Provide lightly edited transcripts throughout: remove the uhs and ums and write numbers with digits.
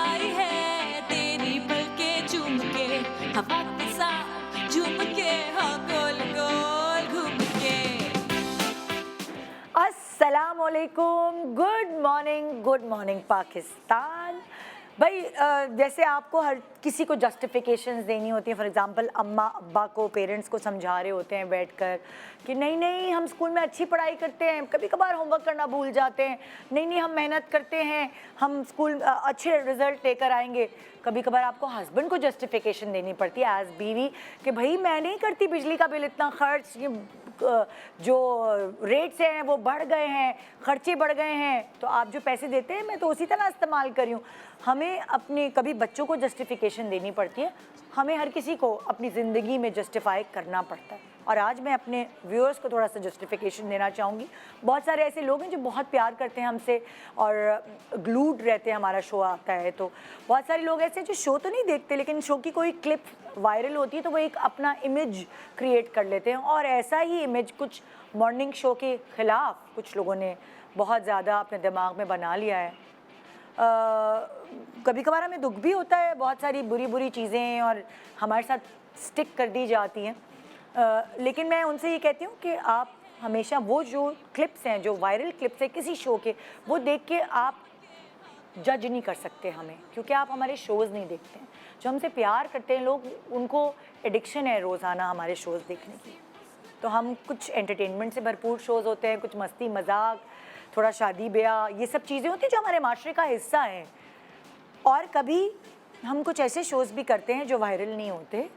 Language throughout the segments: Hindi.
आई है तेरी पलकें चूम के, हवा के साथ झूम के, हाँ गोल गोल घूम के। अस्सलामुअलैकुम, गुड मॉर्निंग पाकिस्तान। भाई जैसे आपको हर किसी को जस्टिफिकेशंस देनी होती है। फॉर एग्जांपल अम्मा अब्बा को, पेरेंट्स को समझा रहे होते हैं बैठकर कि नहीं नहीं हम स्कूल में अच्छी पढ़ाई करते हैं, कभी कभार होमवर्क करना भूल जाते हैं, नहीं नहीं हम मेहनत करते हैं, हम स्कूल अच्छे रिजल्ट लेकर आएंगे। कभी कभार आपको हस्बैंड को जस्टिफिकेशन देनी पड़ती है एज बीवी कि भाई मैं नहीं करती बिजली का बिल इतना खर्च, जो रेट्स हैं वो बढ़ गए हैं, खर्चे बढ़ गए हैं, तो आप जो पैसे देते हैं मैं तो उसी तरह इस्तेमाल कर रही हूँ। हमें अपने कभी बच्चों को जस्टिफिकेशन देनी पड़ती है, हमें हर किसी को अपनी ज़िंदगी में जस्टिफाई करना पड़ता है। और आज मैं अपने व्यूअर्स को थोड़ा सा जस्टिफिकेशन देना चाहूँगी। बहुत सारे ऐसे लोग हैं जो बहुत प्यार करते हैं हमसे और ग्लूड रहते हैं, हमारा शो आता है तो बहुत सारे लोग ऐसे हैं जो शो तो नहीं देखते लेकिन शो की कोई क्लिप वायरल होती है तो वो एक अपना इमेज क्रिएट कर लेते हैं। और ऐसा ही इमेज कुछ मॉर्निंग शो के ख़िलाफ़ कुछ लोगों ने बहुत ज़्यादा अपने दिमाग में बना लिया है। कभी कभार हमें दुख भी होता है, बहुत सारी बुरी बुरी चीज़ें और हमारे साथ स्टिक कर दी जाती हैं, लेकिन मैं उनसे ये कहती हूँ कि आप हमेशा वो जो क्लिप्स हैं, जो वायरल क्लिप्स हैं किसी शो के, वो देख के आप जज नहीं कर सकते हमें, क्योंकि आप हमारे शोज़ नहीं देखते हैं। जो हमसे प्यार करते हैं लोग, उनको एडिक्शन है रोज़ाना हमारे शोज़ देखने की। तो हम कुछ एंटरटेनमेंट से भरपूर शोज़ होते हैं, कुछ मस्ती मजाक, थोड़ा शादी ब्याह, ये सब चीज़ें होती हैं जो हमारे माशरे का हिस्सा हैं। और कभी हम कुछ ऐसे शोज़ भी करते हैं जो वायरल नहीं होते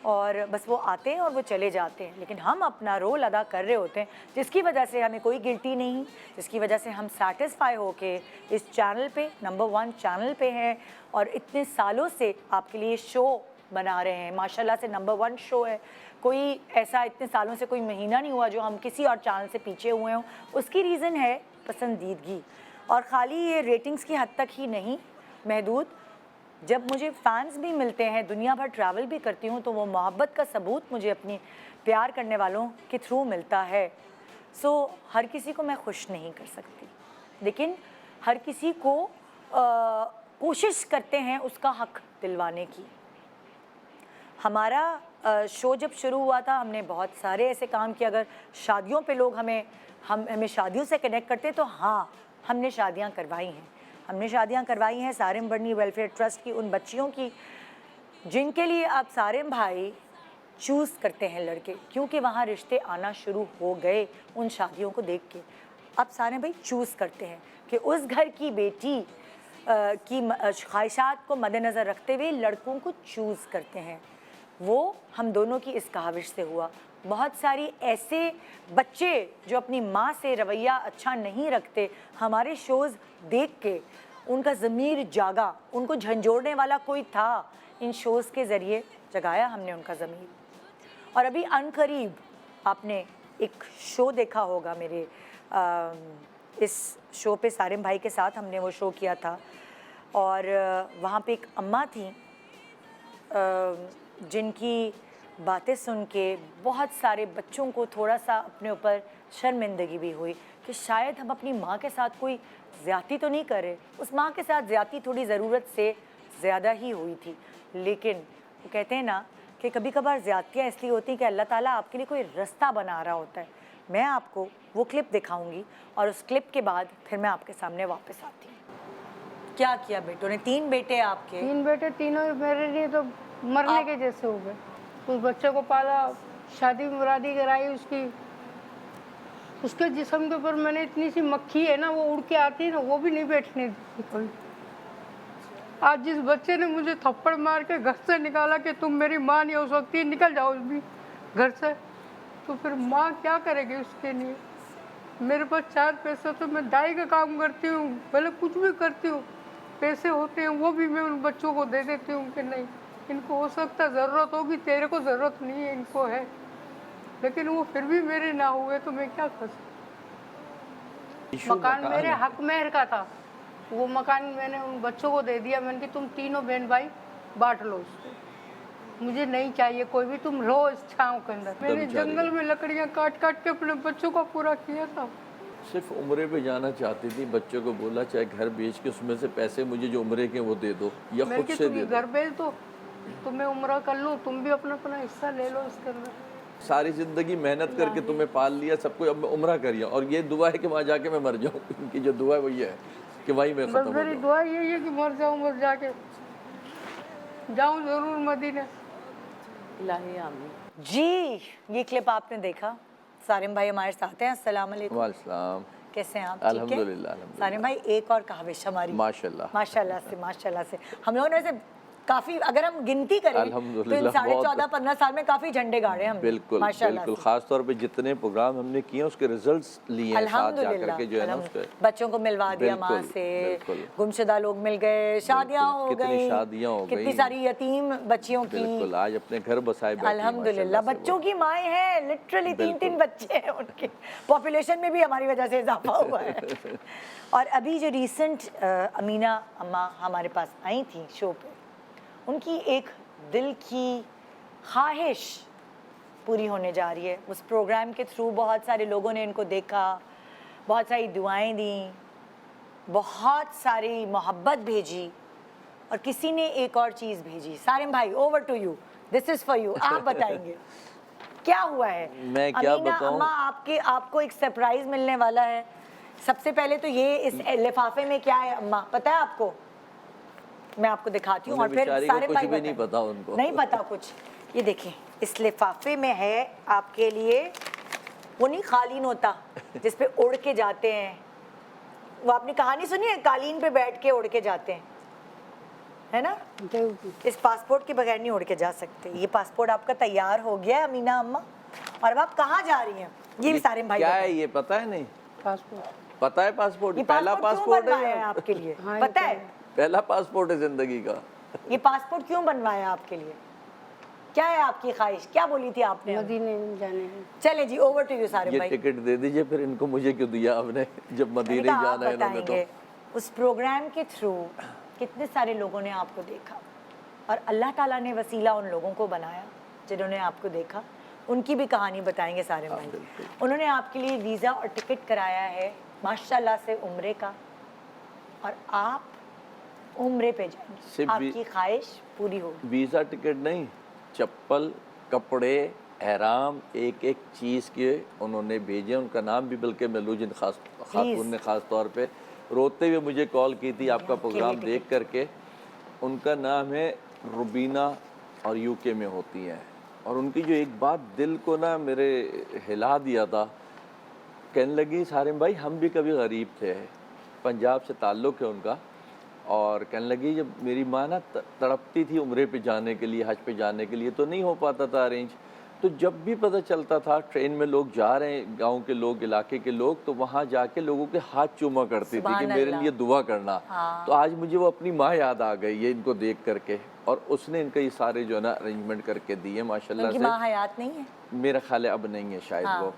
और बस वो आते हैं और वो चले जाते हैं, लेकिन हम अपना रोल अदा कर रहे होते हैं, जिसकी वजह से हमें कोई गिल्टी नहीं, जिसकी वजह से हम सेटिस्फाई होके इस चैनल पे नंबर 1 चैनल पे हैं और इतने सालों से आपके लिए शो बना रहे हैं। माशाल्लाह से नंबर 1 शो है। कोई ऐसा इतने सालों से कोई महीना नहीं हुआ जो हम किसी और चैनल से पीछे हुए हों। उसकी रीज़न है पसंदीदगी, और ख़ाली ये रेटिंग्स की हद तक ही नहीं महदूद। जब मुझे फ़ैन्स भी मिलते हैं, दुनिया भर ट्रैवल भी करती हूँ, तो वो मोहब्बत का सबूत मुझे अपनी प्यार करने वालों के थ्रू मिलता है। सो हर किसी को मैं खुश नहीं कर सकती, लेकिन हर किसी को कोशिश करते हैं उसका हक दिलवाने की। हमारा शो जब शुरू हुआ था, हमने बहुत सारे ऐसे काम किए। अगर शादियों पे लोग हमें शादियों से कनेक्ट करते, तो हाँ, हमने शादियाँ करवाई हैं। हमने शादियाँ करवाई हैं सारिम बर्नी वेलफेयर ट्रस्ट की उन बच्चियों की जिनके लिए अब सारिम भाई चूज़ करते हैं लड़के, क्योंकि वहाँ रिश्ते आना शुरू हो गए उन शादियों को देख के। अब सारिम भाई चूज़ करते हैं कि उस घर की बेटी की ख्वाहिशात को मद्देनज़र रखते हुए लड़कों को चूज़ करते हैं। वो हम दोनों की इस काविश से हुआ। बहुत सारी ऐसे बच्चे जो अपनी माँ से रवैया अच्छा नहीं रखते, हमारे शोज़ देख के उनका ज़मीर जागा, उनको झंझोड़ने वाला कोई था, इन शोज़ के ज़रिए जगाया हमने उनका ज़मीर। और अभी अनकरीब आपने एक शो देखा होगा मेरे इस शो पे सारिम भाई के साथ हमने वो शो किया था, और वहाँ पे एक अम्मा थी जिनकी बातें सुन के बहुत सारे बच्चों को थोड़ा सा अपने ऊपर शर्मिंदगी भी हुई कि शायद हम अपनी माँ के साथ कोई ज़्यादती तो नहीं कर रहे। उस माँ के साथ ज़्यादती थोड़ी ज़रूरत से ज़्यादा ही हुई थी, लेकिन वो कहते हैं ना कि कभी कभार ज़्यादतियाँ इसलिए होती हैं कि अल्लाह ताला आपके लिए कोई रास्ता बना रहा होता है। मैं आपको वो क्लिप दिखाऊंगी और उस क्लिप के बाद फिर मैं आपके सामने वापस आती हूँ। क्या किया बेटों ने? 3 बेटे आपके? 3 बेटे, तीनों मेरे लिए तो मरने के जैसे हो गए। उस बच्चे को पाला, शादी मुरादी कराई उसके जिस्म के ऊपर मैंने इतनी सी मक्खी है ना, वो उड़ के आती है ना, वो भी नहीं बैठने दी कोई। आज जिस बच्चे ने मुझे थप्पड़ मार के घर से निकाला कि तुम मेरी माँ नहीं हो सकती, निकल जाओ भी घर से, तो फिर माँ क्या करेगी उसके लिए? मेरे पास 4 पैसे तो मैं दाई का काम करती हूँ, भले कुछ भी करती हूँ, पैसे होते हैं वो भी मैं उन बच्चों को दे देती हूँ कि नहीं इनको हो सकता ज़रूरत होगी, तेरे को ज़रूरत नहीं है, इनको है, लेकिन वो फिर भी मेरे ना हुए तो मैं क्या कर सकती। मकान मेरे हक मेहर का था, वो मकान मैंने उन बच्चों को दे दिया। मैंने कि तुम तीनों बहन भाई बांट लो उसको, मुझे नहीं चाहिए कोई भी, तुम रहो इस छाँव के अंदर। मैंने जंगल में लकड़ियाँ काट काट के अपने बच्चों को पूरा किया था। सिर्फ उम्रे पे जाना चाहती थी, बच्चों को बोला चाहे घर बेच के उसमें से पैसे मुझे जो उम्रे के वो दे दो या मैं खुद कि से तुम दे ये दो। घर भेज दो तो मैं उम्रा कर लूँ, तुम भी अपना अपना हिस्सा ले लो इसके अंदर। सारी जिंदगी मेहनत करके तुम्हें पाल लिया सब कुछ, अब मैं उम्रा करिए और ये दुआ है कि वहाँ जाके मैं मर जाऊँ। इनकी जो दुआ है वही है कि वहीं मैं बस खत्म हो मेरी जाऊँ। दुआ यही है कि मर जाऊँ, बस जाके जाऊँ जरूर मदीने। इलाही आमीन। जी, ये क्लिप आपने देखा। सारिम भाई हमारे साथ हैं। अस्सलाम वालेकुम। वालेकुम। कैसे हैं आप? ठीक है? अल्हम्दुलिल्लाह, अल्हम्दुलिल्लाह। सारिम भाई एक और कहाविश हमारी माशाल्लाह। माशाल्लाह से हम लोगों ने वैसे काफी, अगर हम गिनती करें तो इन अल्हम्दुलिल्लाह, 14.5-15 साल में काफी झंडे गाड़े हमने। बिल्कुल माशाल्लाह बिल्कुल, से। खास तौर पे जितने प्रोग्राम हमने किए हैं उसके रिजल्ट्स लिए हैं साथ जा करके जो है ना उसके। बच्चों को मिलवा दिया माँ बिल्कुल, से, बिल्कुल। गुमशुदा लोग मिल गए, शादियाँ हो कितनी गई, शादियाँ हो कितनी गई। सारी यतीम बच्चियों की। बिल्कुल, आज अपने घर बसाए बैठी हैं अल्हम्दुलिल्लाह, माशाल्लाह से बच्चों वो। की माएँ हैं, लिटरली 3-3 बच्चे हैं उनके। पॉपुलेशन में भी हमारी वजह से इजाफा हुआ है। और अभी जो रिसेंट अमीना अम्मा हमारे पास आई थी शो पे, उनकी एक दिल की ख्वाहिश पूरी होने जा रही है। उस प्रोग्राम के थ्रू बहुत सारे लोगों ने इनको देखा, बहुत सारी दुआएं दी, बहुत सारी मोहब्बत भेजी और किसी ने एक और चीज़ भेजी। सारिम भाई, over to you, this is for you. आप बताएंगे क्या हुआ है? मैं क्या अमीना बताऊं? अम्मा, आपको एक सरप्राइज मिलने वाला है। सबसे पहले तो ये, इस लिफाफे में क्या है अम्मा, पता है आपको? मैं आपको दिखाती हूँ और उन्हें फिर बेचारी को सारे कुछ भाई भी नहीं बताएं। पता उनको। नहीं पता कुछ। ये देखिए, इस लिफाफे में है आपके लिए, वो नहीं कालीन होता जिस पे उड़ के जाते हैं, वो आपने कहानी सुनी है, कालीन पे बैठ के उड़ के जाते हैं, है ना? इस पासपोर्ट के बगैर नहीं उड़ के जा सकते। ये पासपोर्ट आपका तैयार हो गया है अमीना अम्मा, और अब आप कहाँ जा रही हैं? ये भी सारे भाई क्या है बताएं। ये पता है? नहीं पासपोर्ट पता है पासपोर्ट? ये पहला पासपोर्ट क्यों पासपोर्ट बनवाया है है आपके लिए? हाँ, ये पता तो है पहला पासपोर्ट है जिंदगी का। ये पासपोर्ट क्यों बनवाया आपके लिए? क्या है आपकी ख्वाहिश? क्या बोली थी आपने? मदीने जाने की। चले जी, ओवर टू यू सारे ये भाई। टिकट दे दीजिए फिर इनको, मुझे क्यों दिया आपने जब मैंने मदीने कहा ही आप जाना है इन्होंने तो। बताएंगे। उस प्रोग्राम के थ्रू कितने सारे लोगों ने आपको देखा और अल्लाह ताला ने वसीला उन लोगों को बनाया जिन्होंने आपको देखा। उनकी भी कहानी बताएंगे सारे भाई। उन्होंने आपके लिए वीज़ा और टिकट कराया है माशाल्लाह से उम्रे का, और आप उम्रे पे सिर्फ जाएंगे, आपकी ख्वाहिश पूरी होगी। वीज़ा टिकट नहीं, चप्पल, कपड़े, एहराम, एक एक चीज़ के उन्होंने भेजे। उनका नाम भी बल्कि मैं लूँ, जिन खातून ने ख़ास तौर पे रोते हुए मुझे कॉल की थी आपका प्रोग्राम देख करके। उनका नाम है रुबीना और यूके में होती हैं। और उनकी जो एक बात दिल को ना मेरे हिला दिया था, कहने लगी सारिम भाई हम भी कभी गरीब थे, पंजाब से ताल्लुक़ है उनका, और कहने लगी जब मेरी माँ ना तड़पती थी उम्रे पे जाने के लिए, हज पे जाने के लिए, तो नहीं हो पाता था अरेंज, तो जब भी पता चलता था ट्रेन में लोग जा रहे हैं, गांव के लोग, इलाके के लोग, तो वहाँ जाके लोगों के हाथ चूमा करती थी कि मेरे लिए दुआ करना। तो आज मुझे वो अपनी माँ याद आ गई है इनको देख करके, और उसने इनका ये सारे जो है ना अरेंजमेंट करके दिए माशाल्लाह से। माँ हयात नहीं है मेरा ख्याल है अब नहीं है शायद वो।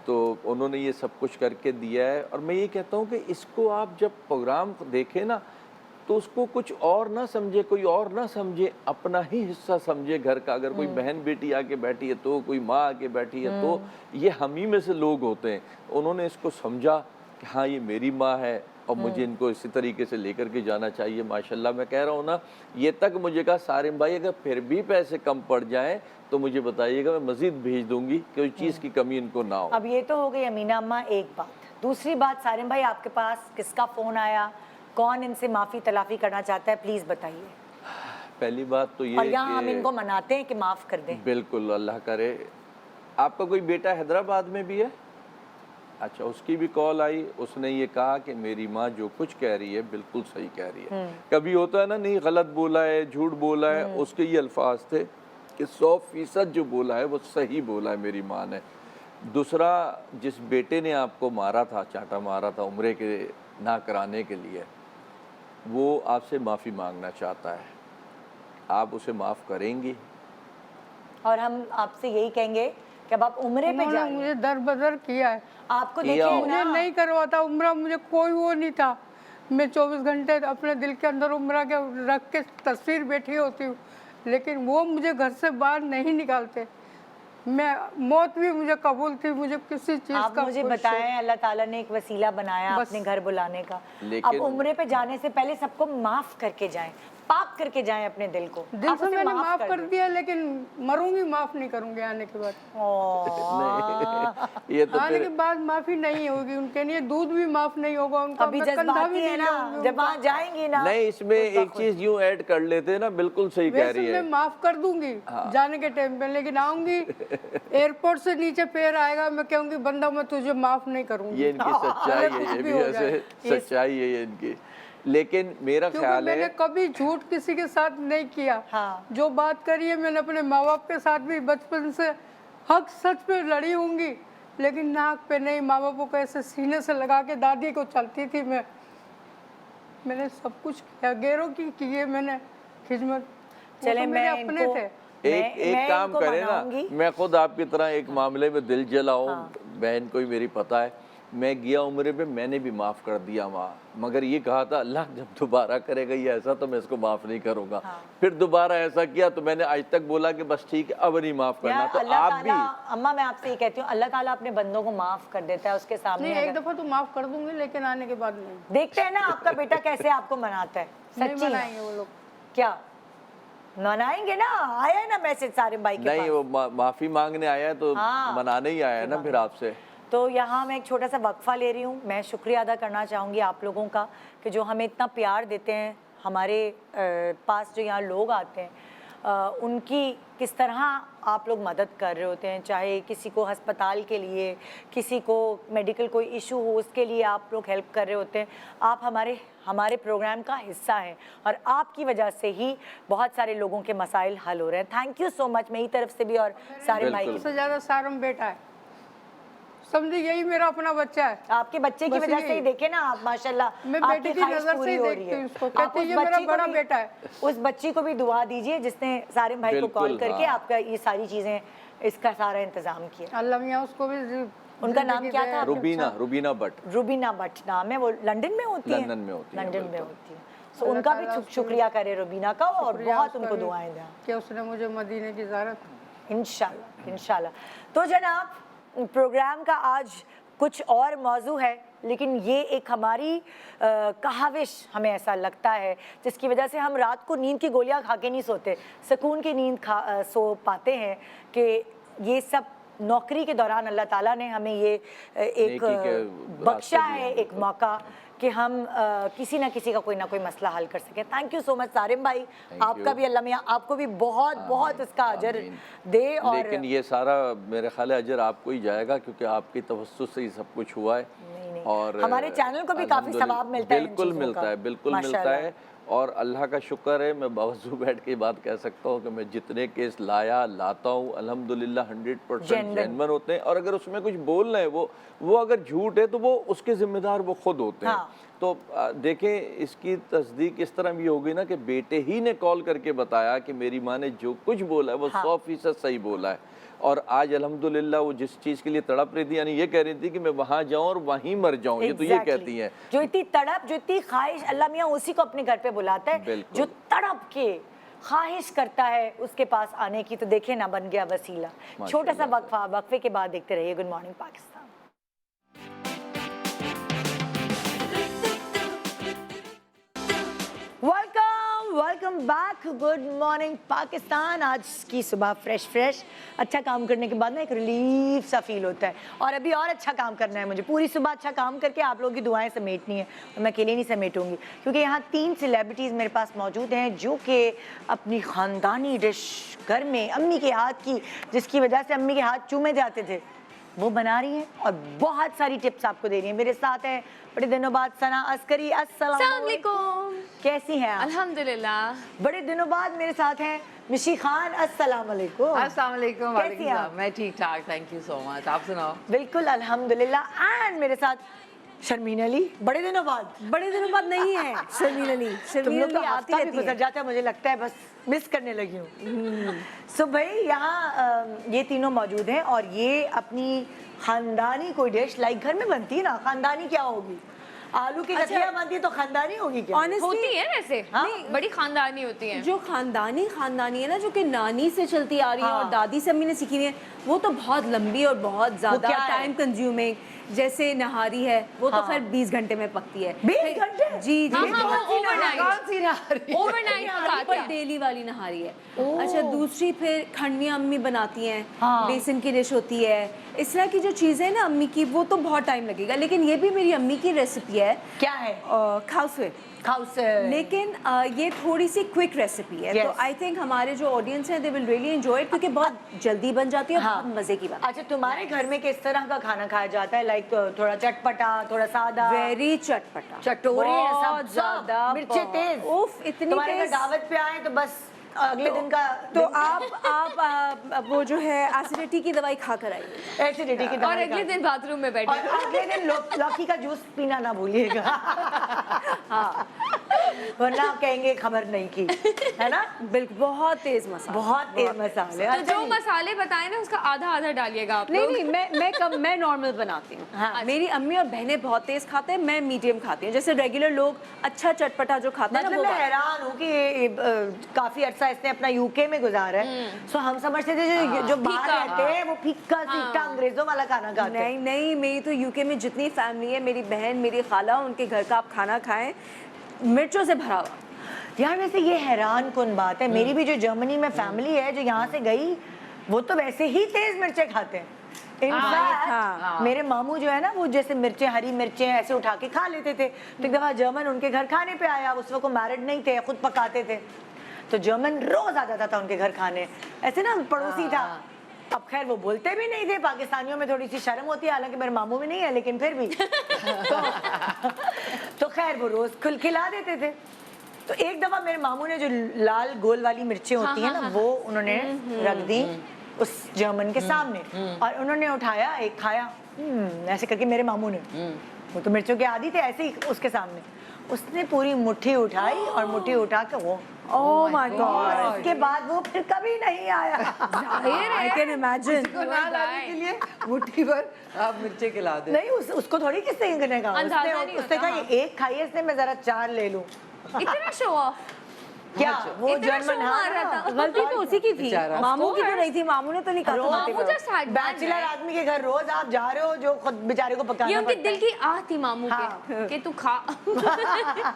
तो उन्होंने ये सब कुछ करके दिया है। और मैं ये कहता हूँ कि इसको आप जब प्रोग्राम देखें ना, तो उसको कुछ और ना समझे, कोई और ना समझे, अपना ही हिस्सा समझे घर का। अगर कोई बहन बेटी आके बैठी है तो, कोई माँ आके बैठी है तो, ये हम ही में से लोग होते हैं। उन्होंने इसको समझा कि हाँ ये मेरी माँ है और मुझे इनको इसी तरीके से लेकर के जाना चाहिए। माशाल्लाह मैं कह रहा हूँ ना, ये तक मुझे कहा सारिम भाई अगर फिर भी पैसे कम पड़ जाएं तो मुझे बताइएगा, मैं मज़ीद भेज दूंगी, कोई चीज़ की कमी इनको ना हो। अब ये तो हो गई अमीना अम्मा एक बात। दूसरी बात, सारिम भाई आपके पास किसका फ़ोन आया, कौन इनसे माफ़ी तलाफ़ी करना चाहता है, प्लीज़ बताइए। पहली बात तो ये और यहाँ हम इनको मनाते हैं कि माफ़ कर दें। बिल्कुल, अल्लाह करे। आपका कोई बेटा हैदराबाद में भी है? अच्छा, उसकी भी कॉल आई, उसने ये कहा कि मेरी माँ जो कुछ कह रही है बिल्कुल सही कह रही है। कभी होता है ना, नहीं गलत बोला है, झूठ बोला है, उसके ये अल्फाज थे कि 100% जो बोला है वो सही बोला है मेरी माँ ने। दूसरा, जिस बेटे ने आपको मारा था, चाटा मारा था उम्रे के ना कराने के लिए, वो आपसे माफ़ी मांगना चाहता है, आप उसे माफ़ करेंगी? और हम आपसे यही कहेंगे कि अब आप उम्रे पे उन्होंने जाइए। मुझे दर बदर किया है, आपको किया देखिए हो। ना, मुझे नहीं करवाता उम्रा, मुझे कोई वो नहीं था। मैं 24 घंटे अपने दिल के अंदर उम्रा के रख के तस्वीर बैठी होती हूँ, लेकिन वो मुझे घर से बाहर नहीं निकालते। मैं मौत भी मुझे कबूल थी, मुझे किसी चीज आप का मुझे कोई बताएं, अल्लाह ताला ने एक वसीला बनाया बस। अपने घर बुलाने का। लेकिन- अब उम्रे पे जाने से पहले सबको माफ करके जाएं, पाक करके जाएं अपने दिल को। दिल आप से उसे मैंने माफ कर दें। दिया, लेकिन मरूंगी माफ नहीं करूंगी आने के बाद। नहीं, ये तो आने फिर के बाद माफी नहीं होगी उनके लिए, दूध भी माफ नहीं होगा उनका, अभी मैं कंधा जज्बाती भी है नहीं ना, लूंगी जब उनका। वहाँ जाएंगी ना। नहीं, इसमें खुद ब एक खुद। चीज यूं ऐड कर लेते हैं ना, बिल्कुल सही कह वैसे रही मैं है। माफ कर दूंगी जाने के टाइम पे, लेकिन आऊंगी एयरपोर्ट से नीचे पैर आएगा, मैं कहूंगी बंदा मैं तुझे माफ नहीं करूंगी। ये इनकी सच्चाई है, ये कुछ भी हो ऐसे जाए। सच्चाई है ये इनकी। लेकिन मेरा क्योंकि ख्याल मैंने है कभी झूठ किसी के साथ नहीं किया। हाँ। जो बात करी है मैंने अपने माँ बाप के साथ भी बचपन से हक सच पे लड़ी होंगी, लेकिन नाक पे नहीं, माँ बापों को ऐसे सीने से लगा के दादी को चलती थी मैं। मैंने सब कुछ किया, गैरों की है मैंने खिदमत। वो चले तो मेरे मैं अपने इनको थे। एक काम इनको करे ना, मनाऊंगी। मैं खुद आपकी तरह एक मामले में दिल जलाऊं, बहन को ही मेरी पता है, मैं गया उम्रे पे, मैंने भी माफ़ कर दिया माँ, मगर ये कहा था अल्लाह जब दोबारा करेगा ये ऐसा तो मैं इसको माफ़ नहीं करूँगा। फिर दोबारा ऐसा किया तो मैंने आज तक बोला कि बस ठीक है, अब नहीं माफ़ करना। यार तो अल्लाह आप ताला, भी अम्मा मैं आपसे ये कहती हूँ, अल्लाह ताला अपने बंदों को माफ कर देता है उसके सामने। नहीं, एक अगर- दफा तो माफ कर दूंगी, लेकिन आने के बाद नहीं। देखते हैं ना आपका बेटा कैसे आपको मनाता है। नहीं सच्ची मनाएंगे वो लोग। क्या मनाएंगे ना? आया है ना मैसेज सारे भाई के नहीं, पास। वो माफ़ी मांगने आया है तो हाँ। मनाने ही आया है ना फिर आपसे। तो यहाँ मैं एक छोटा सा वक्फा ले रही हूँ। मैं शुक्रिया अदा करना चाहूँगी आप लोगों का कि जो हमें इतना प्यार देते हैं, हमारे पास जो यहाँ लोग आते हैं उनकी किस तरह आप लोग मदद कर रहे होते हैं, चाहे किसी को अस्पताल के लिए, किसी को मेडिकल कोई इशू हो उसके लिए आप लोग हेल्प कर रहे होते हैं। आप हमारे प्रोग्राम का हिस्सा हैं और आपकी वजह से ही बहुत सारे लोगों के मसाइल हल हो रहे हैं। थैंक यू सो मच मेरी तरफ से भी और सारे भाई बिल्कुल। की। सबसे ज्यादा सारम बेटा है, समझी, यही मेरा अपना बच्चा है। आपके बच्चे की बस वजह यही। से ही देखे ना आप, माशाल्लाह मैं आपकी बेटे की ख्वाहिश नजर से पूरी ही हो देखती रही है। हूँ इसको, आप कहती है उस ये मेरा बच्ची को बड़ा भी- बेटा है। उस बच्ची को भी दुआ दीजिए जिसने सारे भाई को कॉल बिल्कुल, करके हाँ। आपका ये सारी चीजें, इसका सारा इंतजाम किया। अल्लाह मियाँ उसको भी उनका नाम जिंदगी क्या दे। था? रुबीना भट्ट रूबीना भट्ट नाम है, वो लंदन में होती है। लंदन में होती है, लंदन में बिल्कुल। होती है। सो उनका भी ताला उसको शुक्रिया करे रुबीना का और शुक्रिया बहुत उसका उनको भी दुआएं दें कि उसने मुझे मदीने की ज़ियारत। इंशाल्लाह इंशाल्लाह। तो जनाब प्रोग्राम का आज कुछ और मौजू है, लेकिन ये एक हमारी कहाविश हमें ऐसा लगता है जिसकी वजह से हम रात को नींद की गोलियां खा के नहीं सोते, सुकून की नींद सो पाते हैं कि ये सब नौकरी के दौरान अल्लाह ताला ने हमें ये एक नेकी के बख्शा रास्ते दिए है, हैं, एक मौका कि हम किसी ना किसी का कोई ना कोई मसला हल कर सके। Thank you so much Sarim भाई, आपका you. भी अल्लाह मियाँ आपको भी बहुत बहुत इसका अजर आमीन। दे। और लेकिन ये सारा मेरे ख्याल है अजर आपको ही जाएगा, क्योंकि आपकी तवज्जुह से ही सब कुछ हुआ है। नहीं। और हमारे चैनल को भी काफी अल्हम्दुलिल्लाह सवाब मिलता है इन बिल्कुल चीज़ों मिलता का। है, बिल्कुल मिलता माशाल्लाह। है। और अल्लाह का शुक्र है, मैं बावजूद बैठ के बात कह सकता हूँ कि मैं जितने केस लाता हूँ अल्हम्दुलिल्लाह 100% जेन्युइन होते हैं। और अगर उसमें कुछ बोल रहे हैं वो अगर झूठ है तो वो उसके जिम्मेदार वो खुद होते हैं। हाँ। तो देखें, इसकी तस्दीक इस तरह भी होगी ना कि बेटे ही ने कॉल करके बताया कि मेरी माँ ने जो कुछ बोला है वो 100% सही बोला है। और आज अल्हम्दुलिल्लाह वो जिस चीज़ के लिए तड़प रही थी, यानी ये कह रही थी कि मैं वहाँ जाऊँ और वहीं मर जाऊँ, ये तो ये कहती हैं। जो इतनी तड़प, जो इतनी ख्वाहिश, अल्लाह मियाँ उसी को अपने घर पे बुलाता है। बिल्कुल। जो तड़प के ख्वाहिश करता है उसके पास आने की, तो देखे ना बन गया वसीला। छोटा सा माशाल्लाह वक्फे के बाद देखते रहिए good morning Pakistan. Welcome back, good morning Pakistan. आज की सुबह फ्रेश अच्छा काम करने के बाद ना एक रिलीफ सा फील होता है, और अभी और अच्छा काम करना है मुझे। पूरी सुबह अच्छा काम करके आप लोगों की दुआएं समेटनी है, और मैं अकेले नहीं समेटूंगी, क्योंकि यहाँ 3 सेलिब्रिटीज़ मेरे पास मौजूद हैं जो कि अपनी ख़ानदानी डिश घर में अम्मी के हाथ की, जिसकी वजह से अम्मी के हाथ चूमे जाते थे, वो बना रही हैं और बहुत सारी टिप्स आपको दे रही हैं। मेरे साथ है बड़े दिनों बाद सना अस्करी। अस्सलाम वालेकुम। कैसी हैं आप? अल्हम्दुलिल्लाह। बड़े दिनों बाद मेरे साथ हैं मिशी खान। अस्सलाम वालेकुम। अस्सलाम वालेकुम। कैसी वालेकुम हैं आप? सलाम। मैं ठीक ठाक, थैंक यू सो मच। आप सुनाओ? बिल्कुल अल्हम्दुलिल्लाह। एंड मेरे साथ शर्मीन अली। बड़े दिनों बाद नहीं है शर्मीन अली। तुम लोग तो हफ्ता भी गुजर जाता है, मुझे लगता है बस मिस करने लगी हूँ। सो भाई यहाँ ये तीनों मौजूद हैं और ये अपनी खानदानी कोई डिश, लाइक घर में बनती है ना, खानदानी क्या होगी, आलू की कतलियां बनती तो खानदानी होगी क्या? होती ऑनेस्टली है वैसे नहीं बड़ी खानदानी होती है। जो खानदानी है ना, जो कि नानी से चलती आ रही है हाँ। और दादी से अम्मी ने सीखी हुई है, वो तो बहुत लंबी और बहुत ज्यादा क्या है? Time consuming. जैसे नहारी है, वो तो हाँ। खैर 20 घंटे में पकती है। 20 घंटे? जी जी। हाँ हाँ वो ओवरनाइट कौन सी नहारी? ओवरनाइट पर पकाती है। डेली वाली नहारी है। अच्छा, दूसरी फिर खंडवियाँ अम्मी बनाती हैं, हाँ। बेसन की डिश होती है। इस तरह की जो चीज़ें ना अम्मी की, वो तो बहुत टाइम लगेगा, लेकिन ये भी मेरी अम्मी की रेसिपी है, क्या है? खाउसे। खाउस। लेकिन ये थोड़ी सी क्विक रेसिपी है, तो Yes. आई थिंक हमारे जो ऑडियंस हैं they will really enjoy it, क्योंकि बहुत जल्दी बन जाती है और हाँ। बहुत मज़े की बात। अच्छा, तुम्हारे घर में किस तरह का खाना खाया जाता है? लाइक थोड़ा चटपटा, थोड़ा सादा, वेरी चटपटा, चटोरे, बहुत सब ज़्यादा, मिर्चे तेज। उफ, इतनी तुम्हारे घर तेज। दावत पे आए तो बस अगले दिन का तो आप वो जो है एसिडिटी की दवाई खा कर आइए। एसिडिटी की और दवाई अगले खा- दिन बाथरूम में और बैठे। अगले दिन लौकी का जूस पीना ना भूलिएगा। हाँ, वरना आप कहेंगे खबर नहीं की, है ना? बिल्कुल, बहुत तेज मसाला, बहुत तेज मसाले। तो अच्छा जो जी। मसाले बताए ना उसका आधा आधा डालिएगा आप नहीं लोग। नहीं, मैं नॉर्मल बनाती हूँ। हाँ। मेरी अम्मी और बहनें बहुत तेज खाते हैं, मैं मीडियम खाती हूँ। जैसे रेगुलर लोग अच्छा चटपटा जो खाते हैं ना, मतलब वो मैं वाला। हैरान हूँ कि ये, काफी अरसा इसने अपना यूके में गुजारा है, सो हम समझते थे जो बाहर फीका। रहते हैं वो फीका सीखा अंग्रेजों वाला खाना खाते हैं। नहीं नहीं, मेरी तो यूके में जितनी फैमिली है, मेरी बहन, मेरी खाला, उनके घर का आप खाना खाएं, मिर्चों से भरा हुआ। यार वैसे ये हैरान कौन बात है, मेरी भी जो जर्मनी में फैमिली है जो यहाँ से गई, वो तो वैसे ही तेज मिर्चे खाते हैं। इनफैक्ट हाँ। मेरे मामू जो है ना, वो जैसे मिर्चें, हरी मिर्चें ऐसे उठा के खा लेते थे। तो एक दफा जर्मन उनके घर खाने पे आया, उस वक्त वो मैरिड नहीं थे, खुद पकाते थे, तो जर्मन रोज आ जाता था उनके घर खाने, ऐसे ना पड़ोसी था। अब खैर वो बोलते भी नहीं थे, पाकिस्तानियों में थोड़ी सी शर्म होती है, हालांकि मेरे मामू में नहीं है, लेकिन फिर भी तो खैर वो रोज खिला देते थे। तो एक दफा मेरे मामू ने जो लाल गोल वाली मिर्चें होती हैं ना, वो उन्होंने रख दी उस जर्मन के सामने, और उन्होंने उठाया, एक खाया, ऐसे करके मेरे मामू ने, वो तो मिर्चों के आदी थे, ऐसे ही उसके सामने उसने पूरी मुट्ठी उठाई और मुट्ठी उठा के वो, ओह माय और गॉड, उसके बाद वो फिर कभी नहीं आया। I can imagine. को ना लाने के लिए मुट्ठी भर आप मिर्चे खिला दे। नहीं उसको थोड़ी किसने करने का, अंदाजा उसने नहीं उसने होता, कहा ये एक खाई है इसने, मैं जरा 4 ले लूं। इतना शो ऑफ। क्या वो इतना जर्मन, शो मार रहा था। गलती तो उसी की थी, बेचारा। मामू की तो नहीं थी, मामू ने तो नहीं कहा था मामू multiple. just had done bachelor है। आदमी के घर रोज आप जा रहे हो, जो खुद बेचारे को ये पकाना उनके पड़ता दिल की आह थी मामू हाँ। के कि तू खा। है।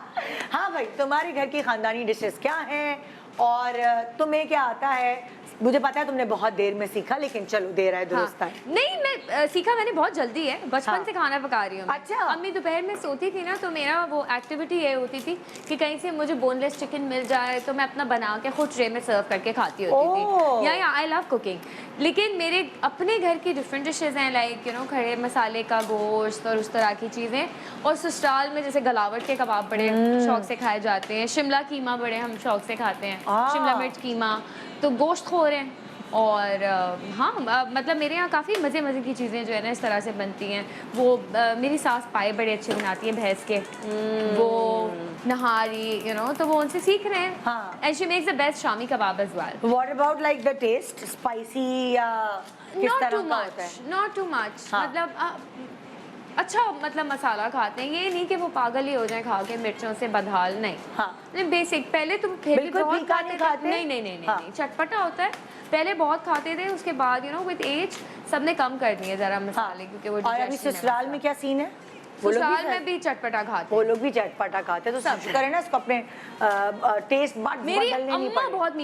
हाँ भाई, तुम्हारे घर की खानदानी डिशेस क्या हैं और तुम्हें क्या आता है? मुझे पता है तुमने बहुत देर में सीखा, लेकिन चलो देर आए दुरुस्त आए। नहीं मैं सीखा मैंने बहुत जल्दी है, बचपन हाँ। से खाना पका रही हूँ मैं। अच्छा। अम्मी दोपहर में सोती थी ना, तो मेरा वो एक्टिविटी ये होती थी कि कहीं से मुझे बोनलेस चिकन मिल जाए तो मैं अपना बना के खुद ट्रे में सर्व करके खाती होती ओह। थी। या आई लव कुकिंग। लेकिन मेरे अपने घर की डिफरेंट डिशेज हैं, लाइक यू नो खड़े मसाले का गोश्त और उस तरह की चीज़ें। और ससुराल में जैसे गलावट के कबाब बड़े शौक से खाए जाते हैं, शिमला कीमा बड़े हम शौक से खाते हैं, शिमला मिर्च कीमा, तो गोश्त खोर हैं। और हाँ मतलब मेरे यहाँ काफ़ी मज़े मज़े की चीज़ें जो है ना इस तरह से बनती हैं। वो मेरी सास पाए बड़े अच्छे बनाती है भैंस के, वो नहारी यू नो, तो वो उनसे सीख रहे हैं। हाँ। And she makes the best shami kabab as well. What about like the taste? Spicy या किस नॉट तरह टू का होता है? Much, not too much. हाँ। मतलब अच्छा मतलब मसाला खाते हैं, ये नहीं कि वो पागल ही हो जाए खा के मिर्चों से बदहाल, नहीं। हाँ। बेसिक पहले तुम फिर भी बिल्कुल बहुत फीका नहीं थे। खाते? नहीं नहीं नहीं नहीं, हाँ। नहीं चटपटा होता है, पहले बहुत खाते थे, उसके बाद यू नो विद एज सबने कम कर दिए जरा मसाले, क्योंकि वो और अभी digestion है ससुराल में क्या सीन है? वो लोग भी ससुराल में भी चटपटा खाते वो हैं। लोग भी चटपटा खाते हैं, तो सब करें ना इसको अपने टेस्ट बड मेरी बदलने नहीं अम्मा पड़े। बहुत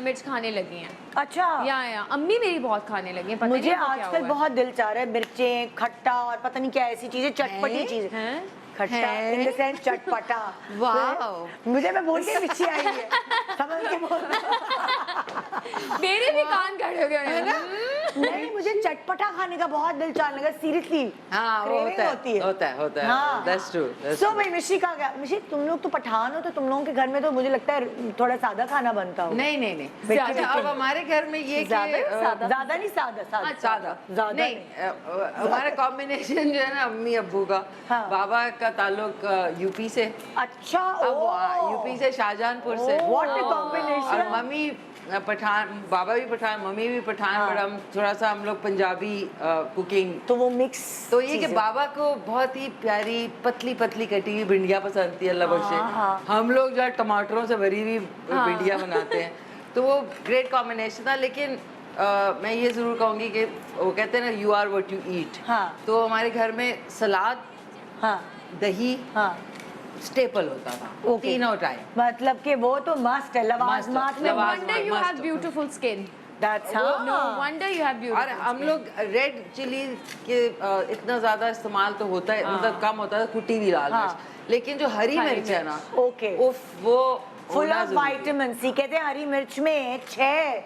मिर्च खाने लगी हैं। अच्छा, या अम्मी मेरी बहुत खाने लगी हैं, पता नहीं मुझे इनको क्या आजकल हुआ है। बहुत दिल चाह रहा है मिर्चें, खट्टा और पता नहीं क्या ऐसी चीजें, चटपटी चीजें। हैं? खट्टा इन द सेंस चटपटा। वाओ। मुझे मैं बोल के पीछे आई है, समझ के बोल। मेरे भी कान खड़े हो गए हैं ना। नहीं, मुझे चटपटा खाने का बहुत दिल चाहने लगा, सीरियसली। हाँ, वो होता है। That's true, that's so true. भाई मिशी का क्या, मिशी तुम लोग तो पठान हो, तो तुम लोगों के घर में तो मुझे लगता है थोड़ा सादा खाना बनता हो। नहीं ज्यादा अच्छा, अब हमारे घर में ये कि ज्यादा नहीं, सादा सादा ज्यादा नहीं, हमारा कॉम्बिनेशन जो है ना अम्मी अब्बू का, हाँ। बाबा का ताल्लुक यूपी से, अच्छा, अब वो यूपी से शाहजहानपुर से, What a और combination. मम्मी पठान, बाबा भी पठान, मम्मी भी पठान, हाँ। पर हम थोड़ा सा हम लोग पंजाबी कुकिंग। तो वो मिक्स तो ये कि बाबा को बहुत ही प्यारी पतली पतली कटी हुई भिंडियाँ पसंद थी, अल्लाह बख्शे। हाँ। हम लोग जो है टमाटरों से भरी हुई भिंडियाँ बनाते हैं, तो वो ग्रेट कॉम्बिनेशन था। लेकिन मैं ये ज़रूर कहूँगी कि वो कहते हैं ना, you are what you eat. हाँ। तो हमारे घर में सलाद, हाँ दही हाँ स्टेपल होता था, Okay. तीनों टाइम। मतलब कि वो तो मस्त है, लवाजमात में No लवाजमात, wonder you must have हो। beautiful skin. That's No wonder you have और beautiful हम skin. लोग रेड चिली के इतना ज्यादा इस्तेमाल तो होता है, मतलब कम होता है, कुटी हुई लाल हाँ। मिर्च। लेकिन जो हरी मिर्च है ना, Okay. उफ, वो फुल होना ऑफ जरूरी है। Vitamin C. कहते हैं हरी मिर्च में 6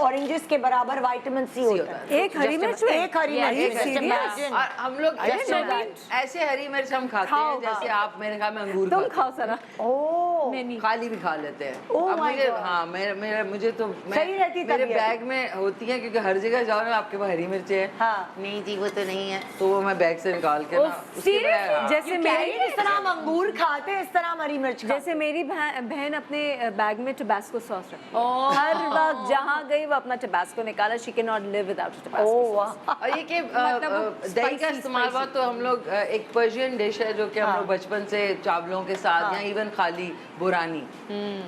ऑरेंजेस के बराबर विटामिन सी होता है। एक हरी मिर्च में? एक हरी Yeah, मिर्च एक just हरी imagine. और हम लोग Just imagine. ऐसे हरी मिर्च हम खाते खाओ, हैं जैसे आप मेरे ख्याल में अंगूर तुम खाते खाओ हैं। जरा। ओह Many. खाली भी खा लेते हैं। Oh अब my मुझे God. हाँ, मेरे मुझे तो सही रहती है मेरे तबीयत। बैग में होती है, क्योंकि हर जगह जाओ ना आपके पास हरी मिर्चें हैं। हाँ। नहीं जी वो तो नहीं है, तो वो मैं बैग से निकाल के ना उसके seriously? बाद- जैसे मेरी जिस तरह हम अंगूर खाते हैं इस तरह हम हरी मिर्च खाते जैसे मेरी बहन अपने बैग में टबास्को सॉस रखती है। Oh. हर वक्त जहाँ गई वो अपना टबास्को निकाला। She can not live without हैं। टबास्को। ओह वाह। और ये कि मतलब वो दही का spicy, इस्तेमाल हुआ, तो हम लोग एक पर्शियन डिश है जो कि हम हाँ। लोग बचपन से चावलों के साथ हाँ। या इवन खाली बुरानी,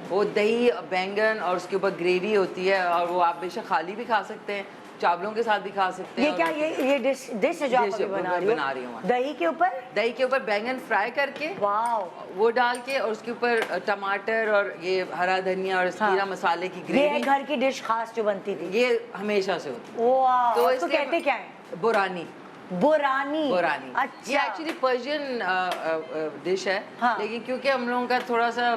वो दही बैंगन और उसके ऊपर ग्रेवी होती है, और वो आप बेशक खाली भी खा सकते हैं, चावलों के साथ भी खा सकते हैं। ये क्या, ये डिश है जो आप डिश अभी है, बना बना रही रही हो? हूँ। दही के ऊपर? दही के ऊपर बैंगन फ्राई करके वाह। वो डाल के, और उसके ऊपर टमाटर और ये हरा धनिया और हाँ। जीरा मसाले की ये है ग्रेवी, घर की डिश खास जो बनती थी। ये हमेशा से होती है। वाह। तो इसको इसलिए कहते क्या है? बुरानी। बुरानी। बुरानी अच्छा। ये एक्चुअली पर्शियन डिश है। हाँ। लेकिन क्योंकि हम लोगों का थोड़ा सा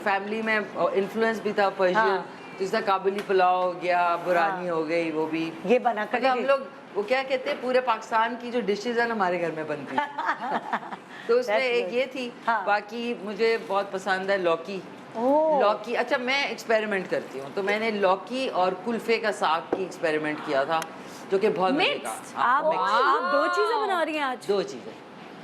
फैमिली में इन्फ्लुएंस भी था पर्शियन, हाँ। तो इसका काबुली पुलाव हो गया, बुरानी हो गई, वो भी ये बना कर मतलब हम लोग वो क्या कहते हैं, पूरे पाकिस्तान की जो डिशेज है ना हमारे घर में बनती हैं। तो उसमें That's एक good. ये थी। हाँ। बाकी मुझे बहुत पसंद है लौकी। ओह। लौकी, अच्छा मैं एक्सपेरिमेंट करती हूँ, तो मैंने लौकी और कुल्फे का साग की एक्सपेरिमेंट किया था, जो कि बहुत मजे का। Mixed? हाँ, mixed। आप दो चीजें बना रही हैं आज। दो चीजें,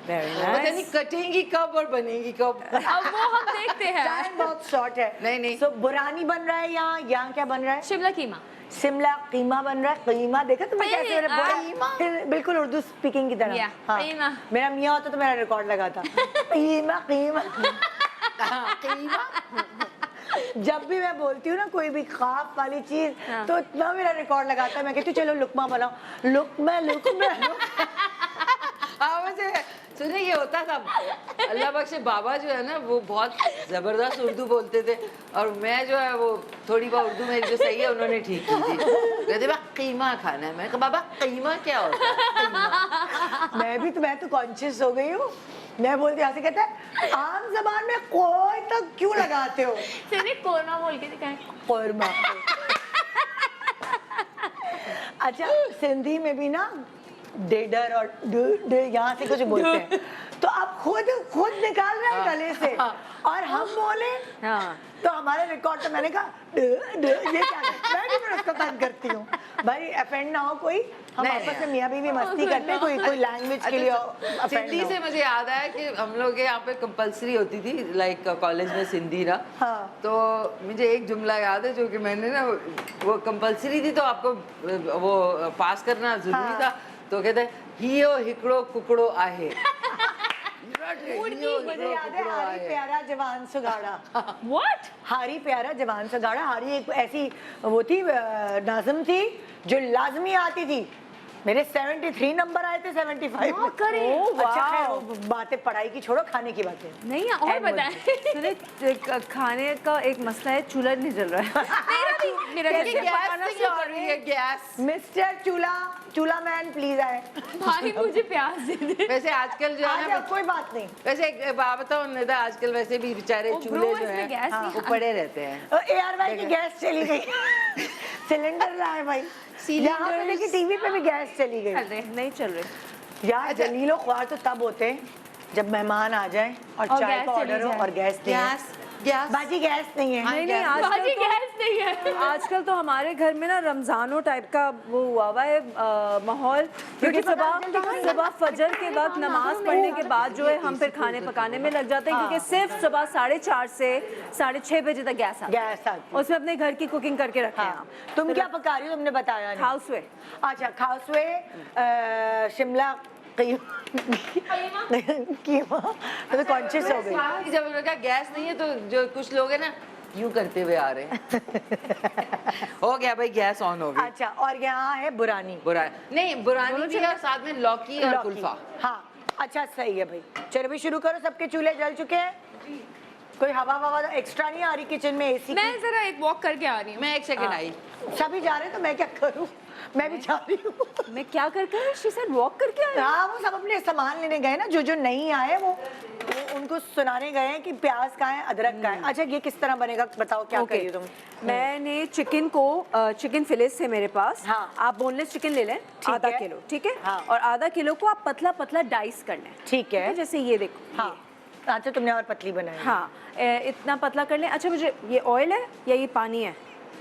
वेरी पता नहीं कटेंगी कब और बनेगी कब। अब वो हम देखते हैं। टाइम बहुत शॉर्ट है। नहीं। सो बुरानी बन रहा है यहाँ क्या बन रहा है? शिमला कीमा। शिमला कीमा बन रहा है। कीमा देखा तुमने पहले, कैसे मेरा कीमा। फिर बिल्कुल उर्दू स्पीकिंग की तरह। Yeah, हाँ। कीमा। मेरा मियाँ होता तो मेरा रिकॉर्ड लगाता। कीमा कीमा। कीमा। जब भी मैं बोलती हूँ ना कोई भी खाफ वाली चीज, तो इतना मेरा रिकॉर्ड लगाता है। मैं कहती हूँ चलो लुकमा बनाओ। लुकमा। हाँ वैसे सुने ये होता था, अल्लाह बख्शे बाबा जो है ना वो बहुत ज़बरदस्त उर्दू बोलते थे, और मैं जो है वो थोड़ी बहुत उर्दू मेरी जो सही है उन्होंने ठीक की थी। कहते बा कीमा खाना है, मैं कहा बाबा कीमा क्या होता है? मैं तो कॉन्शियस हो गई हूँ। मैं बोलती हूँ, ऐसे कहता है आम जबान में कोई तक क्यों लगाते हो? सिर्फ कोरमा बोल के दिखाएं। कोरमा। अच्छा, सिंधी में भी ना डेडर और यहाँ से कुछ बोलते हैं, तो आप खुद निकाल रहे हैं गले से, और हम बोले हाँ। तो हमारे रिकॉर्ड। तो मैंने कहा ये क्या है? मैं भी फिर उसको तंग करती हूँ। भाई अफेंड ना हो कोई, हम नहीं, आपस में नहीं। मियाँ बीवी मस्ती करते हैं, कोई लैंग्वेज के लिए offend सिंधी ना से हो। मुझे याद आया कि हम लोग के यहाँ पे कंपलसरी होती थी, लाइक कॉलेज में सिंधी ना। हाँ। तो मुझे एक जुमला याद है जो कि मैंने ना, वो कंपलसरी थी तो आपको वो पास करना जरूरी हाँ। था, तो कहते हैं हियो हिकड़ो कुकड़ो आहे। मुझे याद है हारी प्यारा जवान सुगाड़ा। What? हारी प्यारा जवान सुगाड़ा। हारी एक ऐसी वो थी नाज़िम थी जो लाजमी आती थी। मेरे 73 नंबर आए थे 75 में। करें। अच्छा खैर वो बातें पढ़ाई की छोड़ो, खाने की बातें। नहीं और And बताएं। सुने, खाने का एक मसला है, चूल्हा नहीं जल रहा है। मेरा कैसे भी। गैस। मिस्टर चूल्हा मैन प्लीज आए। भाई मुझे प्याज दे दे। वैसे आजकल जो आ है जाओ, ना, कोई बात नहीं। वैसे एक बात बताओ निदा, आजकल वैसे भी बेचारे ओ, चूल्हे bro, जो इसमें हैं गैस नहीं वो पड़े रहते हैं। ARY की गैस चली गई। सिलेंडर लाए भाई। यहाँ पे देखिए टीवी पे भी गैस चली गई। चल रहे। नहीं चल रही। यार जलीलो ख्वार तो तब होते हैं जब मेहमान आ जाए और चाय गैस का चली ऑर्डर हो जाए। और गैस नहीं है। गैस बाजी गैस नहीं है। नहीं, आजकल भाजी तो गैस नहीं है। आजकल तो हमारे घर में ना रमजानो टाइप का वो हुआ है माहौल, क्योंकि सुबह फजर के वक्त नमाज पढ़ने के बाद जो है हम फिर खाने पकाने में लग जाते हैं, क्योंकि सिर्फ सुबह 4:30 से 6:30 बजे तक गैस आता है। गैस आती है। उसमें अपने घर की कुकिंग करके रखे हैं हाँ। तुम क्या पका रही हो, तुमने बताया नहीं। हाउसवे। अच्छा, खाउसवे शिमला कीमा तो कॉन्शियस हो गई। जब उन्होंने कहा गैस नहीं है तो जो कुछ लोग हैं ना यूं करते हुए आ रहे हैं। हो गया भाई, गैस ऑन हो गई। अच्छा, और यहाँ है बुरानी। बुरा नहीं, बुरानी भी है, साथ में लौकी और लौकी। कुल्फा। हाँ, अच्छा सही है भाई। चलो भी शुरू करो, सबके चूल्हे जल चुके हैं। कोई हवा ववा एक्स्ट्रा नहीं आ रही किचन में, एसी मैं जरा एक वॉक करके आ रही हूँ। मैं 1 सेकंड आई। सभी जा रहे हैं तो मैं क्या करूँ, मैं भी जा रही हूँ। मैं क्या करके शी सेड वॉक करके आया। हाँ, वो सब अपने सामान लेने गए ना, जो नहीं आए वो उनको सुनाने गए हैं कि प्याज कहाँ है, अदरक कहाँ है। अच्छा, ये किस तरह बनेगा बताओ, क्या Okay. करिए तुम। मैंने चिकन को चिकन फिलेट्स है मेरे पास। हाँ। आप बोनलेस चिकन ले लें, आधा है। किलो, ठीक है। हाँ। और आधा किलो को आप पतला पतला डाइस कर लें, ठीक है। जैसे ये देखो। हाँ, अच्छा तुमने और पतली बनाई। हाँ, इतना पतला कर लें। अच्छा, मुझे ये ऑयल है या ये पानी है?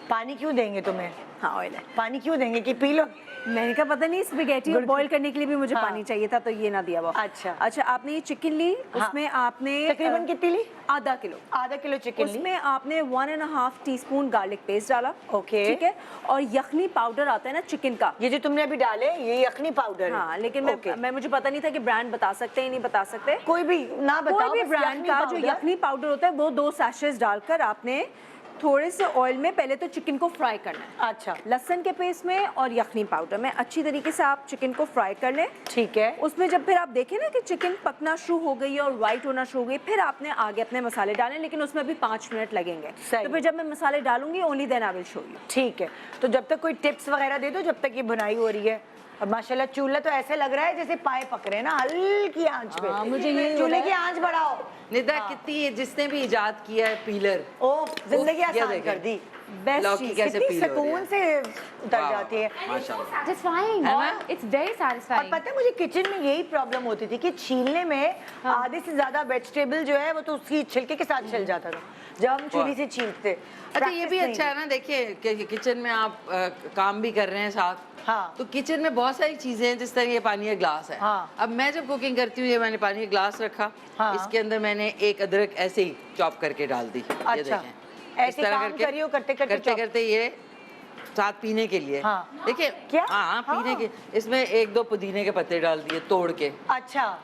पानी क्यों देंगे तुम्हें? हाँ, ऑयल है। पानी क्यों देंगे कि पी लो? मैंने कहा पता नहीं, स्पैगेटी बॉईल करने के लिए भी मुझे हाँ। पानी चाहिए था, तो ये ना दिया वो। अच्छा। अच्छा, आपने ये चिकन ली, हाँ। उसमें आपने तकरीबन कितनी ली? आधा किलो। आधा किलो चिकन ली। उसमें आपने 1.5 टीस्पून गार्लिक पेस्ट डाला। ओके। ठीक है। और यखनी पाउडर आता है ना चिकन का, ये जो तुमने अभी डाले ये यखनी पाउडर है। हाँ, लेकिन ओके। मैं मुझे पता नहीं था कि ब्रांड बता सकते हैं नहीं बता सकते। कोई भी ना बताओ, कोई भी बस ब्रांड यखनी का जो पाउडर। यखनी पाउडर होता है वो 2 सैशेस डालकर आपने थोड़े से ऑयल में पहले तो चिकन को फ्राई करना है। अच्छा, लहसुन के पेस्ट में और यखनी पाउडर में अच्छी तरीके से आप चिकन को फ्राई कर लें। ठीक है। उसमें जब फिर आप देखें ना कि चिकन पकना शुरू हो गई है और वाइट होना शुरू हो गई, फिर आपने आगे अपने मसाले डालें, लेकिन उसमें भी 5 मिनट लगेंगे। सही। तो फिर जब मैं मसाले डालूंगी only then I will show you. ठीक है, तो जब तक कोई टिप्स वगैरह दे दो जब तक ये बुनाई हो रही है। और माशाल्लाह चूल्हा तो ऐसे लग रहा है जैसे पाए पक रहे हैं ना, हल्की आंच पे। मुझे ये चूल्हे की आंच बढ़ाओ। निदा कितनी, जिसने भी इजाद किया है पीलर, ओ, जिंदगी ये आसान देखें। कर दी। बेस्ट लौकी चीज। कैसे कितनी पील हो रही सुकून है। से उतर वाह, जाती है। माशाल्लाह। Satisfying, है ना? it's very और satisfying. पता है मुझे किचन में यही प्रॉब्लम होती थी कि छीलने में आधे से ज्यादा वेजिटेबल जो है वो तो उसकी छिलके के साथ छिल जाता था जब हम चूल्ही से छीलते। अच्छा, ये भी अच्छा है ना, देखिए कि किचन में आप काम भी कर रहे हैं साथ। हाँ। तो किचन में बहुत सारी चीजें हैं, जिस तरह ये पानी का ग्लास है। हाँ। अब मैं जब कुकिंग करती हूँ, ये मैंने पानी का ग्लास रखा। हाँ। इसके अंदर मैंने एक अदरक ऐसे ही चॉप करके डाल दी। ये अच्छा, देखें, ऐसे काम करियो करते करते करते chop। करते ये साथ पीने के लिए। हाँ। देखिए, क्या? हाँ, पीने हाँ। के इसमें 1-2 पुदीने के पत्ते डाल दिए तोड़ के। अच्छा,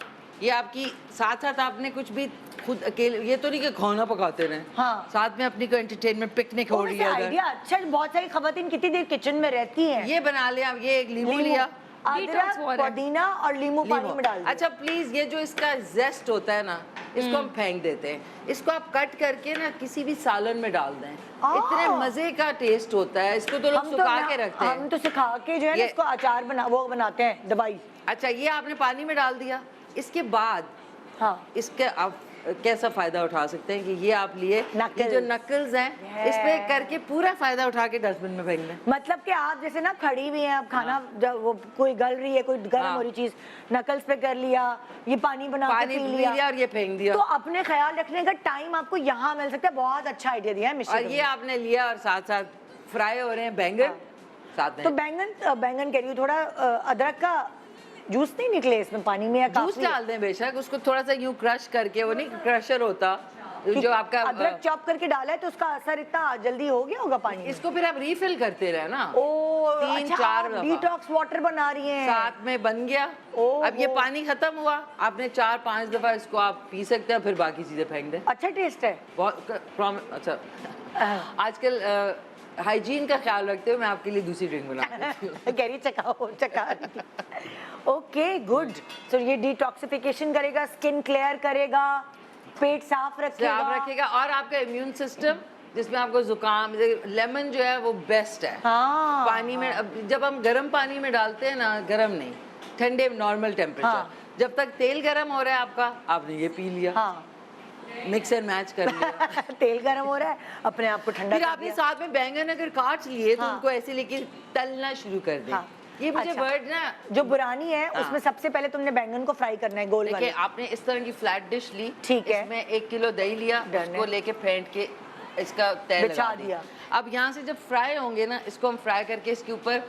ये आपकी साथ साथ आपने कुछ भी खुद अकेले, ये तो नहीं कि खाना पकाते रहे। हाँ। साथ में अपनी कोई एंटरटेनमेंट पिकनिक हो रही है अगर। आइडिया अच्छा, बहुत सारी खवातीन कितनी देर किचन में रहती हैं। ये बना लिया, अब ये एक नींबू नींबू, लिया, अदरक, water। पुदीना और नींबू पानी में डाल दिया। अच्छा प्लीज, ये जो इसका जेस्ट होता है ना, इसको हम फेंक देते हैं। इसको आप कट करके ना किसी भी सालन में डाल दें, इतने मजे का टेस्ट होता है। इसको तो लोग हम सुखा ना- के रखते हम हैं। तो सुखा के जो है ना ये- इसको अचार वो बनाते हैं दवाई। अच्छा, ये आपने पानी में डाल दिया। इसके बाद हाँ, इसके आप कैसा फायदा उठा सकते हैं कि ये आप लिए, ये जो नकल्स हैं इस पे करके पूरा फायदा उठा के डस्टबिन में फेंक दें। मतलब कि आप जैसे ना खड़ी हुई हैं, अब खाना जब वो कोई गल रही है, कोई गर्म हाँ। हो रही चीज नकल्स पे कर लिया, ये पानी बना के पानी पी पी लिया, लिया और ये फेंक दिया। तो अपने ख्याल रखने का टाइम आपको यहाँ मिल सकता है। बहुत अच्छा आइडिया दिया है मिश्री और ये आपने लिया और साथ साथ फ्राई हो रहे हैं बैंगन साथ तो में। बैंगन कह रही हूँ, थोड़ा अदरक का जूस नहीं निकले इसमें पानी में या जूस काफी है? डाल दें बेशक, उसको थोड़ा सा यूं क्रश करके, वो नहीं क्रशर होता जो आपका अदरक चॉप करके डाला है तो उसका असर इतना जल्दी हो गया होगा पानी में। इसको फिर आप रीफिल करते रहे ना। ओ, 3-4 दफा डिटॉक्स वाटर बना रही हैं। साथ में बन गया। अब ये पानी खत्म हुआ, आपने 4-5 दफा इसको आप पी सकते हैं, फिर बाकी चीजें फेंक दें। अच्छा टेस्ट है। बहुत अच्छा। आजकल हाइजीन का ख्याल रखते हुए मैं आपके लिए दूसरी ड्रिंक बना देती हूँ। कह रही चका ओके गुड। तो ये डिटॉक्सिफिकेशन करेगा, स्किन क्लियर करेगा, पेट साफ रखेगा। आप रखेगा और आपका इम्यून सिस्टम, जिसमें आपको जुकाम, लेमन जो है वो बेस्ट है। हाँ, पानी में जब हम गर्म पानी में डालते हैं ना, गर्म नहीं, ठंडे नॉर्मल टेम्परेचर, हाँ। जब तक तेल गर्म हो रहा है आपका, आपने ये पी लिया, हाँ मिक्स एंड मैच कर लिया। तेल गर्म हो रहा है, अपने आप को ठंडा फिर कर आपने दिया। साथ में बैंगन अगर काट लिए तो हाँ। उनको ऐसे लेके तलना शुरू कर दें। हाँ। ये मुझे अच्छा। वर्ड ना, जो बुरानी है हाँ। उसमें सबसे पहले तुमने बैंगन को फ्राई करना है गोल देखिए वाले। आपने इस तरह की फ्लैट डिश ली, ठीक है। इसमें 1 किलो दही लिया, Done उसको है। लेके फेंट के इसका तय बिछा लगा दी। दिया। अब यहाँ से जब फ्राई होंगे ना, इसको हम फ्राई करके इसके ऊपर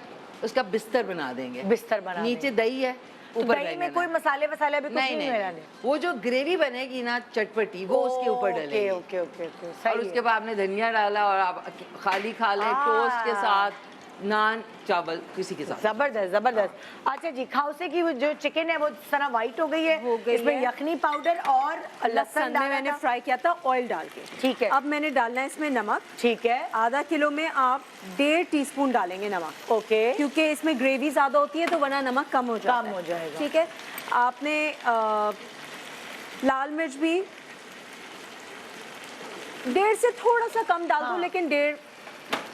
उसका बिस्तर बना देंगे। बिस्तर बना नीचे दही है, तो ऊपर दही में बैंगन कोई है। मसाले वसाले भी कुछ नहीं नहीं नहीं, मिलाने? वो जो ग्रेवी बनेगी ना चटपटी, वो उसके ऊपर डलेगी। ओके ओके ओके, और सही उसके है। बाद आपने धनिया डाला और आप खाली खा लें टोस्ट के साथ, नान चावल किसी के साथ। जबरदस्त जबरदस्त। अच्छा जी, खाउसे की वो जो चिकन है वो सारा वाइट हो गई है, हो गई इसमें है। यखनी पाउडर और लहसुन लहसुन में डाला मैंने था। फ्राई किया था ऑयल डाल के। ठीक है। अब मैंने डालना है इसमें नमक। ठीक है, आधा किलो में आप 1.5 टीस्पून डालेंगे नमक, ओके। क्योंकि इसमें ग्रेवी ज़्यादा होती है तो वरना नमक कम हो जाता है। कम हो जाएगा। ठीक है। आपने लाल मिर्च भी 1.5 से थोड़ा सा कम डाल दो, हाँ। लेकिन 1.5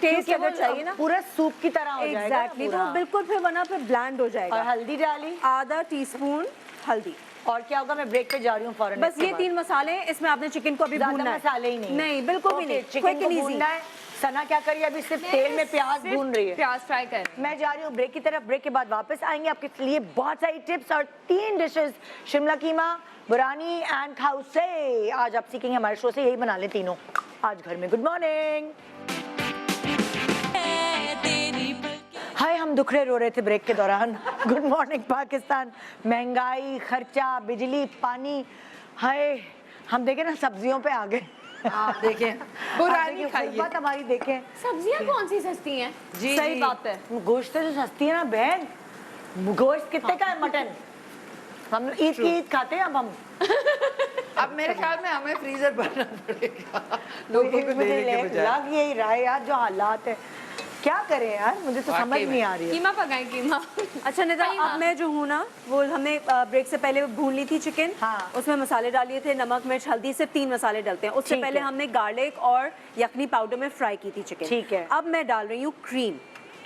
टेस्ट क्योंकि अगर वो चाहिए ना, पूरा सूप की तरह हो जाएगा ना एग्जैक्टली, तो पूरा। वो बिल्कुल फिर वरना फिर ब्लैंड हो और जाएगा। हल्दी डाली, आधा टीस्पून हल्दी। और क्या होगा, मैं ब्रेक पे जा रही हूँ फौरन। बस इसके ये बाद। 3 मसाले हैं, इसमें आपने चिकन को अभी ज्यादा भूनना है। मसाले ही नहीं? नहीं, बिल्कुल भी ओके, नहीं। चिकन Quick को and easy। भूनना है। सना क्या करिए, अभी सिर्फ तेल में प्याज भून रही है। प्याज फ्राई कर। मैं जा रही हूँ ब्रेक की तरफ। ब्रेक के बाद वापस आएंगे, आपके लिए बहुत सारी टिप्स और 3 dishes, Shimla keema, Burani and खाउसे। आज आप सीखेंगे हमारे शो से, यही बना लें तीनों आज घर में। Good morning. हाय, हम दुखड़े रो रहे थे ब्रेक के दौरान। Good morning Pakistan. महंगाई, खर्चा, बिजली, पानी, हाय हम देखें ना सब्जियों पे आ गए। आप देखें, बुरानी खाइए। बात हमारी देखें, सब्जियां कौन सी सस्ती हैं? जी सही जी। बात है। गोश्त तो सस्ती है ना बहन। गोश्त कितने का है मटन? हम ईद की ईद खाते हैं अब हम। अब मेरे ख्याल में हमें फ्रीजर भरना पड़ेगा लोगों को मुझे देने के बजाय। लग यही रहा है यार, जो हालात है क्या करें यार, मुझे तो समझ वाकई में। नहीं आ रही है। कीमा पकाएं, कीमा। अच्छा निदा, सही अब बात। मैं जो हूँ ना, वो हमने ब्रेक से पहले भून ली थी चिकन। हाँ। उसमें मसाले डालिए थे, नमक मिर्च हल्दी, से 3 मसाले डलते हैं। उससे ठीक पहले है। हमने गार्लिक और यखनी पाउडर में फ्राई की थी चिकन। ठीक है। अब मैं डाल रही हूँ क्रीम।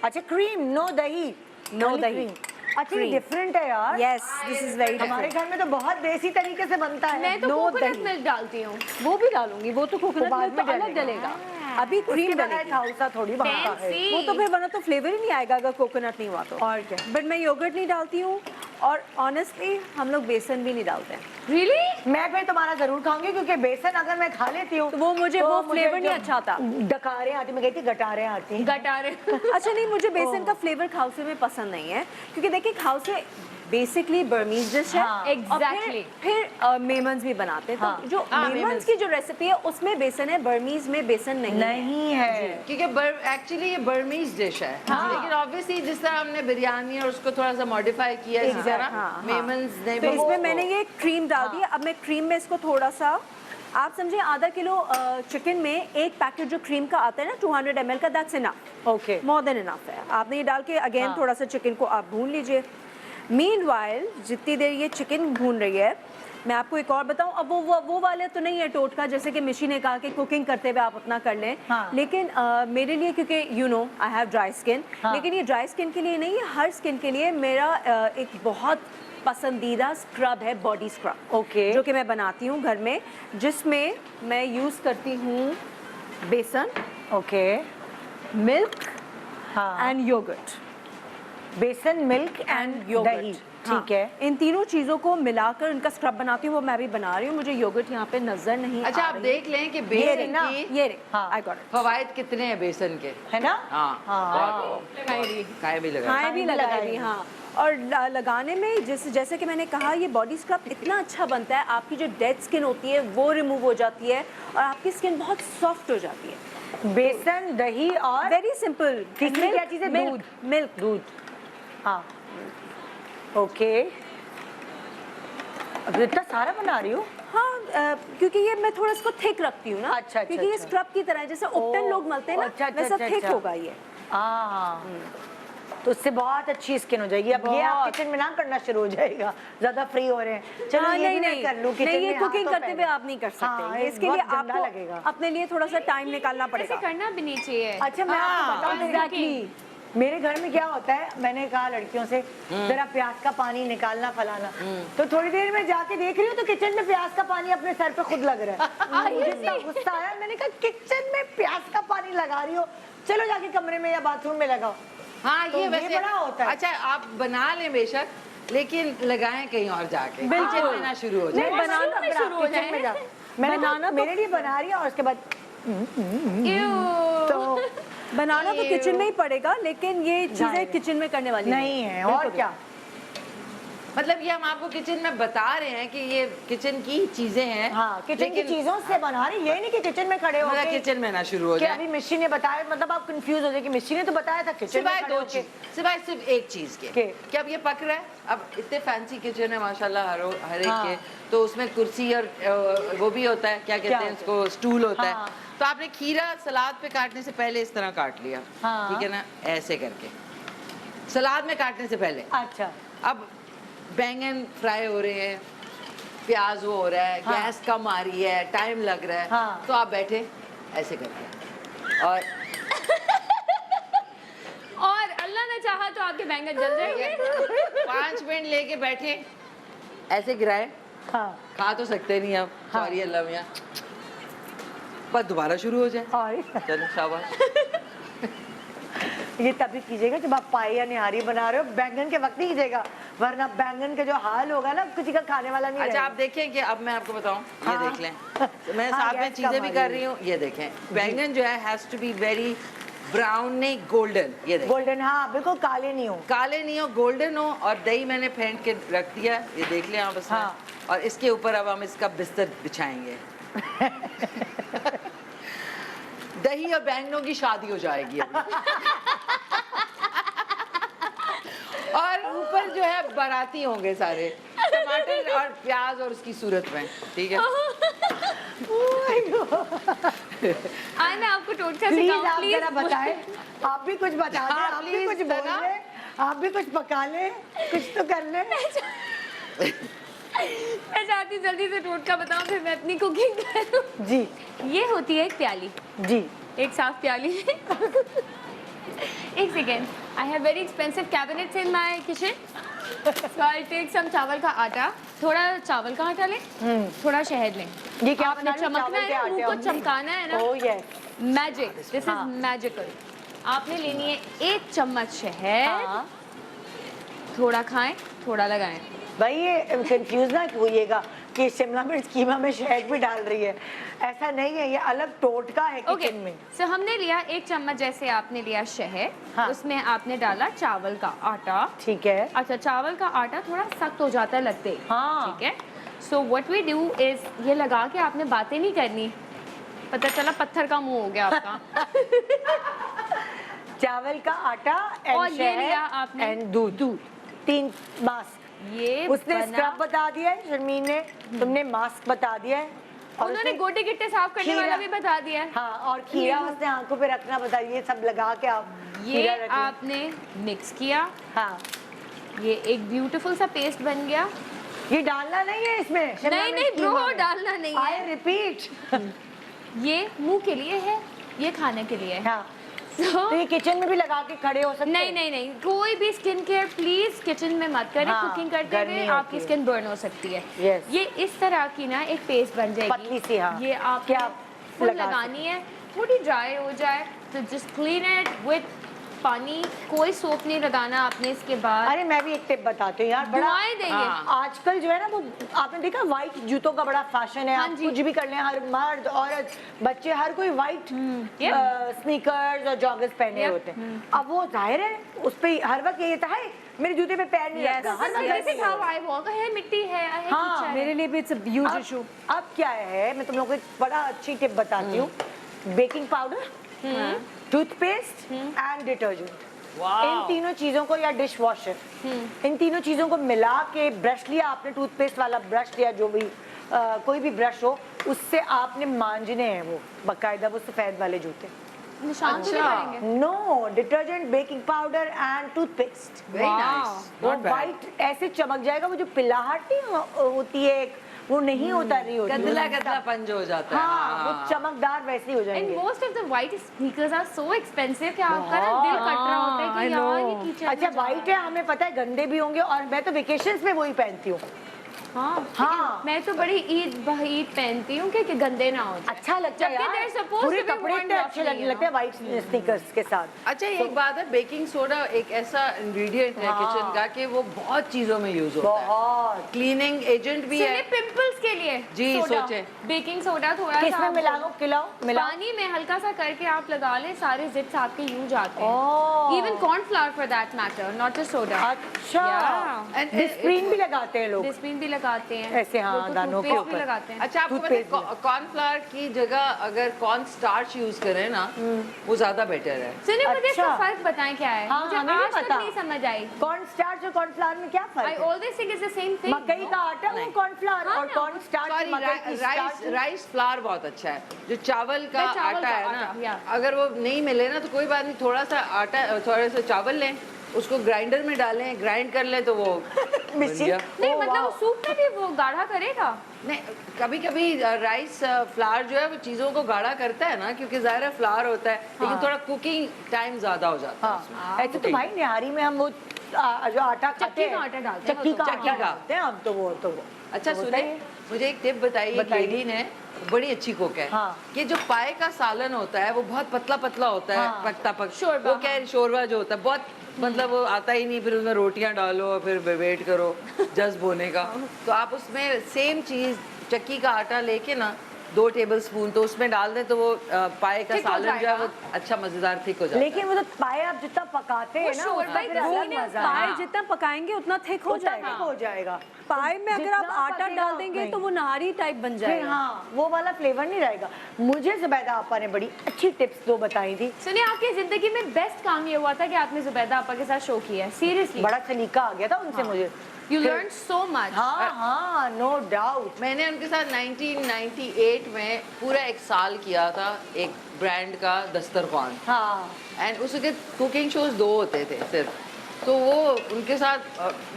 अच्छा, क्रीम, नो दही? नो खाली दही। क्रीम। अच्छा, ये Cream। डिफरेंट है यार। यस, दिस इज वेरी हमारे घर में तो बहुत देसी तरीके से बनता है। मैं तो No कोकोनट दही। मिल्क डालती हूँ। वो भी डालूंगी, वो तो कोकोनट बाद मिल्क तो में अलग डलेगा। डलेगा। अभी क्रीम उसके बगैर डलेगी। खाउसा थोड़ी बनता है। Fancy। वो तो फिर बना तो फ्लेवर ही नहीं आएगा अगर कोकोनट नहीं हुआ तो। और क्या। बट मैं योगर्ट नहीं डालती हूँ, और ऑनेस्टली हम लोग बेसन भी नहीं डालते हैं। Really? मैं फिर तुम्हारा जरूर खाऊंगी, क्योंकि बेसन अगर मैं खा लेती हूँ तो वो मुझे वो फ्लेवर नहीं अच्छा आता। डकारें आती, मैं कहती गटारें आती। गटारे। अच्छा नहीं, मुझे बेसन का फ्लेवर खाउसे में पसंद नहीं है, क्योंकि देखिए खाउसे बेसिकली बर्मीज डिश है। हाँ, और exactly। फिर मेमन्स भी बनाते हैं। हाँ, तो जो हाँ, मेमन्स मेमन्स। की जो रेसिपी है उसमें बेसन है, बर्मीज में बेसन नहीं है। नहीं है। क्योंकि एक्चुअली ये बर्मीज डिश है, लेकिन ऑब्वियसली जिस तरह हमने बिरयानी और उसको थोड़ा सा मॉडिफाई किया इसी Exact, तरह हाँ, हाँ। मेमन्स ने तो भी इसमें इसको- मैंने ये क्रीम डाल दी है। अब मैं क्रीम में इसको थोड़ा सा, आप समझे आधा किलो चिकन में एक पैकेट जो क्रीम का आता है ना 200 ml का, that's enough. Okay. More than enough है। आपने ये डाल के अगेन हाँ। थोड़ा सा चिकन को आप भून लीजिए। मीनवाइल जितनी देर ये चिकन भून रही है, मैं आपको एक और बताऊं, अब वो वाले तो नहीं है टोटका, जैसे कि मिशी ने कहा कि कुकिंग करते हुए आप अपना कर लें। हाँ। लेकिन मेरे लिए, क्योंकि you know I have dry skin, हाँ। लेकिन ये ड्राई स्किन के लिए नहीं है, हर स्किन के लिए मेरा एक बहुत पसंदीदा स्क्रब है बॉडी स्क्रब। ओके। जो कि मैं बनाती हूँ घर में, जिसमें मैं यूज़ करती हूँ बेसन, ओके। मिल्क हाँ। And yogurt. Besan, milk and and yogurt. दही। ठीक है। इन तीनों चीज़ों को मिलाकर इनका स्क्रब बनाती हूँ, वो मैं भी बना रही हूँ। मुझे योगर्ट यहाँ पे नजर नहीं अच्छा आ आप रही। देख लें कि ये बेसन ना, की ये रे, हाँ। I got it. फवायद कितने हैं बेसन के। है ना? हाँ, हाँ। काय भी लगा खाएं भी भी लगाए लगाए भी, हैं। हाँ। और लगाने में जैसे कि मैंने कहा, ये बॉडी स्क्रब इतना अच्छा बनता है, आपकी जो डेड स्किन होती है वो रिमूव हो जाती है और आपकी स्किन बहुत सॉफ्ट हो जाती है। बेसन, दही और वेरी सिंपल। तीसरी क्या चीज़ है? दूध। मिल्क। दूध। हाँ। ओके। अब इतना सारा बना रही हूँ? हाँ, क्योंकि ये मैं थोड़ा इसको थिक रखती हूँ ना। अच्छा, क्योंकि ये अच्छा। स्क्रब की तरह है, जैसे उपटन लोग मलते हैं ना, अच्छा, अच्छा, वैसा अच्छा, थिक अच्छा। होगा ये। हाँ। तो उससे बहुत अच्छी स्किन हो जाएगी। अब ये आप बहुत। किचन में ना करना शुरू हो जाएगा, ज्यादा फ्री हो रहे हैं। चलो हाँ, ये नहीं भी मैं नहीं कर लूँ किचन नहीं, ये में कुकिंग हाथों करते हुए पहले। आप नहीं कर सकते। हाँ, इसके लिए बहुत गंदा आपको लगेगा। अपने लिए थोड़ा सा टाइम निकालना ऐसे पड़ेगा। करना भी नहीं चाहिए। अच्छा, मैं आपको बताऊँ एग्जैक्टली। मेरे घर में क्या होता है, मैंने कहा लड़कियों से जरा प्याज का पानी निकालना फलाना, तो थोड़ी देर में जाके देख रही हूँ तो किचन में प्याज का पानी अपने सर पे खुद लग रहा है। मुझे इतना गुस्सा आया, मैंने कहा किचन में प्याज का पानी लगा रही हो, चलो जाके कमरे में या बाथरूम में लगाओ। हाँ तो ये ये वैसे बड़ा होता है। अच्छा आप बना लें बेशक, लेकिन लगाएं कहीं और जाके, बिल्कुल। किचन में ना शुरू हो नहीं, जाए। बनाना में शुरू हो किचन में जाए। जा। मैंने बनाना कहा तो- मेरे लिए बना रही है और उसके बाद तो बनाना तो किचन में ही पड़ेगा, लेकिन ये चीजें जाएगा। किचन में करने वाली नहीं है, और बिल्कुल। क्या। मतलब ये हम आपको किचन में बता रहे हैं कि ये किचन की चीजें हैं। हाँ, किचन की लेकिन चीजों से बना रही, ये नहीं कि किचन में खड़े हो मतलब किचन में ना शुरू हो कि जाए। अभी मिस्सी ने बताया, मतलब आप कंफ्यूज हो जाए कि मिस्सी ने तो बताया था किचन में सिवाय खड़े दो होके। चीज, सिवाय सिर्फ एक चीज के के? कि अब ये पक रहा है। अब इतने फैंसी किचन है माशाल्लाह हर एक हाँ। के, तो उसमें कुर्सी और वो भी होता है, क्या कहते क्या हैं होता उसको, स्टूल होता हाँ। है। तो आपने खीरा सलाद पे काटने से पहले इस तरह काट लिया, हाँ। ठीक है ना, ऐसे करके सलाद में काटने से पहले। अच्छा, अब बैंगन फ्राई हो रहे हैं, प्याज वो हो रहा है, हाँ। गैस कम आ रही है, टाइम लग रहा है, हाँ। तो आप बैठे ऐसे करके और और अल्लाह ने चाहा तो आपके बैंगन जल जाएंगे। 5 मिनट लेके बैठे ऐसे गिराए, हाँ, खा तो सकते नहीं आप, हाँ। सॉरी अल्लाह मियां, बस दोबारा शुरू हो जाए। और चलो शाबाश। ये तभी कीजिएगा जब आप पाई या निहारी बना रहे हो, बैंगन के वक्त नहीं कीजिएगा, वरना बैंगन का जो हाल होगा ना, किसी का खाने वाला नहीं अच्छा रहेगा। आप देखें कि अब मैं आपको बताऊं, ये हाँ। देख लें, मैं हाँ, साथ में गैस चीजें कम भी आ कर रही रही हूँ। ये देखें, बैंगन जो है has to be very brown, नहीं गोल्डन। ये देखें, गोल्डन, हाँ बिल्कुल काले नहीं हो। काले नहीं हो, गोल्डन हो। और दही मैंने फेंट के रख दिया, ये देख लें आप इसमें। हाँ। और इसके ऊपर अब हम इसका बिस्तर बिछाएंगे। दही और बैंगनों की शादी हो जाएगी अभी। और ऊपर जो है बाराती होंगे सारे, टमाटर और प्याज और उसकी सूरत में, ठीक है। आए मैं आपको टोटका प्लीज सिखाऊं आप प्लीज। जरा बताएं, आप भी कुछ बता दें, हाँ, आप भी please, कुछ बोल तना। लें, आप भी कुछ पका लें, कुछ तो कर लें। मैं चाहती हूँ जल्दी से टोटका बताऊं, फिर मैं अपनी कुकिंग करूँ। जी ये होती है एक प्याली, जी, एक साफ प्याली। एक second, I have very expensive cabinets in my kitchen. So I take some चावल का आटा, थोड़ा चावल का आटा लें, थोड़ा शहद लें। ये क्या आपने बना रहे हो? चमकना चावल के है ना, मुंह को आटे? चमकाना है ना। Oh yes, magic, this is हाँ। मैजिकल। आपने लेनी है 1 चम्मच शहद, हाँ थोड़ा खाएं थोड़ा लगाएं। भाई ये कंफ्यूज ना होइएगा कि शिमला मिर्च कीमा में शहद भी डाल रही है, ऐसा नहीं है, ये अलग टोटका है ओके, किचन में। सो हमने लिया 1 चम्मच, जैसे आपने लिया शहद, हाँ। उसमें आपने डाला चावल का आटा। ठीक है, अच्छा, चावल का आटा थोड़ा सख्त हो जाता है लगते ही, हाँ। ठीक है। So what we do is, ये लगा के आपने बातें नहीं करनी, पता चला पत्थर का मुंह हो गया आपका। चावल का आटा और एंड ये लिया शहद आपने एंड दूध, 3 मास्क। ये उसने बना- स्क्रब बता दिया है शर्मीन ने, तुमने मास्क बता दिया है, और उन्होंने उसने गोटे गिट्टे साफ करने खीरा- वाला भी बता दिया है। हाँ, और खीरा उसने आंखों पे रखना बता, ये सब लगा के आप खीरा ये रखें। आपने मिक्स किया, हाँ, ये एक ब्यूटीफुल सा पेस्ट बन गया। ये डालना नहीं है इसमें, शिमला नहीं मिर्च नहीं कीमा ब्रो, में। डालना नहीं I है, repeat। ये मुंह के लिए है, ये खाने के लिए है। हाँ, So, तो ये किचन में भी लगा के खड़े हो सकते नहीं हैं? नहीं नहीं, कोई भी स्किन केयर प्लीज किचन में मत करें। हाँ, कुकिंग करते गर्मी हुए होती आपकी है। स्किन बर्न हो सकती है। Yes। ये इस तरह की ना एक पेस्ट बन जाएगी, पतली सी, हाँ। ये आप क्या फुल लगा लगानी है, थोड़ी ड्राई हो जाए तो जस्ट क्लीन इट विद पानी, कोई सोप नहीं लगाना आपने इसके बाद। अरे मैं भी एक टिप बताती हूँ यार, बड़ा दुआएं देंगे। हाँ। आजकल जो है ना, वो आपने देखा व्हाइट जूतों का बड़ा फैशन है। हाँ आप जी। कुछ भी कर लें, हर मर्द औरत बच्चे हर कोई व्हाइट स्नीकर्स और जॉगर्स पहने Yep। होते हैं। अब वो जाहिर है उस पे हर वक्त ये था, है मेरे जूते पे पैर नहीं Yes, रखना, हर वक्त yes, ऐसे ही होगा। है मिट्टी है हाँ, कीचड़ है। मेरे लिए भी इट्स अ ह्यूज इशू। अब क्या है, मैं तुम लोगों को एक बड़ा अच्छी टिप बताती हूँ। Baking powder, toothpaste and detergent, इन तीनों चीजों को, या डिश वॉशर, इन तीनों चीजों को मिला के ब्रश लिया आपने, टूथपेस्ट वाला ब्रश लिया, जो भी कोई भी ब्रश हो, उससे आपने मांजने हैं वो बाकायदा, वो सफेद वाले जूते। निशान तो नहीं अच्छा। पड़ेंगे। No, detergent, baking powder and toothpaste, very nice, वो नॉट बैड। वाइट ऐसे चमक जाएगा। वो जो पिलाहट नहीं होती है एक, वो नहीं होता, नहीं होती, गंदला गंदला पंज हो जाता है। हाँ, वो चमकदार वैसे ही हो And जाएंगे। most of the white sneakers are so expensive कि आपका ना दिल कट रहा होता है I कि यार ये know। कीचड़ अच्छा में जा वाइट है, हमें पता है गंदे भी होंगे, और मैं तो वेकेशंस में वही पहनती हूँ। हाँ हाँ। मैं तो बड़ी ईद ईद पहनती हूँ कि गंदे ना हो जाए। अच्छा लगता है जबकि यार, they're supposed पूरे to be कपड़े worn इतने अच्छे roughly, you लगते हैं know? वाइट स्नीकर्स के साथ। अच्छा एक बात है, बेकिंग सोडा एक ऐसा इंग्रेडिएंट है किचन का कि वो बहुत चीजों में यूज होता है। बहुत। क्लीनिंग एजेंट भी सुनिए है। पिंपल्स के लिए जी, सोडा, सोचे। बेकिंग सोडा थोड़ा सा किसमें आप मिलाओ, खिलाओ, मिलाओ। पानी में हल्का सा करके आप लगा लें, सारे जिप्स आपके यूं जाते हैं। Oh. Even cornflour for that matter, not just soda. अच्छा। Yeah. And- डिस्प्रीन भी लगाते हैं लोग डिस्प्रिन भी लगाते हैं ऐसे, हाँ, लोग तो दानों के toothpaste भी ऊपर। लगाते हैं। अच्छा आपको पता Toothpaste है कॉर्नफ्लावर की जगह अगर कॉर्न स्टार्च यूज करें ना वो ज्यादा बेटर है। सुनिए मुझे इसका अच्छा। फर्क बताएं क्या है। हाँ, मुझे हमें भी आज तक पता। नहीं समझ आई। कॉर्न स्टार्च और कॉर्नफ्लावर में क्या आई फर्क है? Always think it's the same thing. मकई का आटा वो कॉर्नफ्लावर हाँ और ना। कॉर्न स्टार्च सॉरी, मकई की राइस स्टार्च। राइस फ्लावर बहुत अच्छा है। जो चावल का चावल आटा का है आटा, ना, या। अगर वो नहीं मिले ना तो कोई बात नहीं, थोड़ा सा आटा, थोड़ा सा चावल लें, उसको ग्राइंडर में डालें, ग्राइंड कर लें तो वो बन गया। नहीं ओह, मतलब वाओ। सूप में भी वो गाढ़ा करेगा। नहीं, कभी कभी राइस फ्लावर जो है वो चीज़ों को गाढ़ा करता है ना, क्योंकि ज़ाहिर है फ्लावर होता है, लेकिन थोड़ा कुकिंग टाइम ज़्यादा हो जाता है उसमें। हाँ, ऐसे तो भाई निहारी में हम वो जो आटा खाते चक्की हैं, का आटा डालते हैं, चक्की वो तो। का चक्की आटा का। डालते हैं हम तो वो अच्छा तो सुने, मुझे एक टिप बताइए, एक बताइए। लेडी ने, बड़ी अच्छी कुक है, हाँ। कि जो पाए का सालन होता है वो बहुत पतला पतला होता है, हाँ। पकता पक, शोरबा, वो क्या है, शोरबा जो होता है बहुत मतलब वो आता ही नहीं, फिर उसमें रोटियां डालो और फिर वेट करो जज्ब होने का। तो आप उसमें सेम चीज़ चक्की का आटा लेके ना 2 टेबल स्पून तो उसमें डाल दें तो वो पाए का थिक हो सालन जो है वो जाएगा। अच्छा मजेदार थिक हो जाता है। लेकिन वो तो पाए आप जितना पकाते हैं ना शोरबा उसका ही फिर तो अलग सीन है, मजा है। पाए जितना पकाएंगे उतना थिक हो उतना जाएगा। थिक हो जाएगा। पाए में अगर आप जितना आटा पकेगा डाल देंगे उतना तो ही। वो नहारी टाइप बन फिर जाएगा। हाँ वो वाला फ्लेवर नहीं रहेगा। मुझे जुबैदा आपा ने बड़ी अच्छी टिप्स 2 बताई थी। सुनिए आपकी जिंदगी में बेस्ट काम ये हुआ था कि आपने जुबैदा आपा के साथ शो किया है। सीरियसली बड़ा सलीका आ गया था उनसे मुझे। यू फिर- लर्न सो मच। हाँ हाँ नो डाउट। मैंने उनके साथ 1998 में पूरा 1 साल किया था एक ब्रांड का दस्तरखान, हाँ एंड उसके कुकिंग शोज 2 होते थे सिर्फ, तो वो उनके साथ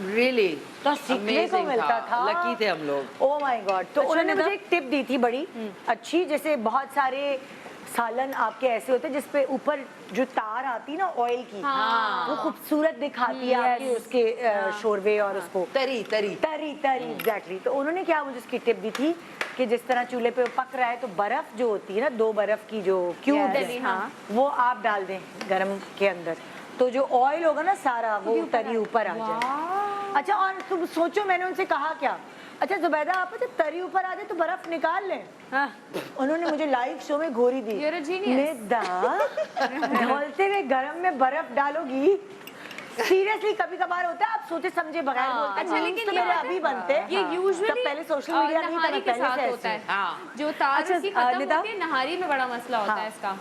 रियली तो सीखने को मिलता था। लकी थे हम लोग। Oh my God. तो अच्छा, उन्होंने निदा? मुझे एक टिप दी थी बड़ी अच्छी, जैसे बहुत सारे सालन आपके ऐसे होते हैं जिसपे ऊपर जो तार आती ना ऑयल की, हाँ। वो खूबसूरत दिखाती है आपकी उसके शोरबे और उसको तरी तरी तरी तरी एग्जैक्टली। तो उन्होंने क्या मुझे उसकी टिप दी थी कि जिस तरह चूल्हे पे पक रहा है तो बर्फ जो होती है ना, 2 बर्फ की जो क्यूब Yes, हाँ। वो आप डाल दें गरम के अंदर, तो जो ऑयल होगा ना सारा वो तरी ऊपर आ जाए। अच्छा और तुम सोचो मैंने उनसे कहा क्या, अच्छा जुबैदा आप जब तरी ऊपर आ जाए तो बर्फ निकाल लें। हाँ। उन्होंने मुझे लाइव शो में घोरी दी। You're a genius. निदा ढोलते हुए गरम में बर्फ डालोगी। सीरियसली कभी कभार होता है आप सोचे समझे बगैर बोलते हैं। अच्छा, memes लेकिन तो ये मेरे पता है, अभी बनते हैं। ये तब यूजुअली पहले सोशल मीडिया नहीं था, नहारी मैं के पहले साथ से होता है। ऐसे। हाँ। जो तार अच्छा, उसकी खत्म निदा? होती है, नहारी में बड़ा मसला होता है हाँ। इसका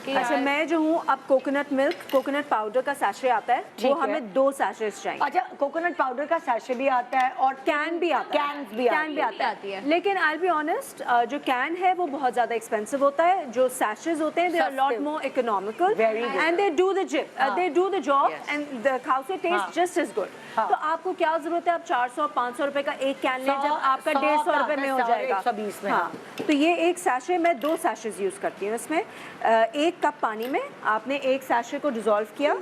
कि अच्छा यार- मैं जो हूँ, अब कोकोनट मिल्क, कोकोनट पाउडर का सैशे आता है, ठीक वो है। हमें 2 सैशेस चाहिए। अच्छा कोकोनट पाउडर का सैशे भी आता है और कैन भी आता है, कैन्स भी कैन भी आती आता आती है, है। लेकिन आई बी ऑनेस्ट जो कैन है वो बहुत ज़्यादा एक्सपेंसिव होता है। जो सैशेस होते हैं दे आर लॉट सस्ते। More economical Very good. And they do the zip, they do the job Yes. And the khow suey taste just as good. हाँ। तो आपको क्या जरूरत है, आप 400-500 रुपए का एक कैन लें, जब आपका 100 150 रुपए में हो 100 जाएगा। 120 में, हाँ, तो ये एक सैशे, मैं 2 सैशेस यूज़ करती हूँ इसमें। 1 कप पानी में आपने 1 सैशे को डिज़ोल्व किया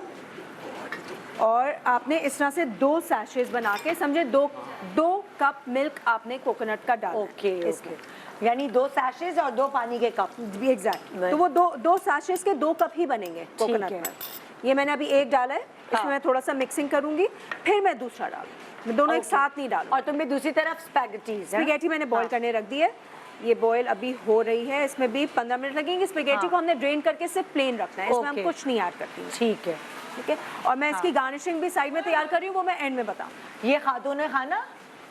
और आपने इस तरह से 2 सैशेस बना के, समझे, 2 कप मिल्क आपने कोकोनट का डाला। ओके ओके, यानी 2 सैशेस और 2 पानी के कप। Exact, Right. तो वो 2 सैशेस के 2 कप ही बनेंगे कोकोनट है। में। ये मैंने अभी 1 डाला है, इसमें हाँ। मैं थोड़ा सा मिक्सिंग करूंगी, फिर मैं दूसरा डालूँ, मैं दोनों एक Okay. साथ नहीं डालूँ। और तुम्हें दूसरी तरफ स्पैगेटीज स्पेगेटी मैंने बॉईल करने रख दी है, ये बॉईल अभी हो रही है, इसमें भी 15 मिनट लगेंगे। स्पेगेटी हाँ। को हमने ड्रेन करके सिर्फ प्लेन रखना है, इसमें हम Okay. कुछ नहीं ऐड करती हैं, ठीक है। ठीक है। और मैं इसकी गार्निशिंग भी साइड में तैयार कर रही हूँ, वो मैं एंड में बताऊँ। ये खातून खाना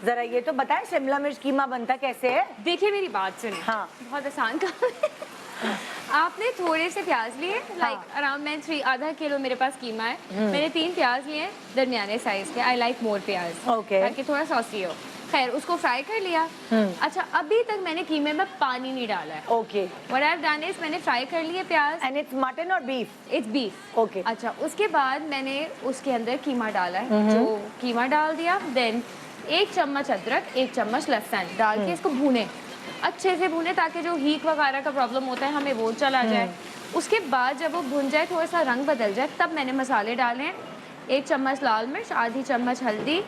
जरा ये तो बताएं शिमला मिर्च कीमा बनता कैसे है? देखिए मेरी बात सुनिए, हाँ। बहुत आसान काम है। आपने थोड़े से प्याज लिए, लाइक अराउंड मैं 3 आधा किलो मेरे पास कीमा है, मैंने 3 प्याज लिए दरमियाने साइज के। आई लाइक मोर प्याज, Okay. ताकि थोड़ा सॉसी हो। खैर उसको फ्राई कर लिया। अच्छा अभी तक मैंने कीमे में पानी नहीं डाला है। Okay. What I have done is मैंने फ्राई कर लिए प्याज, एंड इट्स मटन और बीफ? It's beef. Okay. अच्छा उसके बाद मैंने उसके अंदर कीमा डाला है, जो कीमा डाल दिया, देन 1 चम्मच अदरक, 1 चम्मच लहसुन डाल के इसको भूने, अच्छे से भूने ताकि जो हीट वगैरह का प्रॉब्लम होता है हमें वो चला जाए। उसके बाद जब वो भुन जाए, थोड़ा सा रंग बदल जाए, तब मैंने मसाले डाले हैं। 1 चम्मच लाल मिर्च, आधी चम्मच हल्दी,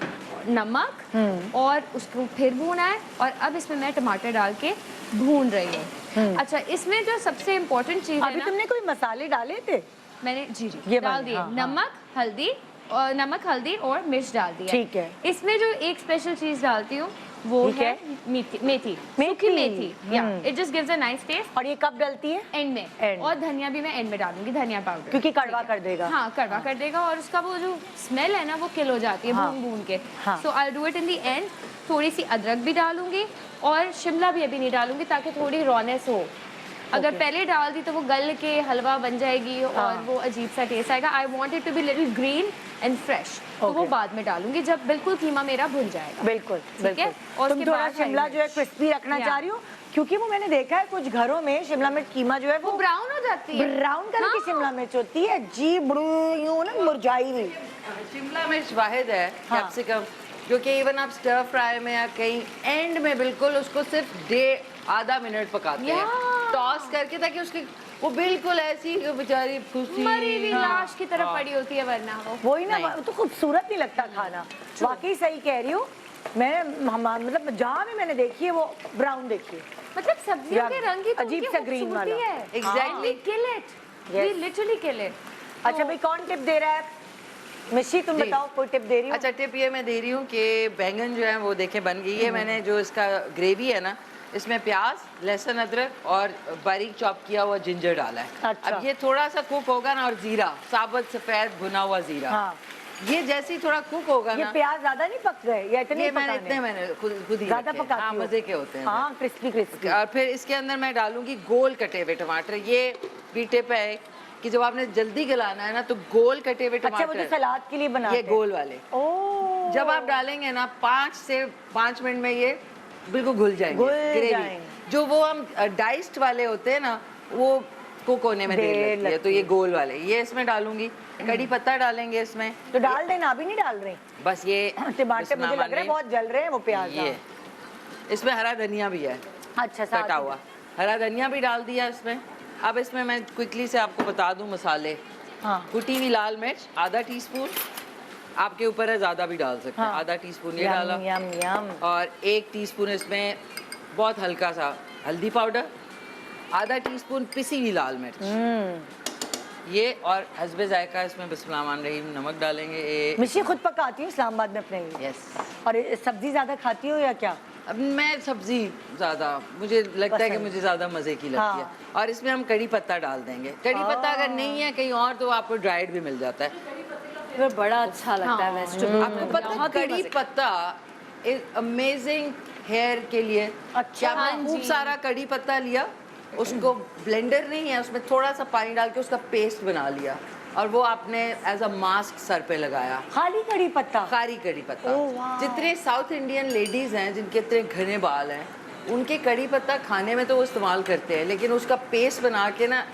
नमक और उसको फिर भूना है। और अब इसमें मैं टमाटर डाल के भून रही हूँ। अच्छा, इसमें जो सबसे इम्पोर्टेंट चीज़ है अभी ना, तुमने कोई मसाले डाले थे? मैंने जी ये डाल वाले, दिए। हाँ, नमक हल्दी और मिर्च डाल दिया। ठीक है। इसमें जो एक स्पेशल चीज़ डालती हूँ वो ठीक है है। मेथी, सूखी मेथी। या it just gives a nice test. और ये कब डलती है? एंड में। End। और धनिया भी मैं एंड में डालूंगी, धनिया पाउडर, क्योंकि कड़वा कर देगा। हाँ कड़वा कर देगा और उसका वो जो स्मेल है ना वो किल हो जाती है हाँ। भून भून के। हाँ। So I do it in the end. थोड़ी सी अदरक भी डालूंगी और शिमला भी अभी नहीं डालूंगी ताकि थोड़ी रॉनेस हो। अगर पहले डाल दी तो वो गल के हलवा बन जाएगी और वो अजीब सा टेस्ट आएगा। I want it to be little green and fresh, तो वो Okay। बाद में डालूंगी जब बिल्कुल कीमा मेरा भुन जाएगा। बिल्कुल ठीक है। और तुम उसके थोड़ा बाद शिमला हरी जो है मिर्च। क्रिस्पी रखना या। चाह रही हो, क्योंकि वो मैंने देखा है कुछ घरों में शिमला मिर्च कीमा जो है वो वो ब्राउन हो जाती है। ब्राउन कलर की हाँ। शिमला मिर्च होती है, जी बड़ू यूं ना मुरझाई हुई। शिमला मिर्च वाहिद है हाँ। कैप्सिकम, जो कि इवन आप स्टर फ्राई में या कहीं एंड में बिल्कुल उसको सिर्फ आधा मिनट पकाते हैं या। टॉस करके, ताकि उसकी वो बिल्कुल ऐसी बेचारी खुशी मरी हुई लाश की तरफ पड़ी होती है वरना वो। वही ना, वो तो खूबसूरत नहीं लगता खाना। वाकई सही कह रही हूँ मैं, मतलब जहाँ भी मैंने देखी है वो ब्राउन देखी है। मतलब सब्जियों या के रंग की तो अजीब उनकी सा green खूबसूरती वाला। है। Exactly। We kill it. We literally kill it. अच्छा भाई, कौन टिप दे रहा है? मिशी तुम जी। बताओ, कोई टिप दे रही हो? अच्छा, टिप ये मैं दे रही हूँ कि बैंगन जो है वो देखें बन गई है। मैंने जो इसका ग्रेवी है ना, इसमें प्याज, लहसुन, अदरक और बारीक चॉप किया हुआ जिंजर डाला है। अच्छा। अब ये थोड़ा सा कुक होगा ना, और जीरा, साबुत सफेद भुना हुआ जीरा, हाँ। ये जैसे ही थोड़ा कुक होगा ये ना, प्याज ज्यादा नहीं पक गए या इतने ये ही मैंने पकाने? इतने मैंने खुद ही ज्यादा रखे हैं। पकाती हाँ, हो? मजे के होते हैं। हाँ, क्रिस्पी क्रिस्पी। और फिर इसके अंदर मैं डालूंगी गोल कटे हुए टमाटर। ये भी टिप है कि जब आपने जल्दी गलाना है ना, तो गोल कटे हुए अच्छा, वो टमाटर, जो सलाद के लिए बनाते ये गोल वाले, ओ, जब आप डालेंगे ना 5 से 5 मिनट में ये बिल्कुल घुल जाएंगे। घुल ग्रेवी जाएंगे। जो वो हम डाइस्ड वाले होते हैं ना, वो कुक होने में देर देर लगती है। तो ये गोल वाले ये इसमें डालूंगी। कड़ी पत्ता डालेंगे इसमें, तो डाल देना, अभी नहीं डाल रही। बस ये टमाटर मुझे लग रहा है बहुत जल रहे हैं वो प्याज। ये इसमें हरा धनिया भी है अच्छा, साथ कटा में। हुआ, हरा धनिया भी डाल दिया इसमें। अब इसमें मैं क्विकली से आपको बता दूं मसाले। हाँ। कुटी हुई लाल मिर्च आधा टीस्पून, आपके ऊपर है, ज़्यादा भी डाल सकते हैं। हाँ। आधा टीस्पून ये यम, डाला। यम यम। और 1 टीस्पून इसमें बहुत हल्का सा हल्दी पाउडर, आधा टीस्पून पिसी हुई लाल मिर्च, ये, और हस्बे जायका इसमें बिस्मिल्लाह रहमान रहीम नमक डालेंगे। मिशी खुद पकाती हूँ इस्लामाबाद में अपने लिए। यस। और सब्जी ज्यादा खाती हो या क्या? अब मैं सब्जी ज़्यादा, मुझे लगता है कि पसंद। मुझे ज़्यादा मज़े की लगती हाँ। है। और इसमें हम कड़ी पत्ता डाल देंगे। कड़ी पत्ता अगर नहीं है कहीं और तो आपको ड्राइड भी मिल जाता है। फिर बड़ा अच्छा लगता है वेजिटेबल। आपको पता है कड़ी पत्ता इज अमेजिंग हेयर के लिए। अच्छा। क्या आपने खूब सारा कड़ी पत्ता लिया, उसको ब्लेंडर नहीं है, उसमें थोड़ा सा पानी डाल के उसका पेस्ट बना लिया, और वो आपने एज अ मास्क सर पे लगाया। खाली कड़ी पत्ता? खारी कड़ी पत्ता। ओह, वाह। जितने साउथ इंडियन लेडीज हैं जिनके इतने घने बाल हैं, उनके कड़ी पत्ता खाने में तो वो इस्तेमाल करते हैं, लेकिन उसका पेस्ट बना के ना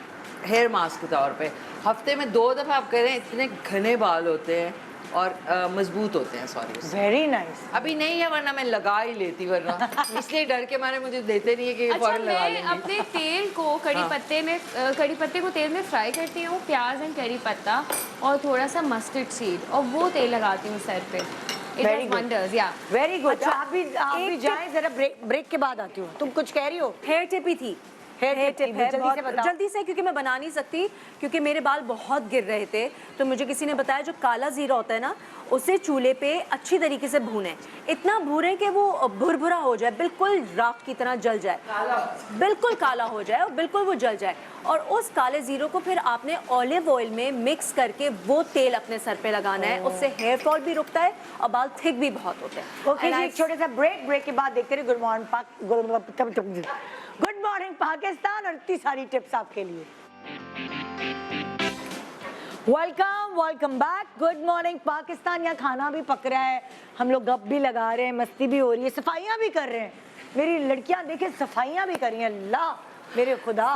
हेयर मास्क के तौर पे हफ्ते में 2 दफ़ा आप करें, इतने घने बाल होते हैं और मजबूत होते हैं। Sorry, very nice. अभी नहीं है, वरना मैं लगा ही लेती, वरना इसलिए डर के मारे मुझे देते नहीं है कि ये अच्छा, फौरन लगा मैं लेंगे। अपने तेल को कड़ी पत्ते में कड़ी पत्ते को तेल में फ्राई करती हूँ, प्याज एंड कड़ी पत्ता और थोड़ा सा मस्टर्ड सीड, और वो तेल लगाती हूँ सर पे। It Very does good. wonders, yeah. Very good. अच्छा, आप भी एक जाएं जरा, ब्रेक के बाद आती हूँ। तुम कुछ कह रही हो? हेयर टिप ही थी। हेयर टिप है, जल्दी से बताओ। जल्दी से, क्योंकि मैं बना नहीं सकती, क्योंकि मेरे बाल बहुत गिर रहे थे। तो मुझे किसी ने बताया जो काला जीरा होता है ना, उसे चूल्हे पे अच्छी तरीके से भूनें, इतना भूनें कि वो भुरभुरा हो जाए, बिल्कुल राख की तरह जल जाए, बिल्कुल काला हो जाए और बिल्कुल वो जल जाए। और उस काले जीरो को फिर आपने ऑलिव ऑयल में मिक्स करके वो तेल अपने सर पे लगाना है। उससे हेयर फॉल भी रुकता है और बाल थिक भी बहुत होते हैं। ओके जी, एक छोटे सा ब्रेक के बाद देखते रहिए गुड मॉर्निंग पाकिस्तान, और इतनी सारी टिप्स आपके लिए। Welcome back. Good morning Pakistan. यहाँ खाना भी पक रहा है, हम लोग गप भी लगा रहे हैं, मस्ती भी हो रही है, सफाइयाँ भी कर रहे हैं। मेरी लड़कियाँ देखे सफाइयाँ भी कर रही हैं, अल्लाह मेरे खुदा।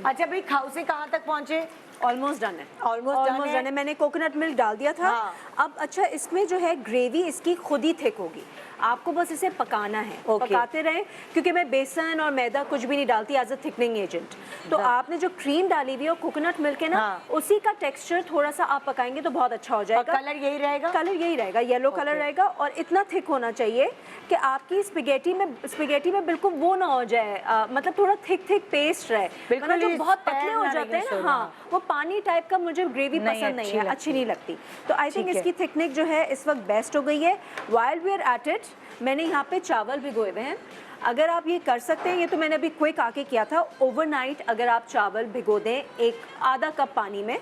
अच्छा भाई, खाऊ से कहाँ तक पहुँचे? ऑलमोस्ट डन है, Almost done है। मैंने कोकोनट मिल्क डाल दिया था। हाँ। अब अच्छा, इसमें जो है ग्रेवी इसकी खुद ही थिक होगी। आपको बस इसे पकाना है। Okay. पकाते रहें, क्योंकि मैं बेसन और मैदा कुछ भी नहीं डालती एज अ थिकनिंग एजेंट। तो आपने जो क्रीम डाली हुई है और कोकोनट मिल्क है ना, हाँ। उसी का टेक्सचर थोड़ा सा आप पकाएंगे तो बहुत अच्छा हो और जाएगा। कलर यही रहेगा? कलर यही रहेगा, येलो कलर रहेगा, और इतना थिक होना चाहिए कि आपकी स्पेगेटी में बिल्कुल वो ना हो जाए, मतलब थोड़ा थिक पेस्ट रहे। बिल्कुल वरना जो ही बहुत तैर पतले हो ना जाते लगे हैं ना, सोना। हाँ, वो पानी टाइप का मुझे ग्रेवी नहीं, पसंद नहीं अच्छी है, लगती अच्छी नहीं लगती। तो आई थिंक ठीक है। इसकी थिकनेक जो है इस वक्त बेस्ट हो गई है। While we are at it, मैंने यहाँ पे चावल भिगोए हुए हैं। अगर आप ये कर सकते हैं, ये तो मैंने अभी क्विक आके किया था, ओवरनाइट अगर आप चावल भिगो दें एक आधा कप पानी में,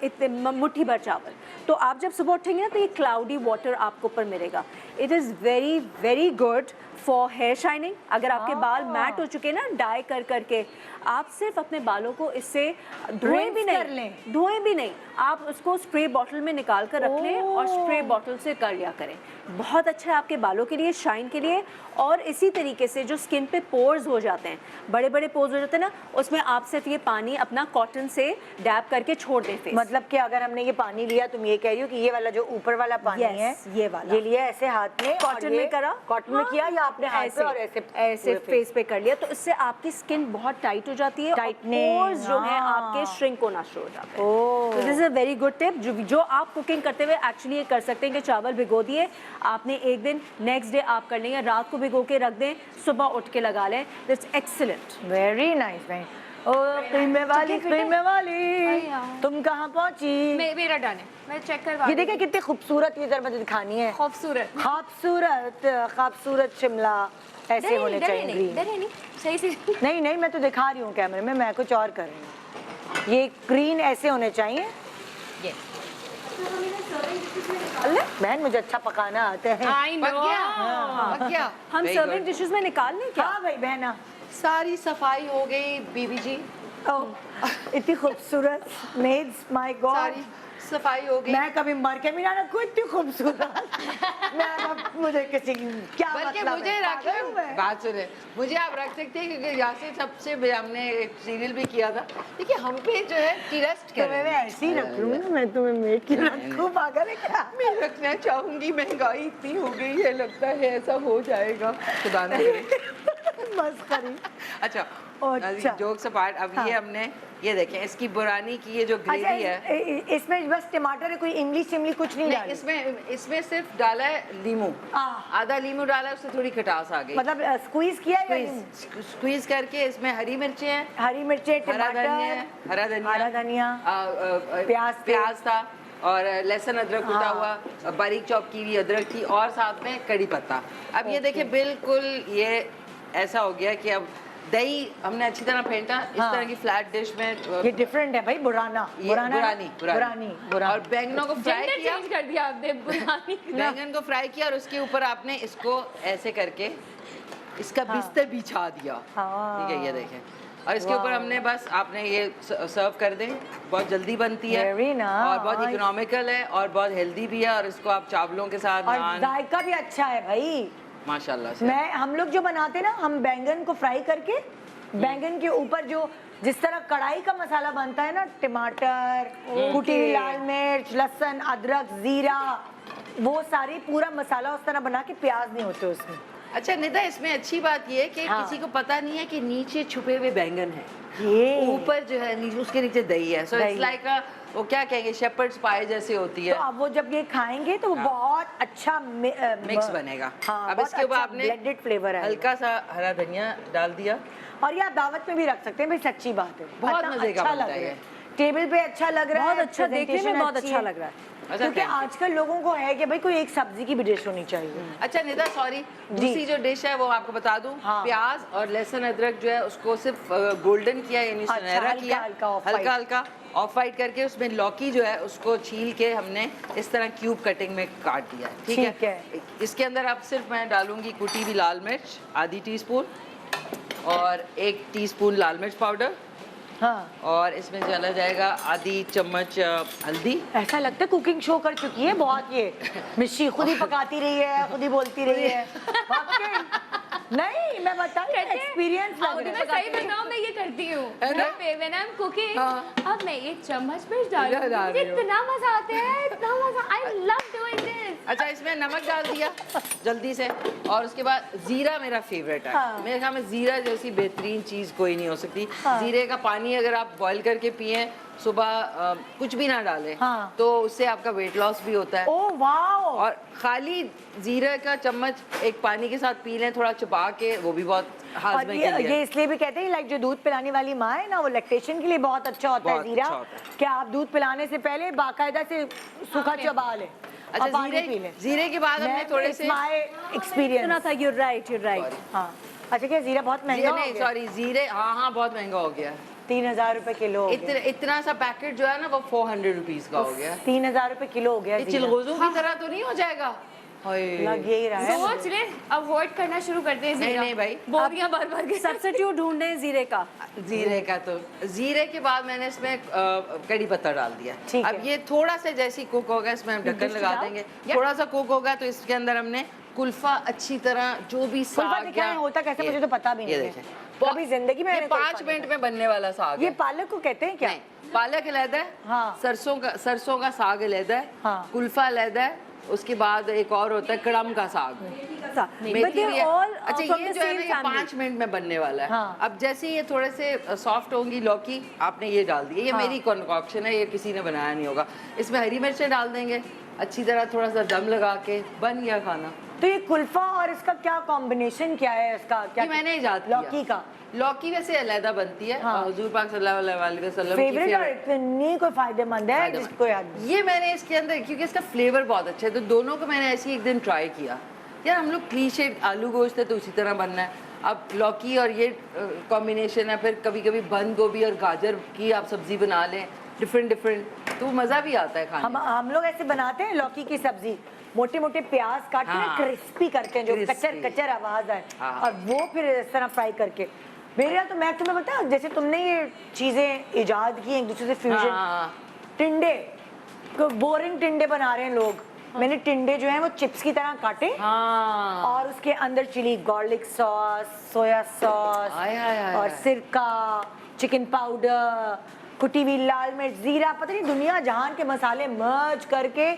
इतने मुट्ठी भर चावल, तो आप जब सुबह उठेंगे ना तो ये क्लाउडी वाटर आपको ऊपर मिलेगा। It is very very good for hair shining. अगर आपके बाल मैट हो चुके हैं ना डाई कर करके, आप सिर्फ अपने बालों को इससे धोएं भी Rinse कर नहीं, लें। धोएं भी नहीं, आप उसको स्प्रे बॉटल में निकाल कर रख लें और स्प्रे बॉटल से कर लिया करें। बहुत अच्छा है आपके बालों के लिए, शाइन के लिए। और इसी तरीके से जो स्किन पे पोर्स हो जाते हैं, बड़े बड़े पोर्स हो जाते हैं ना, उसमें आप सिर्फ ये पानी अपना कॉटन से डैब करके छोड़ दें फेस। मतलब कि अगर हमने ये पानी लिया, तुम ये कह रही हो कि ये वाला जो ऊपर वाला पानी Yes, है, ये वाला। ये लिया ऐसे हाथ में, कॉटन में करा, कॉटन में हाँ, किया या आपने हाथ पे और ऐसे ऐसे पूरे फेस पे कर लिया, तो इससे आपकी स्किन बहुत टाइट हो जाती है और Tightening, पोर्स जो है हाँ। आपके श्रिंक होना शुरू हो जाते हैं। ओह। तो this is a very good tip जो आप कुकिंग करते हुए एक्चुअली ये कर सकते हैं कि चावल भिगो दिए आपने एक दिन, नेक्स्ट डे आप कर लेंगे, रात को भिगो के रख दें, सुबह उठ के लगा लें। That's excellent. वेरी नाइस भाई। ओ कीमे वाली, बेटा। कीमे वाली, आई आओ। तुम कहाँ पहुंची? मेरा डन है, मैं चेक करवा ये देखिए कितनी खूबसूरत, इधर मुझे दिखानी है। खूबसूरत। खूबसूरत शिमला ऐसे होने चाहिए ग्रीन। डरे नहीं, सही से। नहीं नहीं, मैं तो दिखा रही हूँ कैमरे में, मैं कुछ और कर रही हूँ। ये ग्रीन ऐसे होने चाहिए। ये बहन मुझे अच्छा पकाना आता है। I know. पक गया। हम Very सर्विंग good. डिशेस में निकाल लें क्या? हाँ भाई बहना। सारी सफाई हो गई बीबी जी, ओह, इतनी खूबसूरत मेड्स, माय गॉड। सारी सफाई हो गई। मैं कभी मर के भी ना रखूं इतनी खूबसूरत। मैं अब मुझे किसी क्या बल्कि मतलब मुझे है, रख पागल हूँ मैं? बात सुने, मुझे आप रख सकते हैं क्योंकि यहाँ से सबसे हमने एक सीरियल भी किया था। देखिए हम पे जो है ट्रस्ट तुम्हें मैं ऐसे ही रख लूँ ना, मैं तुम्हें मेड की रखूँ, पागल है क्या? मैं रखना चाहूंगी, महंगाई इतनी हो गई है, लगता है ऐसा हो जाएगा, खुदा न करे। मस्करी। अच्छा, अच्छा। जोक्स अपार्ट, अब ये हमने ये देखें इसकी बुरानी की ये जो अच्छा, ग्रेवी है, इसमें बस टमाटर है, कोई इमली शिमली कुछ नहीं नहीं डाली? इसमें सिर्फ डाला है लीमू, आधा लीमू डाला है, उससे थोड़ी खटास आ गई। मतलब स्क्वीज किया या यूं? स्क्वीज करके इसमें हरी मिर्चें हैं, हरी मिर्चें, हरा धनिया, टमाटर, हरा धनिया, प्याज थे। प्याज था, और लहसुन अदरक कुटा हुआ, बारीक चॉप की हुई अदरक थी, और साथ में कड़ी पत्ता। अब ये देखिए बिल्कुल ये ऐसा हो गया कि अब दही हमने अच्छी तरह फेंटा, इस हाँ। तरह की फ्लैट डिश में ये डिफरेंट है भाई, बुराना ये बुरानी बुरानी। और बैंगनों को फ्राई जेंडर किया, चेंज कर दिया आपने, बुरानी। बैंगन को फ्राई किया, और उसके ऊपर आपने इसको ऐसे करके इसका बिस्तर बिछा दिया। हाँ। ठीक है, ये देखें, और इसके ऊपर हमने बस आपने ये सर्व कर दें, बहुत जल्दी बनती है Very nice. और बहुत इकोनॉमिकल है और बहुत हेल्दी भी है, और इसको आप चावलों के साथ और नान, जायका भी अच्छा है भाई। माशाल्लाह से। हम लोग जो बनाते ना, हम बैंगन को फ्राई करके बैंगन के ऊपर जो जिस तरह कढ़ाई का मसाला बनता है ना, टमाटर, कुटी हुई लाल मिर्च, लहसुन, अदरक, जीरा, वो सारी पूरा मसाला उस तरह बना के, प्याज नहीं होते उसमें। अच्छा निदा, इसमें अच्छी बात ये है कि हाँ। किसी को पता नहीं है कि नीचे छुपे हुए बैंगन है, ये ऊपर जो है नीचे, उसके नीचे दही है। सो दही। इट्स लाइक वो क्या कहेंगे, शेपर्ड्स पाए जैसे होती है। तो अब वो जब ये खाएंगे तो वो बहुत अच्छा मिक्स बनेगा। हाँ, अब बहुत इसके ऊपर अच्छा आपने ब्लेंडेड फ्लेवर है। हल्का सा हरा धनिया डाल दिया, और ये आप दावत में भी रख सकते हैं भाई, सच्ची बात है। बहुत इतना मजे का अच्छा बनता लग है रहा ये। टेबल पे अच्छा लग रहा है, बहुत अच्छा, देखने में presentation बहुत अच्छी अच्छा है। लग रहा है। अच्छा, क्योंकि thank you। आजकल लोगों को है कि भाई कोई एक सब्जी की भी डिश होनी चाहिए। अच्छा निदा, सॉरी, दूसरी जो डिश है वो आपको बता दूं, हाँ। प्याज और लहसुन अदरक जो है उसको सिर्फ गोल्डन किया, यानी अच्छा, सुनहरा हल्का- किया, हल्का off-white। हल्का हल्का ऑफ वाइट करके, उसमें लौकी जो है उसको छील के हमने इस तरह क्यूब कटिंग में काट दिया है। ठीक है। इसके अंदर अब सिर्फ मैं डालूंगी कुटी हुई लाल मिर्च आधी टीस्पून, और 1 टीस्पून लाल मिर्च पाउडर, हाँ, और इसमें चला जाएगा आधी चम्मच हल्दी। ऐसा लगता है कुकिंग शो कर चुकी है बहुत ये। मिशी खुद ही पकाती रही है, खुद ही बोलती रही है। वाकई नहीं मैं बता रही हूँ, एक्सपीरियंस लग मैं रहा है। सही बताऊं, मैं ये करती हूँ है ना? When I am cooking. हाँ। अब मैं एक चम्मच मिर्च डालूं, डाल मुझे रही हो। इतना मजा आता है, इतना मजा, आई लव डूइंग दिस। अच्छा, इसमें नमक डाल दिया जल्दी से, और उसके बाद जीरा मेरा फेवरेट है। हाँ। मेरे ख्याल में जीरा जैसी बेहतरीन चीज़ कोई नहीं हो सकती। जीरे का पानी अगर आप बॉईल करके पिए सुबह, कुछ भी ना डालें, हाँ। तो उससे आपका वेट लॉस भी होता है। ओ वाओ, और खाली जीरे का चम्मच एक पानी के साथ पी लें थोड़ा चबा के, वो भी बहुत और हाजमे के लिए। ये इसलिए भी कहते हैं लाइक जो दूध पिलाने वाली माँ है ना, वो लैक्टेशन के लिए बहुत अच्छा होता है बहुत जीरा। अच्छा होता है। क्या आप दूध पिलाने से पहले बाकायदा से सूखा चबा लें अच्छा, और पानी पी जीरे लें। जीरे के बाद हमने थोड़े से माय सुना एक्सपीरियंस। था, you're right. हाँ, अच्छा क्या जीरा बहुत महंगा हो नहीं गया? सॉरी, जीरे, हाँ बहुत महंगा हो गया। 3,000 रुपए किलो हो गया। इतना सा पैकेट जो है ना वो 400 रुपीज का हो गया। 3,000 रुपए किलो हो गया ये जीरा। चिलगोजों की तरह तो नहीं हो जाएगा? हाय। लग यही रहा है सोच ले, अवॉइड करना शुरू करते हैं नहीं, जीरा। नहीं भाई। बोलियां बार बार के सब्स्टिट्यूट ढूंढे हैं जीरे का। जीरे का तो जीरे के बाद मैंने इसमें कड़ी पत्ता डाल दिया। ठीक अब है। ये थोड़ा सा जैसी कुक होगा, इसमें हम ढक्कन डिश लगा डाल? देंगे। थोड़ा सा कुक होगा तो इसके अंदर हमने कुल्फा अच्छी तरह जो भी कुल्फा साग दिखाएं होता कैसे, मुझे तो पता भी नहीं ये है। देखें, कभी जिंदगी में ये मैंने कुल्फा 5 नहीं मिनट में बनने वाला साग ये है। पालक को कहते हैं क्या? नहीं, पालक अलग है, हाँ। सरसों का साग अलग है, हाँ। कुल्फा अलग है, उसके बाद एक और होता है कड़म का साग। But मेथी they're भी है। all अच्छा, from ये the जो है same ना ये family. 5 मिनट में बनने वाला है। हाँ। अब जैसे ये थोड़े से सॉफ्ट होंगी लौकी, आपने ये डाल दी, ये हाँ। मेरी कॉन्कॉक्शन है, ये किसी ने बनाया नहीं होगा। इसमें हरी मिर्चें डाल देंगे अच्छी तरह, थोड़ा सा दम लगा के बन गया खाना। तो ये कुल्फा और इसका क्या कॉम्बिनेशन क्या है इसका? क्या ये मैंने इजाद किया। लौकी का लौकी वैसे अलहदा बनती है, हाँ। हुजूर पाक सल्लल्लाहु अलैहि वसल्लम की फेवरेट और favorite। इतनी कोई फायदेमंद है फायदेमंद। जिसको याद नहीं। ये मैंने इसके अंदर, क्योंकि इसका फ्लेवर बहुत अच्छा है, तो दोनों को मैंने ऐसे ही एक दिन ट्राई किया। यार हम लोग क्लीशे आलू गोश्त है तो उसी तरह बनना है, अब लौकी और ये कॉम्बिनेशन है, फिर कभी कभी बंद गोभी और गाजर की आप सब्जी बना लें, डिफरेंट, तो मज़ा भी आता है खाने में। हम लोग ऐसे बनाते हैं लौकी की सब्जी, मोटे मोटे प्याज काट के हाँ। क्रिस्पी करके, जो Crispy। कचर आवाज आए, हाँ। और वो फिर इस तरह फ्राई करके। मेरे यहाँ तो मैं तुम्हें बता, जैसे तुमने ये चीजें इजाद की एक दूसरे से फ्यूजन, हाँ। टिंडे, बोरिंग टिंडे बना रहे हैं लोग। मैंने टिंडे जो है वो चिप्स की तरह काटे, हाँ। और उसके अंदर chilli, garlic sauce, soya sauce आय, आय, आय, और आय। सिरका, चिकन पाउडर, कुटी हुई लाल मिर्च, जीरा, पता नहीं दुनिया जहान के मसाले मर्ज करके,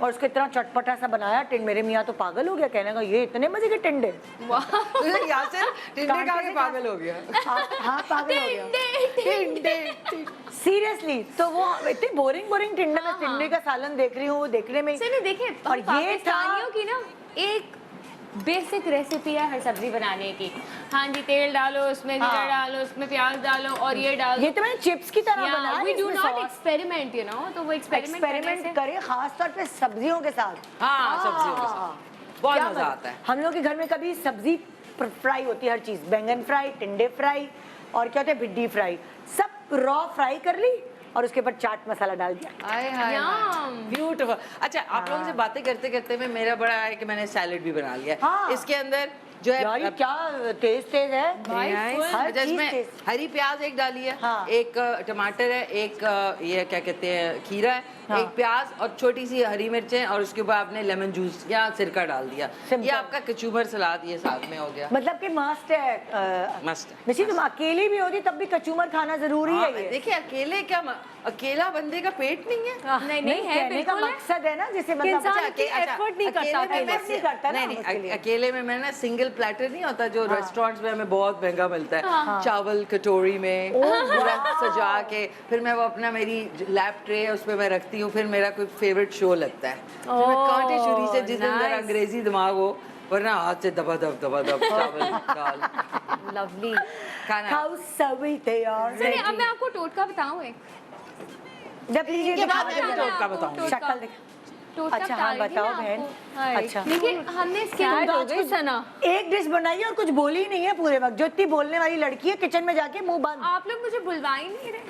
और उसको इतना चटपटा सा बनाया। टिंड मेरे मियाँ तो पागल हो गया, कहने का ये इतने मजे के टिंडे। तो यासिर टिंडे खा के पागल हो गया। हाँ पागल हो गया सीरियसली। तो वो इतने बोरिंग टिंडे, मैं टिंडे का सालन देख रही हूँ, वो देखने में चलिए देखिए, और हम ये था पाकिस्तानियों की ना एक बेसिक रेसिपी है हर सब्जी बनाने की। हाँ जी, तेल डालो, उसमें जीरा हाँ। डालो, उसमें प्याज डालो और ये डालो। ये तो मैंने चिप्स की तरह बनाया। वी डू इसमें not sauce। Experiment, you know, तो वो एक्सपेरिमेंट करें खास तौर पे सब्जियों के साथ। हाँ, सब्जियों के साथ बहुत क्या मजा आता है। हम लोग के घर में कभी सब्जी फ्राई होती है, हर चीज, बैंगन फ्राई, टिंडे फ्राई, और क्या होता है भिंडी फ्राई, सब रॉ फ्राई कर ली और उसके ऊपर चाट मसाला डाल दिया। आय हाय Yum. ब्यूटीफुल। अच्छा, आप लोगों से बातें करते करते में मेरा बड़ा है कि मैंने सैलेड भी बना लिया। हाँ। इसके अंदर जो है यार ये क्या तेज है भाई, हर अच्छा, चीज इसमें तेज। हरी प्याज एक डाली है, हाँ। एक टमाटर है, एक ये क्या कहते हैं खीरा है, हाँ। एक प्याज और छोटी सी हरी मिर्चें, और उसके ऊपर आपने लेमन जूस या सिरका डाल दिया। Simple। ये आपका कचूबर सलाद ये साथ में हो गया। मतलब कि मस्ट है। मस्त है, निशी, तुम अकेली भी होती तब भी कचूमर खाना जरूरी हाँ, है ये। देखिए अकेले क्या अकेला बंदे का पेट नहीं है। नहीं है, कहने का बिल्कुल है। मकसद है ना, जिसे कि मतलब इंसान की effort नहीं करता अकेले में अकेले। मैं नहीं करता ना नहीं उसके लिए। अकेले में मैं ना सिंगल प्लेटर नहीं होता जो रेस्टोरेंट्स में हमें बहुत महंगा मिलता है, चावल कटोरी में पूरा सजा के, फिर मैं वो अपना मेरी लैप ट्रे है उसपे मैं रखती हूँ, फिर मेरा कोई फेवरेट शो लगता है, फिर मैं कांटे छुरी से, जिस दिन मेरा अंग्रेजी दिमाग हो, वरना हाथ से दबा दब चावल दाल लवली। खाना। खाओ सभी तैयार। चलिए, अब मैं आपको टोटका बताऊं एक। जब लीजिए इनके बाद दिखा मैं दो। टोटका बताऊंगी। शक्ल दिखा। टोटका अच्छा, बता हाँ, रही थी बताओ मैं बहन। आपको। अच्छा। देखिए, हमने इसके क्या तो हो आज गई कुछ- सना? एक डिश बनाई और कुछ बोली ही नहीं है पूरे वक्त। जो इतनी बोलने वाली लड़की है, किचन में जाके मुंह बंद। आप लोग मुझे बुलवा ही नहीं रहे।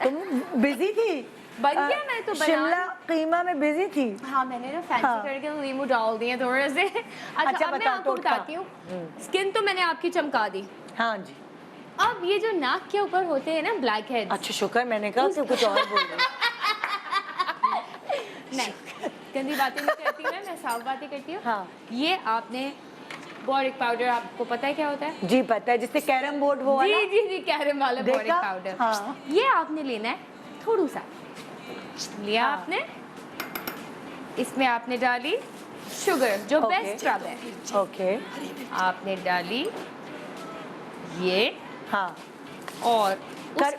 तुम बिजी थी। बन गया, मैं तो बना शिमला कीमा में बिजी थी। हाँ, मैंने ना फैंसी हाँ। करके नींबू डाल दिए थोड़े से। अच्छा, अब मैं बताओ, आपको टोटका। बताती हूँ। स्किन तो मैंने आपकी चमका दी। हाँ जी। अब ये जो नाक के ऊपर होते हैं ना ब्लैक हेड्स, अच्छा शुक्र, मैंने कहा कि कुछ और बोल रही। नहीं, गंदी बातें नहीं करती मैं साफ बातें करती हूँ। हाँ। ये आपने बोरिक पाउडर आपको पता है क्या होता है? जी पता है, जिससे कैरम बोर्ड वो वाला। जी जी जी, कैरम वाला बोरिक देखा? पाउडर। हाँ। ये आपने लेना है थोड़ा सा, लिया हाँ। आपने, इसमें आपने डाली शुगर जो ओके। बेस्ट स्क्रब है, ओके। आपने डाली ये, हाँ। और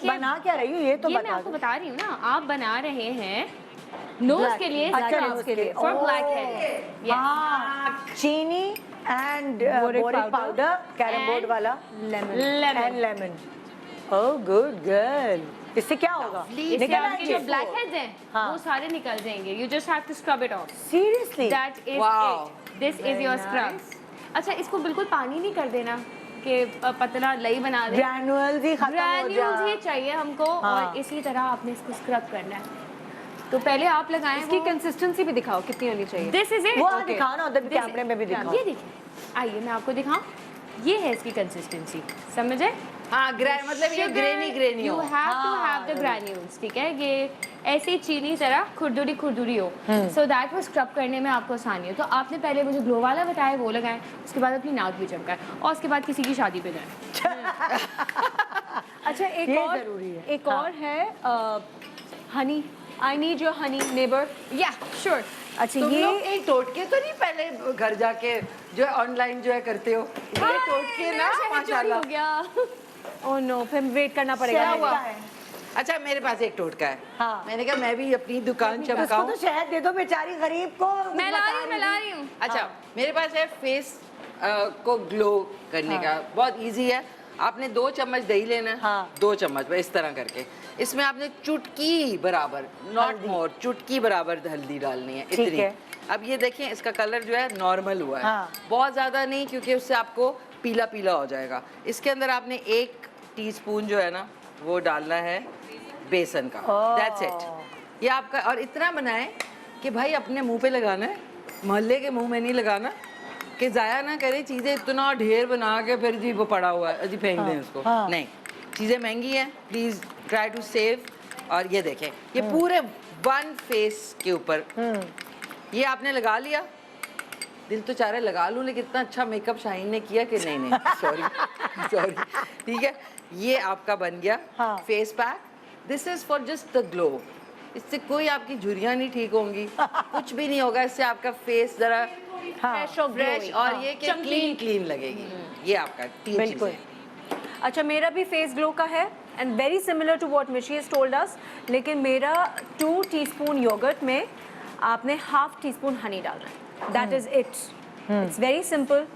बना क्या रही हूँ ये तो ये मैं बता आपको दो। बता रही हूँ ना, आप बना रहे हैं नोज Black- के लिए, अच्छा, scrub nose के लिए। for oh. black head। हाँ, चीनी and boric powder, carrom board And वाला, lemon. And lemon. Oh good girl. इससे क्या होगा? इससे निकल आपके जो आएंगे? ब्लैक हेड्स हैं हाँ। वो सारे निकल जाएंगे। You just have to scrub it off. Seriously? That is Wow. It, this is your scrub. अच्छा, इसको बिल्कुल पानी नहीं कर देना कि पतला लई बना दे। ग्रैनुअल्स ही खत्म हो ग्रैन्यूल्स ही जाए। चाहिए हमको, हाँ। और इसी तरह आपने इसको स्क्रब करना है। तो पहले आप लगाएं इसकी वो, कंसिस्टेंसी भी दिखाओ कितनी होनी चाहिए। This is it. वो दिखाओ ना, उधर कैमरे में भी दिखाओ। ये देखिए, आइए मैं आपको दिखाऊं। ये है इसकी कंसिस्टेंसी, समझे? हाँ मतलब ये ग्रेनी यू हो। Have to have the granules, ठीक है? ये ऐसी चीनी तरह खुरदुरी हो, सो दैट वो स्क्रब करने में आपको आसानी हो। तो आपने पहले मुझे ग्लो वाला बताया, वो लगाएं, उसके बाद अपनी नाक भी चमकाएं, और उसके बाद किसी की शादी पे जाएं। अच्छा, एक ये और जरूरी है। एक और है Honey, I need your honey neighbour. या श्योर। अच्छा, तुम ये लोग एक टोटके तो नहीं पहले घर जाके जो है ऑनलाइन जो है करते हो? ये टोटके ना माशाल्लाह। हो गया। ओह नो, फिर वेट करना पड़ेगा। क्या हुआ? अच्छा मेरे पास एक टोटका है। हाँ। मैंने कहा मैं भी अपनी दुकान उसको चमकाऊं। तो शहद दे दो बेचारी गरीब को। मैं ला रही हूँ। अच्छा मेरे पास है फेस को ग्लो करने का, बहुत इजी है। आपने 2 चम्मच दही लेना है। हाँ। 2 चम्मच इस तरह करके, इसमें आपने चुटकी बराबर, नॉट मोर, चुटकी बराबर हल्दी डालनी है, ठीक इतनी। है। अब ये देखें इसका कलर जो है नॉर्मल हुआ है। हाँ। बहुत ज़्यादा नहीं, क्योंकि उससे आपको पीला पीला हो जाएगा। इसके अंदर आपने 1 टीस्पून जो है ना वो डालना है बेसन का। That's it. ये आपका, और इतना बनाएं कि भाई अपने मुंह पे लगाना है, मोहल्ले के मुंह में नहीं लगाना, कि ज़ाया ना करे चीज़ें। इतना ढेर बना के फिर जी वो पड़ा हुआ है जी फेंक दें उसको। हाँ। नहीं, चीज़ें महंगी हैं, प्लीज़ ट्राई टू सेव। और ये देखें, ये पूरे 1 फेस के ऊपर ये आपने लगा लिया। दिल तो चाह रहा है लगा लूं, लेकिन इतना अच्छा मेकअप शाहीन ने किया कि नहीं सॉरी। ठीक है, ये आपका बन गया हाँ। Face pack. This is for just the glow. इससे कोई आपकी झुर्रियाँ नहीं ठीक होंगी, कुछ भी नहीं होगा। इससे आपका फेस जरा फ्रेश और ये कि क्लीन लगेगी। ये आपका 3 बिल्कुल। चीज़ें। अच्छा, मेरा भी फेस ग्लो का है and very similar to what Mishi has told us, लेकिन मेरा 2 टीस्पून योगर्ट में आपने ½ टीस्पून हनी डालना है। That is it. It's very simple.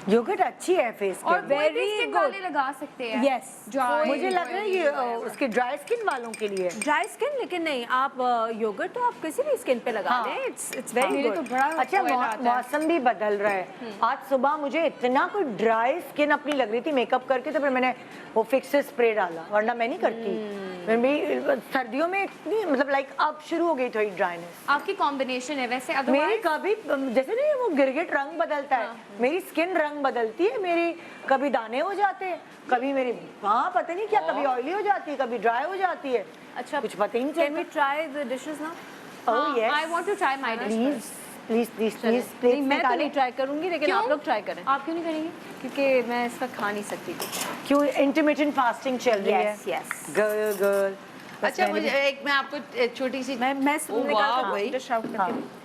Yogurt अच्छी है फेस और के लिए। very Very good good. लगा सकते हैं। यस, Dry, मुझे लग रहा है ये उसके ड्राई स्किन वालों के लिए। ड्राई स्किन, लेकिन नहीं, आप योगर्ट तो आप किसी भी स्किन पे लगा हाँ। दें। इट्स वेरी मेरे तो गुड। बड़ा अच्छा, oil आता है। मौसम भी बदल रहा है। आज सुबह मुझे इतना कोई ड्राई स्किन अपनी लग रही थी मेकअप करके, तो फिर मैंने वो फिक्स स्प्रे डाला, वरना मैं नहीं करती। मैं भी सर्दियों में इतनी मतलब लाइक अब शुरू हो गई थोड़ी ड्राइनेस। आपकी कॉम्बिनेशन है वैसे। मेरी अदरवाइज कभी जैसे नहीं वो गिरगिट रंग बदलता है, मेरी स्किन रंग बदलती है। मेरी कभी दाने हो जाते हैं, कभी मेरी पता नहीं क्या, कभी ऑयली हो जाती है, कभी ड्राई हो जाती है। अच्छा, कुछ पता ही नहीं कैन वी चलता। Try the dishes now? Oh yes, I want to try my dish. Please please please please नहीं, प्लीज मैं तो नहीं ट्राई करूंगी, लेकिन क्यों? आप लोग ट्राई करें, आप क्यों नहीं करेंगे? क्योंकि मैं इस वक्त खा नहीं सकती। क्यों इंटरमिटेंट फास्टिंग चल रही है? Yes yes. गर्ल अच्छा मुझे एक, मैं आपको छोटी सी, मैं ओ, वाह भाई, डिश आउट करके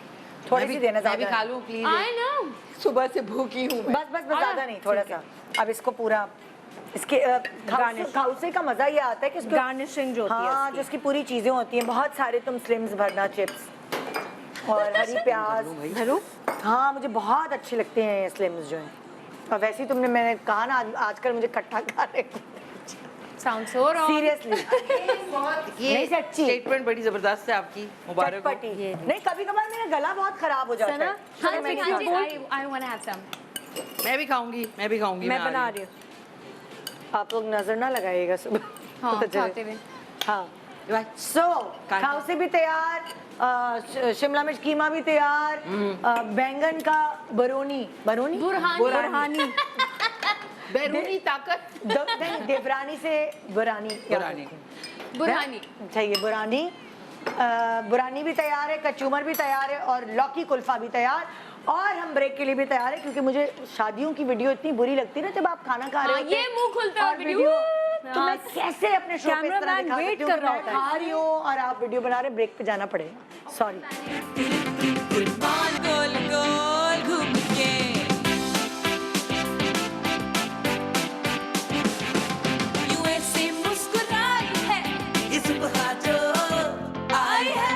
थोड़ी सी देना मैं भी ज़्यादा खा नहीं। लूं प्लीज। I know. सुबह से भूखी हूँ मैं। बस ज़्यादा नहीं, थोड़ा सा। अब इसको पूरा इसके खाउसे का मजा ये आता है कि उसको गार्निशिंग जो होती है हाँ, जो उसकी पूरी चीजें होती हैं, बहुत सारे तुम स्लिम्स भरना, चिप्स और हरी प्याज। हेलो, हाँ, मुझे बहुत अच्छे लगते हैं ये स्लिम्स जो हैं। और वैसे ही तुमने, मैंने कहा ना आजकल मुझे खट्टा खा रहे। Sound so wrong. सीरियसली ये नहीं, सच्ची। स्टेटमेंट बड़ी जबरदस्त है आपकी, मुबारक हो। चटपटी। नहीं, कभी कभार मेरा गला बहुत खराब हो जाता है। हाँ जी, मैंने हाँ जी, कहा, I want to have some. मैं भी खाऊंगी, मैं भी खाऊंगी। मैं आ बना हूँ। रही हूँ। आप लोग नजर ना लगाइएगा सुबह। हाँ, पता चले। खाते हुए। हाँ, भाई, सो खाउसे भी तैयार, शिमला मिर्च कीमा भी तैयार, बैंगन का बरोनी बुरहानी। बैरूनी ताकत। देवरानी से बुरानी। बुरानी। बुरहानी। चाहिए बुरानी। बुरानी भी तैयार है, कचूमर भी तैयार है, और लौकी कुल्फा भी तैयार। और हम ब्रेक के लिए भी तैयार हैं क्योंकि मुझे शादियों की वीडियो इतनी बुरी लगती है ना, जब आप खाना खा रहे हाँ, होते ये हैं मुंह खुलता है और वीडियो। वीडियो, तो मैं कैसे अपने शो पे इस तरह कैमरामैन दिखा वेट सकती हूँ कर कि रहा मैं होता है। खा रही हूँ और आप वीडियो बना रहे हैं, ब्रेक पे जाना पड़ेगा, सॉरी। गोल गोल गोल घूम के यूं ऐसे मुस्कुराई है इस सुबह जो आई है।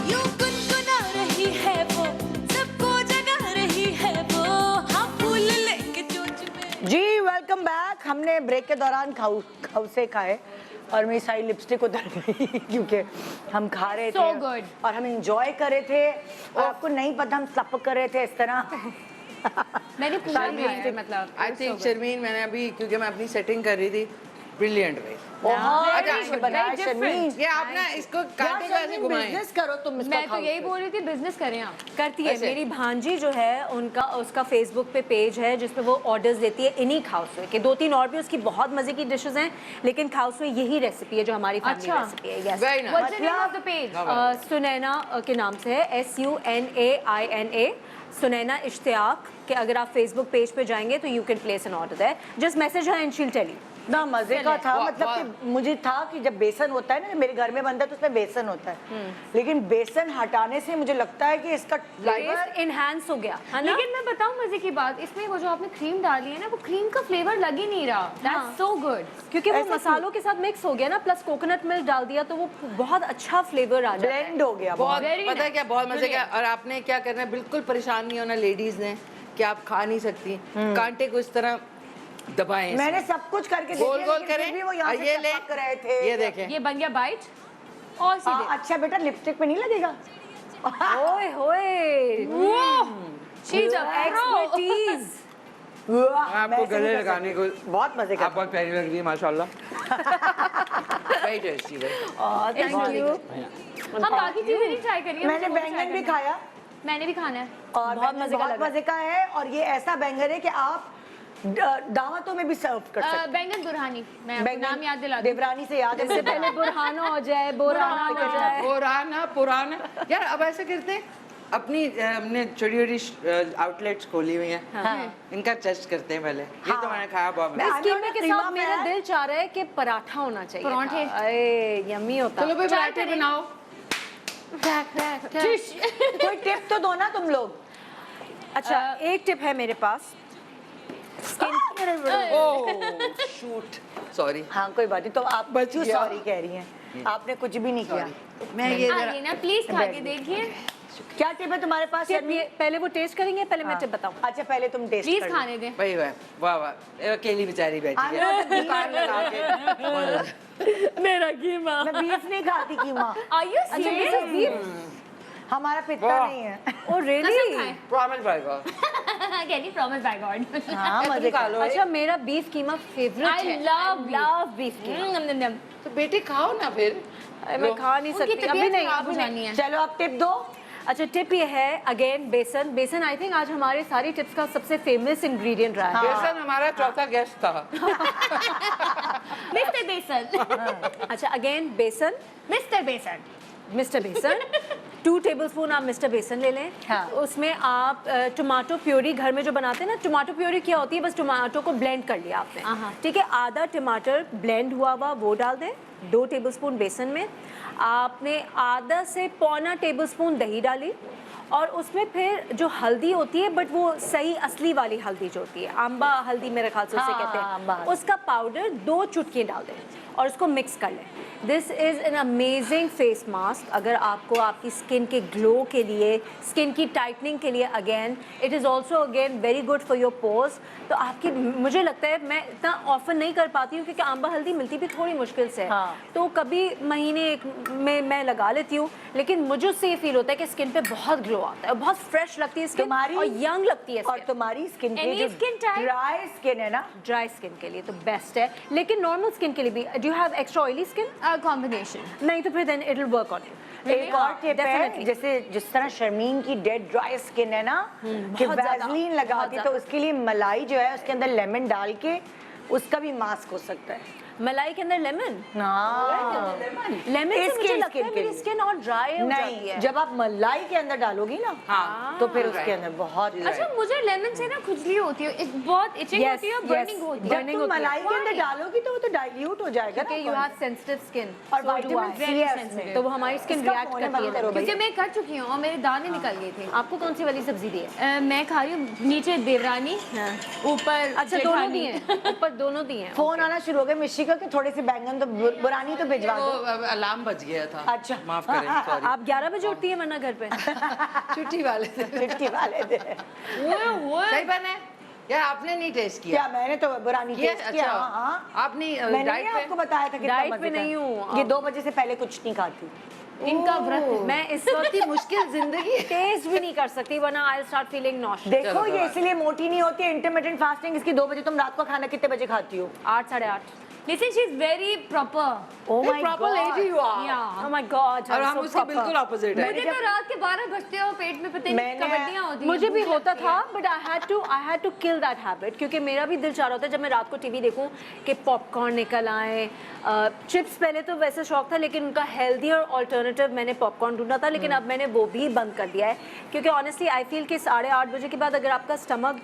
यूं गुनगुना रही है वो, सबको जगा रही है वो, हाँ फूल लेके चोंच में। जी वेलकम बैक। हमने ब्रेक के दौरान खाऊ से खाए और मेरी सारी लिपस्टिक उतर गई क्योंकि हम खा रहे So थे good. और हम एंजॉय कर रहे थे और आपको नहीं पता हम स्लप कर रहे थे इस तरह। मैंने पूरा खाया है, मतलब आई थिंक शर्मीन, मैंने अभी क्योंकि मैं अपनी सेटिंग कर रही थी, ब्रिलियंट भाई। बहुत Very अच्छा good, बनाया very different. शर्मीन। ये आप ना इसको कांटे को ऐसे घुमाएं। बिजनेस करो तुम इसका मैं तो खाओ यही से। बोल रही थी, बिजनेस करें आप। करती है। ऐसे? मेरी भांजी जो है उनका उसका फेसबुक पे पेज है जिसपे वो ऑर्डर्स देती है इन्हीं खाउसवे के। 2-3 और भी उसकी बहुत मजे की डिशेस हैं, लेकिन खाउसवे यही रेसिपी है जो हमारी फैमिली अच्छा। रेसिपी है। Yes, very What's the name मतलब- of the page? सुनैना के नाम से है, SUNAINA, सुनैना इश्तियाक के। अगर आप फेसबुक पेज पे जाएंगे तो you can place an order there, just message her and she will tell you. ना मजे का था, वाह, मतलब वाह। कि मुझे था कि जब बेसन होता है ना, मेरे घर में बनता है तो उसमें बेसन होता है, लेकिन बेसन हटाने से मुझे लगता है कि इसका टेस्ट इनहैंस हो गया है ना। लेकिन मैं बताऊं मजे की बात, इसमें वो जो आपने क्रीम डाली है ना, वो क्रीम का फ्लेवर लग ही नहीं रहा। That's so good. क्योंकि वो ऐसा मसालों के साथ मिक्स हो गया ना, प्लस कोकोनट मिल्क डाल दिया तो वो बहुत अच्छा फ्लेवर आ जाता है। ब्लेंड हो गया बहुत Very पता है nice. क्या, बहुत मजे का। Brilliant. और आपने क्या करना है, बिल्कुल परेशान नहीं होना लेडीज ने कि आप खा नहीं सकती, कांटे को इस तरह दबाएं। मैंने सब कुछ करके देख गोल लिया, गोल लेकिन फिर करें भी वो यहाँ और से ये ले, टपक रहे थे। ये देखें। ये बन गया बाइट और सीधे। अच्छा बेटा, लिपस्टिक पे नहीं लगेगा? ओए होए, She's a pro. एक्सपर्टीज। वाह, आपको मैं ऐसे गले नहीं कर लगाने को सकती। बहुत मजे का आप बहुत प्यारी लग रही है माशाल्लाह। वेरी टेस्टी भाई। Thank you. हम बाकी चीजें नहीं ट्राई करिए। मैंने बैंगन भी खाया मैंने भी खाना है। और बहुत बैंगन मजे का बहुत लगा। मजे का है, और ये ऐसा बैंगन है कि आप दावतों में भी सर्व कर सकते हैं। बैंगन बुरहानी, मैं आपको नाम याद दिला दूं। देवरानी से याद है इससे पहले बुरहाना हो जाए, बोराना हो जाए। पुराना पुराना यार, अब ऐसे करते हैं, अपनी हमने छोटी छोटी आउटलेट्स खोली हुई हैं, हाँ। इनका टेस्ट करते हैं पहले। ये तो मैंने खाया बहुत मैं- मजा। इस कीमे के कीमा साथ मेरा मैं- दिल चाह रहा है कि पराठा होना चाहिए। पराठे। अरे यम्मी होता। चलो भाई Try पराठे करें। बनाओ। कोई टिप तो दो ना तुम लोग। अच्छा, एक टिप है मेरे पास। ओह शूट, सॉरी। हाँ कोई बात नहीं, तो आप बच क्यों गया। सॉरी कह रही हैं? आपने कुछ भी नहीं किया। मैं ये जरा आइए ना प्लीज खा के देखिए। क्या टिप है तुम्हारे पास? टिप शर्मी? ये पहले वो टेस्ट करेंगे, पहले मैं हाँ। टिप बताऊं। अच्छा पहले तुम टेस्ट प्लीज कर लो। खाने दें। भाई वाह वाह वाह, ये अकेली बेचारी बैठी I'm है not a beef. दुकान लगा के। मेरा कीमा। मैं बीफ नहीं खाती कीमा। Are you अच्छा, ये serious? सब बीफ। हमारा पित्ता वाह। नहीं है। Oh really? कसम खाएं। प्रॉमिस भाई का। Can you promise by God? हाँ मजे खा का। लो। अच्छा, मेरा बीफ कीमा फेवरेट I है। love बीफ कीमा। नम नम नम। तो बेटे खाओ ना फिर। मैं खा नहीं उनकी सकती अभी तबीयत नहीं। खराब अभी हो नहीं। जानी है। चलो आप टिप दो। अच्छा, टिप ये है अगेन बेसन। बेसन आई थिंक आज हमारे सारी टिप्स का सबसे फेमस इंग्रेडिएंट रहा है। बेसन हमारा चौथा गेस्ट था। मिस्टर बेसन। अच्छा, अगेन बेसन, मिस्टर बेसन। मिस्टर बेसन। 2 टेबलस्पून आप मिस्टर बेसन ले लें। हाँ। उसमें आप टमाटो प्योरी घर में जो बनाते हैं ना, टमाटो प्योरी क्या होती है, बस टमाटो को ब्लेंड कर लिया आपने, हाँ। ठीक है। आधा टमाटर ब्लेंड हुआ हुआ वो डाल दें 2 टेबलस्पून बेसन में। आपने आधा से पौना टेबलस्पून दही डाली, और उसमें फिर जो हल्दी होती है, बट वो सही असली वाली हल्दी जो होती है, आंबा हल्दी मेरे ख्याल से उसे हाँ, कहते आंबा हैं, हल्दी। उसका पाउडर 2 चुटकी डाल दें और उसको मिक्स कर लें। This is an amazing face mask. अगर आपको आपकी स्किन के ग्लो के लिए, स्किन की टाइटनिंग के लिए, again it is also again very good for your pores. तो आपकी, मुझे लगता है मैं इतना ऑफन नहीं कर पाती हूँ क्योंकि आंबा हल्दी मिलती भी थोड़ी मुश्किल से है। हाँ। तो कभी महीने एक में मैं लगा लेती हूँ, लेकिन मुझे उससे ये फील होता है कि स्किन पे बहुत ग्लो आता है, बहुत फ्रेश लगती है स्किन तुम्हारी और यंग लगती है और स्किन। तुम्हारी स्किन के Any जो skin type? ड्राई स्किन है ना, ड्राई स्किन के लिए तो बेस्ट है, लेकिन नॉर्मल स्किन के लिए भी। Do you have extra oily skin? Combination. नहीं तो फिर then it will work on you. एक और टिप है, definitely. जैसे जिस तरह शर्मीन की डेड ड्राई स्किन है ना, कि बहुत ज्यादा, वैसलीन बहुत लगाती, तो ज्यादा। उसके लिए मलाई जो है उसके अंदर लेमन डाल के उसका भी मास्क हो सकता है। मलाई के अंदर लेमन, हाँ लेमन से मुझे Skin लगता है के मेरी लिए। स्किन और ड्राई हो जाती नहीं, है। जब आप मलाई के अंदर डालोगी ना हाँ, तो फिर उसके अंदर बहुत अच्छा मुझे लेमन से ना खुजली होती है, बहुत इचिंग Yes, होती है और yes. बर्निंग होती है। जब तुम मलाई के अंदर डालोगी तो वो तो डाइल्यूट हो जाएगा क्योंकि यू हैव सेंसिटिव स्किन और विटामिन सी है उसमें। तो वो हमारी स्किन इसका रिएक्ट फोन करती बंद करो है। भाई। क्योंकि मैं कर चुकी हूँ और मेरे दाने निकल गए थे। आपको कौन सी वाली सब्जी दी है? मैं खा रही हूँ नीचे देवरानी, ऊपर अच्छा दोनों जेठानी। दिए हैं, ऊपर दोनों दिए हैं। फोन आना शुरू हो गया मिशी का कि थोड़े से बैंगन तो बुरानी तो भिजवा वो दो। अलार्म बज गया था। अच्छा। माफ करें, सॉरी। आप 11 बजे उठती है वरना घर पे? छुट्टी वाले थे। चिट्ठी वाले थे। सही बने यार, आपने नहीं टेस्ट किया? क्या मैंने तो बुरानी ये टेस्ट किया। अच्छा। हाँ, आपने मैंने डाइट नहीं पे आपको बताया था कितना डाइट मजे पे का। नहीं हूँ। ये 2 बजे से पहले कुछ नहीं खाती। इनका व्रत है। मैं इस वक्त इतनी मुश्किल जिंदगी टेस्ट भी नहीं कर सकती वरना आई स्टार्ट फीलिंग नॉश। देखो ये इसलिए मोटी नहीं होती है, इंटरमिटेंट फास्टिंग इसकी 2 बजे। तुम रात को खाना कितने बजे खाती हो? 8 साढ़े 8। Listen, she's very proper. Oh my proper God. Lady you are. Yeah. Oh my God, और I'm हम so उसके proper. बिल्कुल ऑपोजिट है। मुझे तो रात के 12 बजते हैं और पेट में पता नहीं मैंने- कबड्डियाँ होती हैं। मुझे भी भूख होता लगती था है। But I had to kill that habit क्योंकि मेरा भी दिल चाह रहा होता है जब मैं रात को टीवी देखूं कि पॉपकॉर्न निकल आए। चिप्स पहले तो वैसे शौक था लेकिन उनका हेल्दी और ऑल्टरनेटिव मैंने पॉपकॉर्न ढूंढा था, लेकिन अब मैंने वो भी बंद कर दिया है क्योंकि ऑनेस्टली आई फील कि 8:30 बजे के बाद अगर आपका स्टमक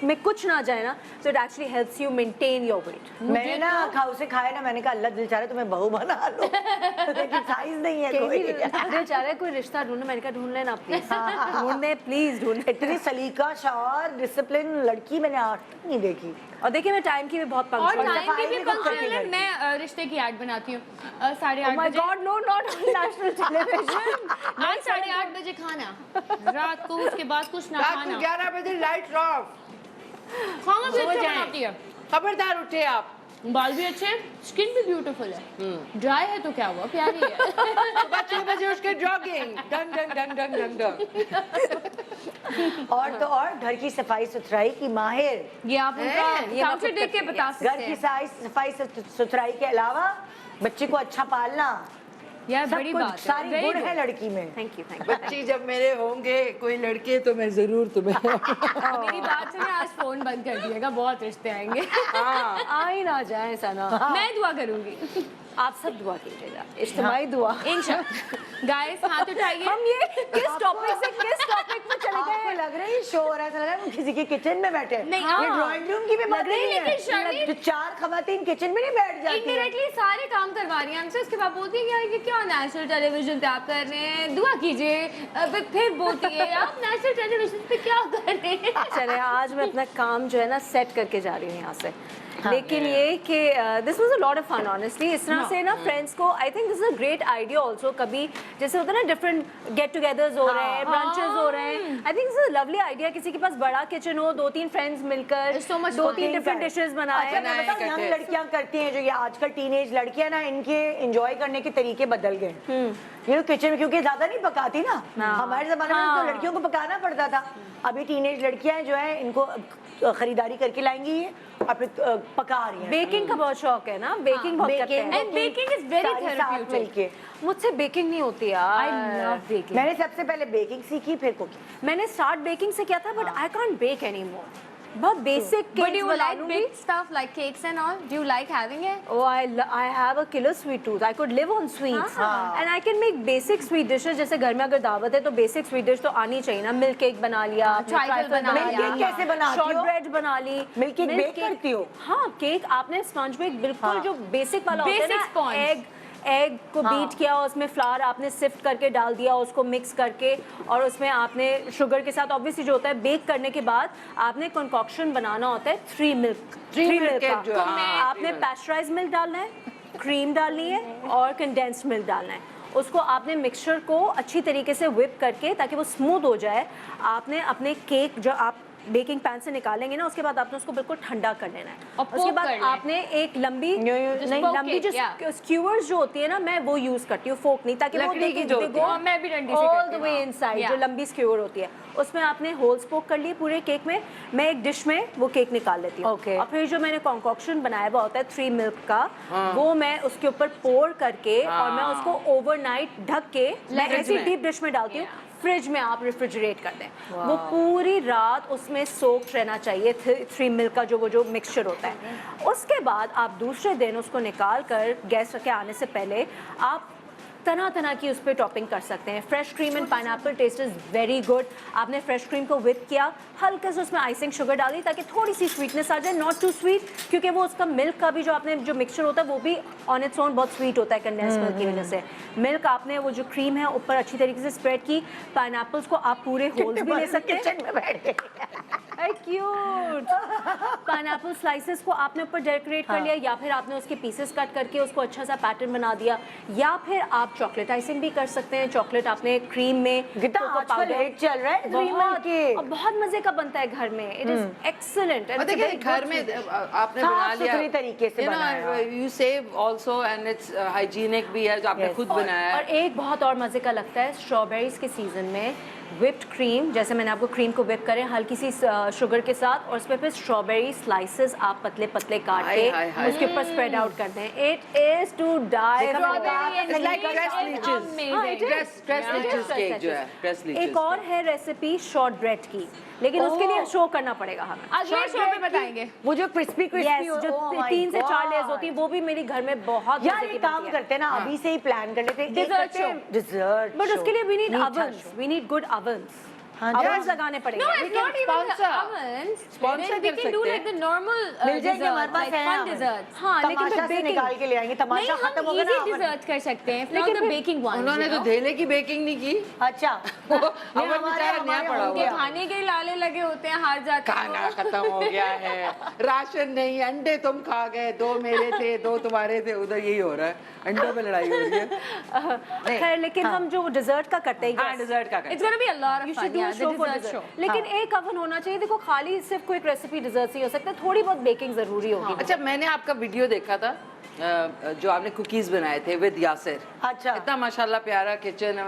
में कुछ ना जाए ना तो it actually helps you maintain your weight. मैंने ना खाऊ से खाया ना, मैंने कहा अल्लाह दिल चाह रहा है तुम्हें बहू बना लो लेकिन साइज नहीं है कोई। दिल चाह रहा है कोई रिश्ता ढूंढो, मैंने कहा ढूंढ लेना प्लीज, ढूंढने प्लीज ढूंढ। इतनी सलीका शार डिसिप्लिन लड़की मैंने आज तक नहीं देखी। और देखिए मैं टाइम की भी बहुत और पंक्चुअल। और टाइम की सफाई भी भी खूब करती पंक्चुअल है। लड़की। मैं रिश्ते की ऐड बनाती हूँ 8:30 Oh my बजे। God, no, not on national television. आज 8:30 बजे खाना, रात को उसके बाद कुछ ना रात को खाना। 11 बजे लाइट ऑफ। खाना भी सो अच्छा जाएं। बनाती है, खबरदार उठे आप। बाल भी अच्छे, स्किन भी ब्यूटीफुल है। ड्राई है तो क्या हुआ, प्यारी है। सुबह 6 बजे उसके जॉगिंग डंग डंग डंग डंग डंग डंग। और तो और घर की सफाई सुथराई की माहिर। ये आप उनका ये काउंटर मतलब देख के बता घर सकते की हैं। सफाई सुथराई के अलावा बच्चे को अच्छा पालना, यार सब बड़ी कुछ बात है, सारी very गुण good। है लड़की में। थैंक यू बच्ची जब मेरे होंगे कोई लड़के तो मैं जरूर तुम्हें मेरी बात सुने, आज फोन बंद कर दिएगा, बहुत रिश्ते आएंगे। आ ही ना जाए सना। मैं दुआ करूंगी। आप सब दुआ कीजिएगा, इज्तिमाई दुआ। इंशाल्लाह। गाइस हाथ उठाइए। हम ये किस टॉपिक से किस टॉपिक पे चले आपको गए? लग रहा है ये शो हो रहा है, ऐसा लग रहा है हम किसी के किचन में बैठे हैं। नहीं, ये हाँ। ड्राइंग रूम की भी बात रही है, नहीं लेकिन शर्मी- है। तो 4 खवातीन किचन में नहीं बैठ जाती हैं। इनडायरेक्टली सारे काम करवा रही हैं हमसे, उसके बाद बोलती है यार ये क्या नेशनल टेलीविजन पे आप कर रहे हैं, दुआ कीजिए। फिर बोलती है आप नेशनल टेलीविजन पे क्या कर रहे हैं। चले आज मैं अपना काम जो है ना सेट करके जा रही हूँ यहाँ से। लेकिन ये कि this was a lot of fun honestly. इस तरह से ना फ्रेंड्स को I think this is a great idea also. कभी जैसे होता है ना डिफरेंट गेट टुगेदर्स हो रहे हैं, ब्रंचेस हो रहे हैं, आई think this is a lovely idea. किसी के पास बड़ा किचन हो, 2-3 फ्रेंड्स मिलकर It's so much 2-3 fun. Different dishes बनाए। अच्छा मैं बताऊं, यंग लड़कियां करती हैं जो ये आजकल टीनेज लड़कियां ना, इनके एंजॉय करने के तरीके बदल गए। ये लोग किचन में क्योंकि ज्यादा नहीं पकाती ना, हमारे जमाने में तो लड़कियों को पकाना पड़ता था। अभी टीनेज लड़कियां जो है इनको खरीदारी करके लाएंगी ये और फिर पका रही हैं। बेकिंग का बहुत शौक है ना, बेकिंग बहुत करते हैं। And baking is very सारी साथ therapeutic. मिलके। मुझसे बेकिंग नहीं होती यार। I love baking. मैंने सबसे पहले बेकिंग सीखी फिर कुकिंग। मैंने स्टार्ट बेकिंग से किया था but I can't bake any more. बहुत basic But cakes do you बना like लूंगी। big stuff like cakes and all? Do you like having it? Oh, I have a killer sweet tooth. I could live on sweets. And I can make basic sweet dishes. जैसे घर में अगर दावत है तो बेसिक स्वीट डिश तो आनी चाहिए ना। मिल्क केक बना लिया, trifle बना लिया। Milk cake कैसे बनाती हो? शॉर्ट ब्रेड बना ली। Milk cake bake करती हो? हाँ, केक आपने स्पंज बेक बिल्कुल जो बेसिक वाला होता है Basic ना, sponge. एग को बीट किया, उसमें फ्लावर आपने सिफ्ट करके डाल दिया, उसको मिक्स करके और उसमें आपने शुगर के साथ ऑब्वियसली जो होता है बेक करने के बाद आपने कंकॉक्शन बनाना होता है 3 मिल्क cake जो है, हाँ, आपने पैस्चराइज मिल्क डालना है, क्रीम डालनी है और कंडेंस्ड मिल्क डालना है। उसको आपने मिक्सचर को अच्छी तरीके से व्हिप करके ताकि वो स्मूथ हो जाए, आपने अपने केक जो आप बेकिंग पैन से निकालेंगे ना उसके बाद आपने उसको बिल्कुल ठंडा कर लेना है। और उसके poke बाद कर लें। आपने एक लंबी Just नहीं poke लंबी it, जो yeah. स्क्यूअर्स जो होती है ना मैं वो यूज करती हूँ, फोक नहीं, ताकि वो लकड़ी की जो होती है। मैं भी डंडी से ऑल करती द हूँ। वे इनसाइड Yeah. जो लंबी स्क्यूअर होती है उसमें आपने होल्स पोक कर लिए पूरे केक में। मैं एक डिश में वो केक निकाल लेती हूँ। Okay. और फिर जो मैंने कॉन्कॉक्शन बनाया हुआ होता है 3 मिल्क का वो मैं उसके ऊपर पोर करके और मैं उसको ओवरनाइट ढक के मैं ऐसी डीप डिश में डालती हूँ। फ्रिज में आप रेफ्रिजरेट कर दें, वो पूरी रात उसमें सोक्ड रहना चाहिए 3 मिल्क का जो वो जो मिक्सचर होता है। उसके बाद आप दूसरे दिन उसको निकाल कर गैस रखे आने से पहले आप तरह तरह की उस पर टॉपिंग कर सकते हैं। Fresh cream and pineapple taste is very good. आपने फ्रेश क्रीम को विप किया, हल्के से उसमें आइसिंग शुगर डाली ताकि थोड़ी सी स्वीटनेस आ जाए, नॉट टू स्वीट, क्योंकि वो उसका मिल्क का भी जो आपने जो मिक्सचर होता है वो भी ऑन इट्स ओन बहुत स्वीट होता है कंडेंस मिल्क की वजह से। मिल्क आपने वो जो क्रीम है ऊपर अच्छी तरीके से स्प्रेड की, पाइनएप्पल्स को आप पूरे होल्स भी ले सकते हैं, क्यूट पाइनएप्पल स्लाइसेस को आपने ऊपर डेकोरेट कर लिया, या फिर आपने उसके पीसेस कट करके उसको अच्छा सा पैटर्न बना दिया, या फिर आप चॉकलेट आइसिंग भी कर सकते हैं। चॉकलेट आपने क्रीम में आजकल हिट चल रहा है ड्रीमर के, और बहुत मजे का बनता है घर में। It is excellent. देखिए घर में आपने बना लिया साफ-सुथरी तरीके से बनाया, you save also and it's hygienic भी है जो आपने खुद बनाया और है। एक बहुत और मजे का लगता है स्ट्रॉबेरीज के सीजन में whipped क्रीम, जैसे मैंने आपको क्रीम को whip करें हल्की सी शुगर के साथ, और उस पर फिर स्ट्रॉबेरी स्लाइसेस आप पतले पतले काट हाय, के हाय, हाय। उसके ऊपर स्प्रेड आउट कर दें। It is to die. It's like dress leeches. Dress leeches cake जो है, dress leeches एक और है रेसिपी शॉर्ट ब्रेड की, लेकिन उसके लिए शो करना पड़ेगा हमें। अगले शो में बताएंगे। वो जो क्रिस्पी क्रिस्पी Yes, जो 3 से 4 लेयर्स होती हैं वो भी मेरी घर में बहुत यार मजे ये की काम बनती है। करते हैं ना, अभी से ही प्लान कर लेते हैं, Dessert show. डिजर्ट, बट उसके लिए we need ovens, we need good ovens। ovens लगाने पड़ेंगे। No, it's not even the sponsor. ovens. Sponsor We कर can do सकते like the normal मिल जाएंगे हमारे desserts, पास like है fun oven। desserts. हाँ, लेकिन तमाशा फिर से baking- निकाल के ले आएंगे, नहीं, तमाशा खत्म हम होगा ना easy oven। desserts कर सकते हैं, not लेकिन the फिर- baking ones. उन्होंने you तो know? धेले की बेकिंग नहीं की। अच्छा अवन बेचारा नया पड़ा उनके हुआ। खाने के लाले लगे होते हैं, हार जाते हैं। खाना खत्म हो गया है, राशन नहीं, अंडे तुम खा गए, 2 मेरे थे 2 तुम्हारे थे, उधर यही हो रहा है, अंडों पे लड़ाई हो रही है। खैर, लेकिन हम जो डिजर्ट का करते हैं, हाँ डिजर्ट का It's gonna be a lot of You fun, should do yeah, a the show for dessert dessert. show. लेकिन एक अवन होना चाहिए। देखो खाली सिर्फ कोई रेसिपी डिजर्ट ही हो सकता है, थोड़ी बहुत बेकिंग जरूरी होगी। अच्छा मैंने आपका वीडियो देखा था जो आपने कुकीज बनाए थे विद यासिर। अच्छा। इतना माशाल्लाह प्यारा किचन है।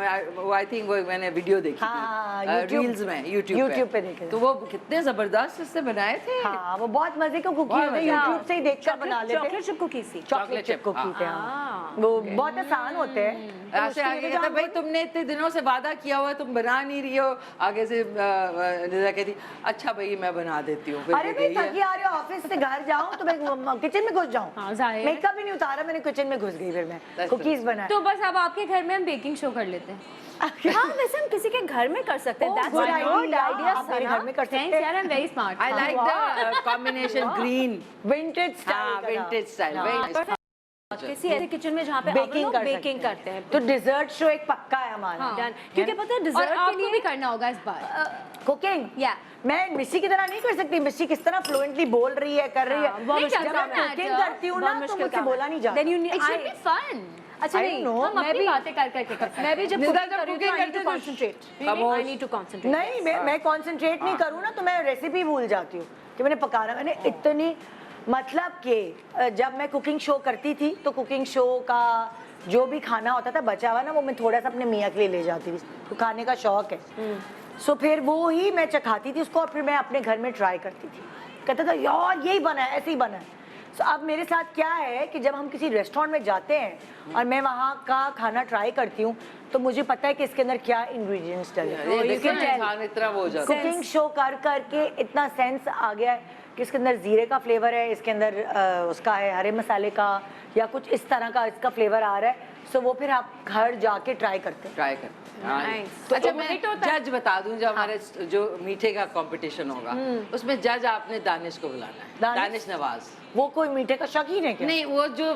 आई थिंक वो मैंने वीडियो देखी हाँ, थी YouTube- रील्स में YouTube YouTube पे देखे थे। तो वो कितने जबरदस्त इससे बनाए थे। हाँ वो बहुत मजे का कुकी बहुत होते हैं, मजे का। यूट्यूब से ही देखकर बना लेते चॉकलेट हैं। चिप कुकीज थी। चॉकलेट चिप कुकी थे, हाँ। वो बहुत आसान होते हैं। ऐसे आगे कहता भाई तुमने इतने दिनों से वादा किया हुआ है, तुम बना नहीं रही हो। आगे से निदा कहती अच्छा भाई मैं बना देती हूँ। फिर अरे ये भाई गई है। थकी आ रही हो ऑफिस से, घर जाऊं तो मैं किचन में घुस जाऊं। हाँ, जाहिर है। मेकअप ही नहीं उतारा, मैंने किचन में घुस गई, फिर मैं That's कुकीज बनाए। तो बस अब आपके घर में हम बेकिंग शो कर लेते हैं। हाँ, वैसे हम किसी के घर में कर सकते हैं। Oh, That's good a good idea, idea, आप मेरे सना। घर में कर सकते Thanks यार, I'm very smart. I like the combination green। Vintage हाँ style vintage style very nice। किसी ऐसे किचन में जहाँ पे बेकिंग कर बेकिंग करते हैं। तो डिजर्ट शो एक पक्का है हमारा। हाँ। Done. क्योंकि पता है और डिजर्ट के आपको लिए भी करना होगा इस बार। Cooking Yeah. मैं मिस्सी की तरह नहीं कर सकती। मिस्सी किस तरह फ्लुएंटली बोल रही है, कर रही है। बहुत नहीं, मुश्किल जब doesn't मैं कुकिंग matter. करती हूँ बहुत ना तो मुश्किल मुझसे काम बोला है। नहीं जाता। Then you need- It should I- be fun. अच्छा I नहीं, don't know, हम मैं अपनी भी बातें कर करके कर सकते हैं। मैं भी जब निदा कुकिंग जब कर रही हूँ cooking तो I need to करते तो- concentrate। खामोश। I need to concentrate। नहीं मैं कंसंट्रेट नहीं करूँ ना तो मैं रेसिपी भूल जाती हूँ कि मैंने पकाना। मैंने इतनी मतलब कि जब मैं कुकिंग शो करती थी तो कुकिंग शो का जो भी खाना होता था बचा हुआ ना, वो मैं थोड़ा सा अपने मियाँ के लिए ले जाती थी। तो खाने का शौक है, सो फिर वो ही मैं चखाती थी उसको और फिर मैं अपने घर में ट्राई करती थी। कहता था यार यही बना है, ऐसे ही बना है। सो अब मेरे साथ क्या है कि जब हम किसी रेस्टोरेंट में जाते हैं और मैं वहाँ का खाना ट्राई करती हूँ तो मुझे पता है कि इसके अंदर क्या इंग्रेडिएंट्स डले हैं। ये you देखो can ना tell. इंसान इतना वो हो जाता है। कुकिंग शो कर करके इतना सेंस आ गया है कि इसके अंदर जीरे का फ्लेवर है, इसके अंदर उसका है हरे मसाले का या कुछ इस तरह का इसका फ्लेवर आ रहा है। सो वो फिर आप घर जाके ट्राई करते हैं। ट्राई करते हैं। हाँ। Nice. तो अच्छा मैं जज बता दूं जो हमारे जो मीठे का कंपटीशन होगा उसमें जज आपने दानिश को बुलाना है। दानिश नवाज। वो कोई मीठे का शौकीन है क्या? नहीं वो जो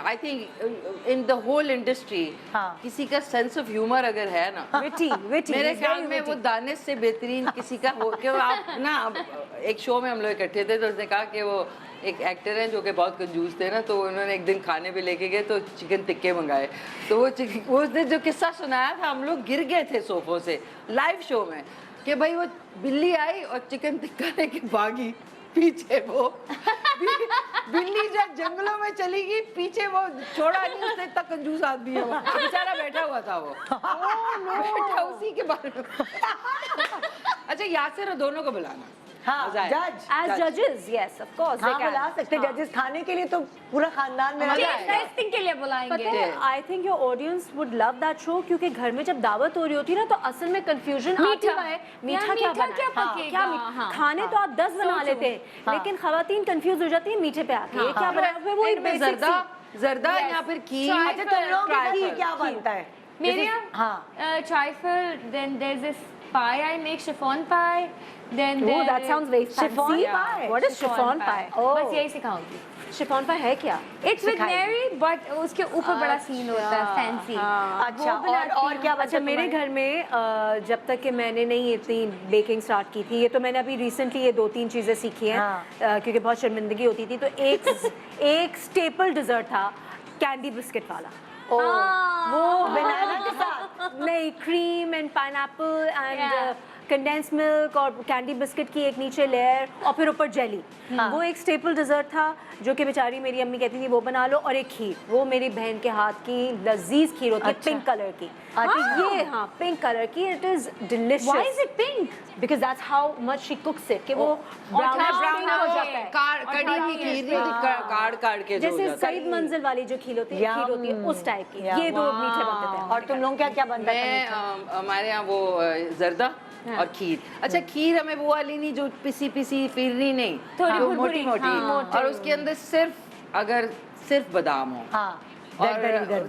I think in the whole industry हाँ। किसी का सेंस ऑफ ह्यूमर अगर है ना Witty, witty, मेरे he's ख्याल very में witty. वो दानिश से बेहतरीन किसी का हो क्यों आप ना एक शो में हम लोग इकट्ठे थे तो उसने कहा कि वो एक एक्टर हैं जो कि बहुत कंजूस थे ना, तो उन्होंने एक दिन खाने पे लेके गए तो चिकन टिक्के मंगाए। तो वो उसने जो किस्सा सुनाया था हम लोग गिर गए थे सोफों से लाइव शो में कि भाई वो बिल्ली आई और चिकन टिक्का लेके भागी पीछे वो बिल्ली जब जंगलों में चली गई पीछे वो छोड़ा नहीं उसने। इतना कंजूस आदमी है वो बेचारा बैठा हुआ था वो बैठा उसी के बारे में। अच्छा यासिर और दोनों को बुलाना हाँ, मजा आया। जज As judges, yes, of course, हाँ they can. बुला सकते जजेस खाने के लिए तो पूरा खानदान में मजा रहता है। आएगा। टेस्टिंग के लिए बुलाएंगे पता है, I think your audience would love that show क्योंकि घर में जब दावत हो रही होती है ना तो असल में confusion आती मीठा। है यार, मीठा मीठा क्या क्या बनाएं? पकेगा? क्या मीठा? हाँ। खाने तो आप 10 बना लेते हैं लेकिन खवातीन कंफ्यूज हो जाती है मीठे पे आके ये क्या बनाया फिर वो इनमें एक basic जर्दा सी- जर्दा या फिर खीर। अच्छा तुम लोगों के घर Trifle। में क्या बनता है? मेरे जैसे- यहाँ हाँ trifle, then there's this pie I make, chiffon pie, then Oh, there that is- sounds very Chiffon fancy. pie? What is chiffon pie? बस यही सिखाऊंगी। Chiffon pie है क्या? It's with Mary, but उसके ऊपर बड़ा सीन होता है fancy। अच्छा वो बनाती और क्या अच्छा बचा मेरे घर में जब तक कि मैंने नहीं इतनी बेकिंग स्टार्ट की थी ये तो मैंने अभी रिसेंटली ये 2-3 चीज़ें सीखी हैं हाँ। क्योंकि बहुत शर्मिंदगी होती थी तो एक स्टेपल डिज़र्ट था कैंडी बिस्किट वाला वो बनाना के साथ नहीं cream and pineapple and Yeah. Condense milk और कैंडी बिस्किट की एक नीचे लेयर और फिर ऊपर जेली वो एक स्टेपल डिज़र्ट था जो कि बेचारी मेरी अम्मी कहती थी वो बना लो और एक खीर वो मेरी बहन के हाथ की लजीज खीर होती है पिंक कलर की तो ये हाँ पिंक कलर की it is Why is delicious it pink? Because that's how much she कुक्स it कि वो ब्राउन ब्राउन हो जाता है कड़ी की खीर नहीं होती, काड़ के जो हो जैसे जाता है। सईद मंजिल वाली जो खीर होती है उस टाइप की ये दो मीठे बनते थे और तुम लोग क्या क्या बनता है? मैं हमारे यहाँ वो जर्दा और खीर। अच्छा खीर हमें वो वाली नहीं जो पिसी पिसी फिरनी नहीं थोड़ी जो भुरभुरी, मोटी मोटी हाँ। और उसके अंदर सिर्फ अगर सिर्फ बादाम हो हाँ और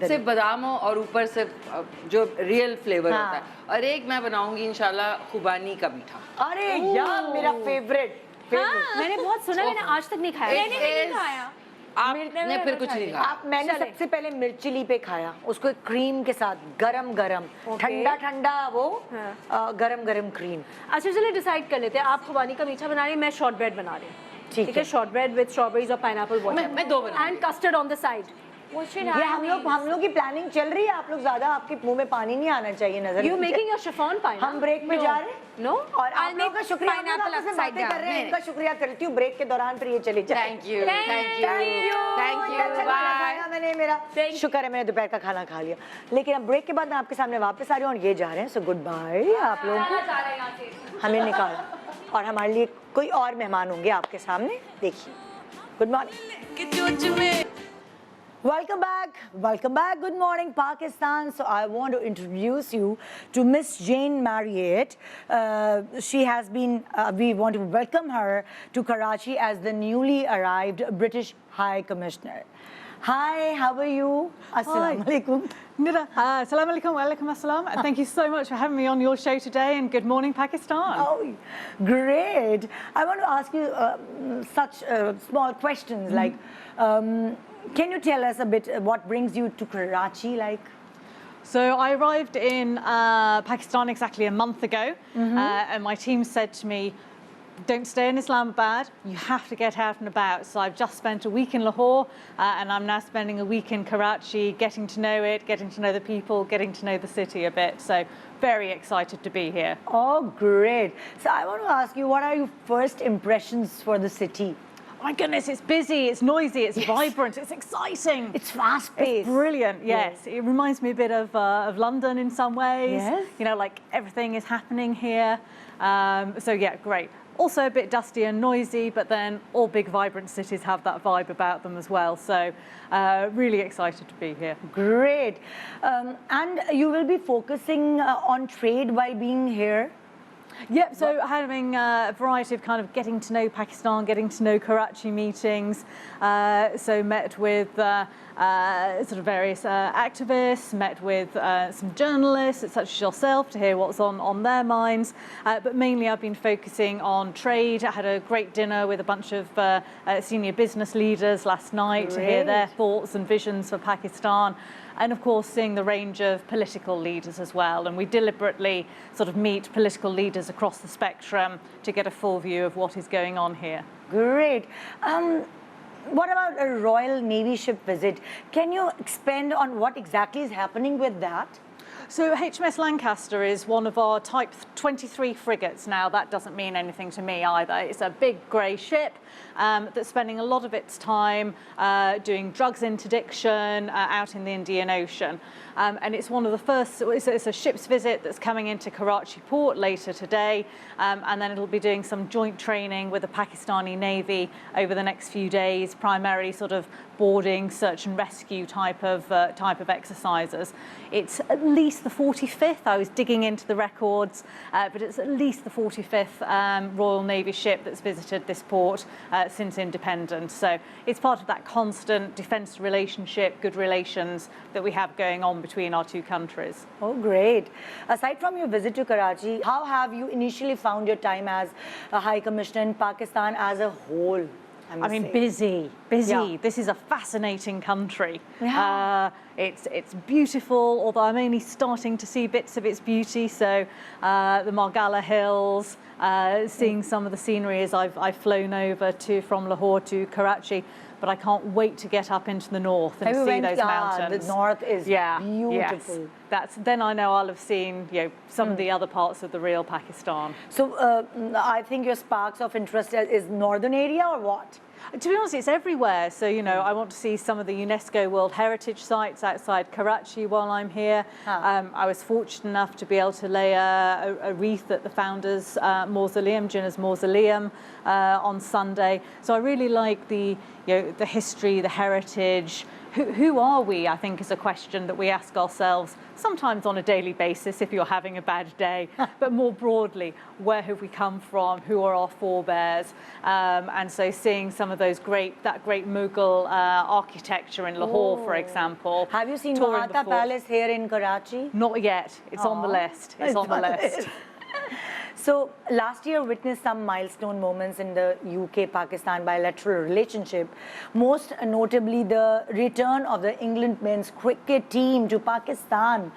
सिर्फ बादाम हो और ऊपर से जो रियल फ्लेवर हाँ। होता है और एक मैं बनाऊंगी इंशाल्लाह खुबानी का मीठा। अरे यार मेरा फेवरेट मैंने बहुत सुना मैंने आज तक नहीं खाया It is- आपने फिर कुछ नहीं खाया। मैंने सबसे पहले मिर्चिली पे खाया उसको क्रीम के साथ गरम गरम ठंडा ठंडा वो गरम गरम क्रीम। अच्छा चलिए डिसाइड कर लेते हैं आप खुबानी का मीठा बना रही हैं मैं शॉर्ट ब्रेड बना रही हूँ ठीक है शॉर्ट ब्रेड विद स्ट्रॉबेरीज और पाइनएप्पल मैं दो बनाऊंगी। And custard on the side What should ये I हम लोग की प्लानिंग चल रही है आप लोग ज्यादा आपके मुंह में पानी नहीं आना चाहिए नजर यू मेकिंग योर शिफॉन पाई हम ब्रेक में जा रहे हैं नो और आप लोगों का शुक्रिया हम लोग pineapple आपस में upside बातें कर रहे हैं down. इनका शुक्रिया करती हूँ ब्रेक के दौरान फिर ये चले जाए thank you thank you bye. मैंने मेरा शुक्र है मैंने दोपहर का खाना खा लिया लेकिन अब ब्रेक के बाद मैं आपके सामने वापस आ रही हूँ और ये जा रहे हैं सो गुड बाय आप लोगों को हमें निकाला और हमारे लिए कोई और मेहमान होंगे आपके सामने देखिए good morning Welcome back. Good morning, Pakistan. So I want to introduce you to Miss Jane Marriott. She has been, we want to welcome her to Karachi as the newly arrived British High Commissioner. Hi, how are you? Assalamu alaikum. Nida, Assalamu alaikum wa alaikum assalam. And thank you so much for having me on your show today and good morning Pakistan. Oh, great. I want to ask you such small questions like, can you tell us a bit what brings you to Karachi like? So I arrived in Pakistan exactly a month ago and my team said to me, don't stay in Islamabad, you have to get out and about. So I've just spent a week in Lahore and I'm now spending a week in Karachi, getting to know it, getting to know the people, getting to know the city a bit. So very excited to be here. Oh, great. So I want to ask you, what are your first impressions for the city? My goodness, it's busy, it's noisy, it's vibrant, it's exciting. It's fast-paced. It's brilliant, yes. It reminds me a bit of London in some ways. Yes. You know, like everything is happening here. So yeah, great. Also a bit dusty and noisy, but then all big vibrant cities have that vibe about them as well. So really excited to be here. Great. And you will be focusing on trade while being here? Yep, so having a variety of kind of getting to know Pakistan, getting to know Karachi meetings. So met with sort of various activists, met with some journalists such as yourself to hear what's on their minds. But mainly I've been focusing on trade. I had a great dinner with a bunch of senior business leaders last night to hear their thoughts and visions for Pakistan. And of course, seeing the range of political leaders as well. And we deliberately sort of meet political leaders across the spectrum to get a full view of what is going on here. Great. What about a Royal Navy ship visit? Can you expand on what exactly is happening with that? So HMS Lancaster is one of our Type 23 frigates. Now, that doesn't mean anything to me either. It's a big grey ship that's spending a lot of its time doing drugs interdiction out in the Indian Ocean. And it's one of the first, it's a ship's visit that's coming into Karachi port later today, and then it'll be doing some joint training with the Pakistani Navy over the next few days, primarily sort of boarding, search and rescue type of exercises. It's at least the 45th. I was digging into the records, but it's at least the 45th Royal Navy ship that's visited this port since independence. So it's part of that constant defence relationship, good relations that we have going on between our two countries. Oh, great. Aside from your visit to Karachi, how have you initially found your time as a High Commissioner in Pakistan as a whole? I mean, busy. Yeah. This is a fascinating country. Yeah. It's beautiful, although I'm only starting to see bits of its beauty. So the Margalla Hills, seeing some of the scenery as I've flown over from Lahore to Karachi. But I can't wait to get up into the north and see those mountains. The north is beautiful. Yes. Then I know I'll have seen some of the other parts of the real Pakistan. So I think your sparks of interest is northern area or what? To be honest, it's everywhere. So, I want to see some of the UNESCO World Heritage sites outside Karachi while I'm here. I was fortunate enough to be able to lay a wreath at the founder's mausoleum, Jinnah's mausoleum, on Sunday. So I really like the history, the heritage. Who are we, I think, is a question that we ask ourselves sometimes on a daily basis if you're having a bad day, but more broadly, where have we come from? Who are our forebears? And so seeing some of that great Mughal architecture in Lahore, for example. Have you seen touring the Mahata fort. Palace here in Karachi? Not yet. It's on the list. It's on the list. So last year witnessed some milestone moments in the UK-Pakistan bilateral relationship, most notably the return of the England men's cricket team to Pakistan.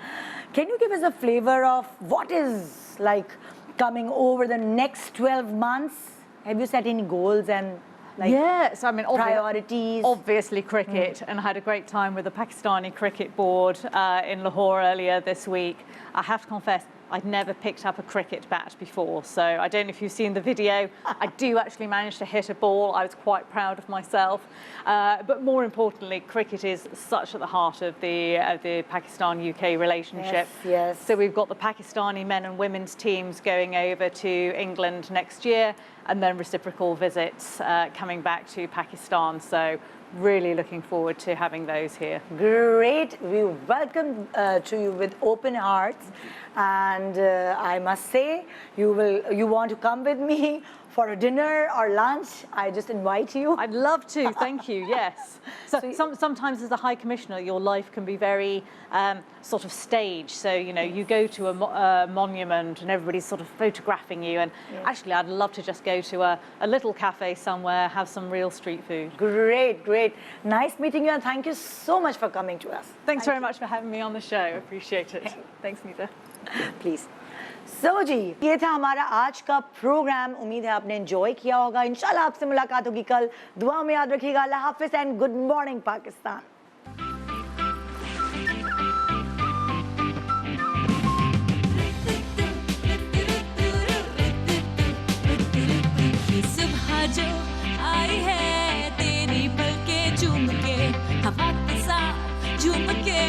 Can you give us a flavor of what is like coming over the next 12 months? Have you set any goals and yes, I mean, priorities? Obviously cricket, and I had a great time with the Pakistani Cricket Board in Lahore earlier this week. I have to confess, I'd never picked up a cricket bat before, so I don't know if you've seen the video. I do actually manage to hit a ball. I was quite proud of myself. But more importantly, cricket is such at the heart of the Pakistan-UK relationship. Yes. So we've got the Pakistani men and women's teams going over to England next year, and then reciprocal visits coming back to Pakistan. So really looking forward to having those here. Great. We welcome to you with open hearts, and I must say, you want to come with me for a dinner or lunch? I just invite you. I'd love to. Thank you. Yes. So sometimes as a High Commissioner, your life can be very sort of staged. So you go to a monument and everybody's sort of photographing you. And actually, I'd love to just go to a little cafe somewhere, have some real street food. Great, great. Nice meeting you, and thank you so much for coming to us. Thanks very much for having me on the show. Appreciate it. Thanks, Nita. Please. So जी, ये था हमारा आज का प्रोग्राम. उम्मीद है आपने एंजॉय किया होगा. इंशाल्लाह आपसे मुलाकात होगी कल. दुआ में याद रखिएगा. अल्लाह हाफिज़ एंड गुड मॉर्निंग पाकिस्तान. सुबह जो आई है तेरी पलके झूम के हवा के साथ झूम के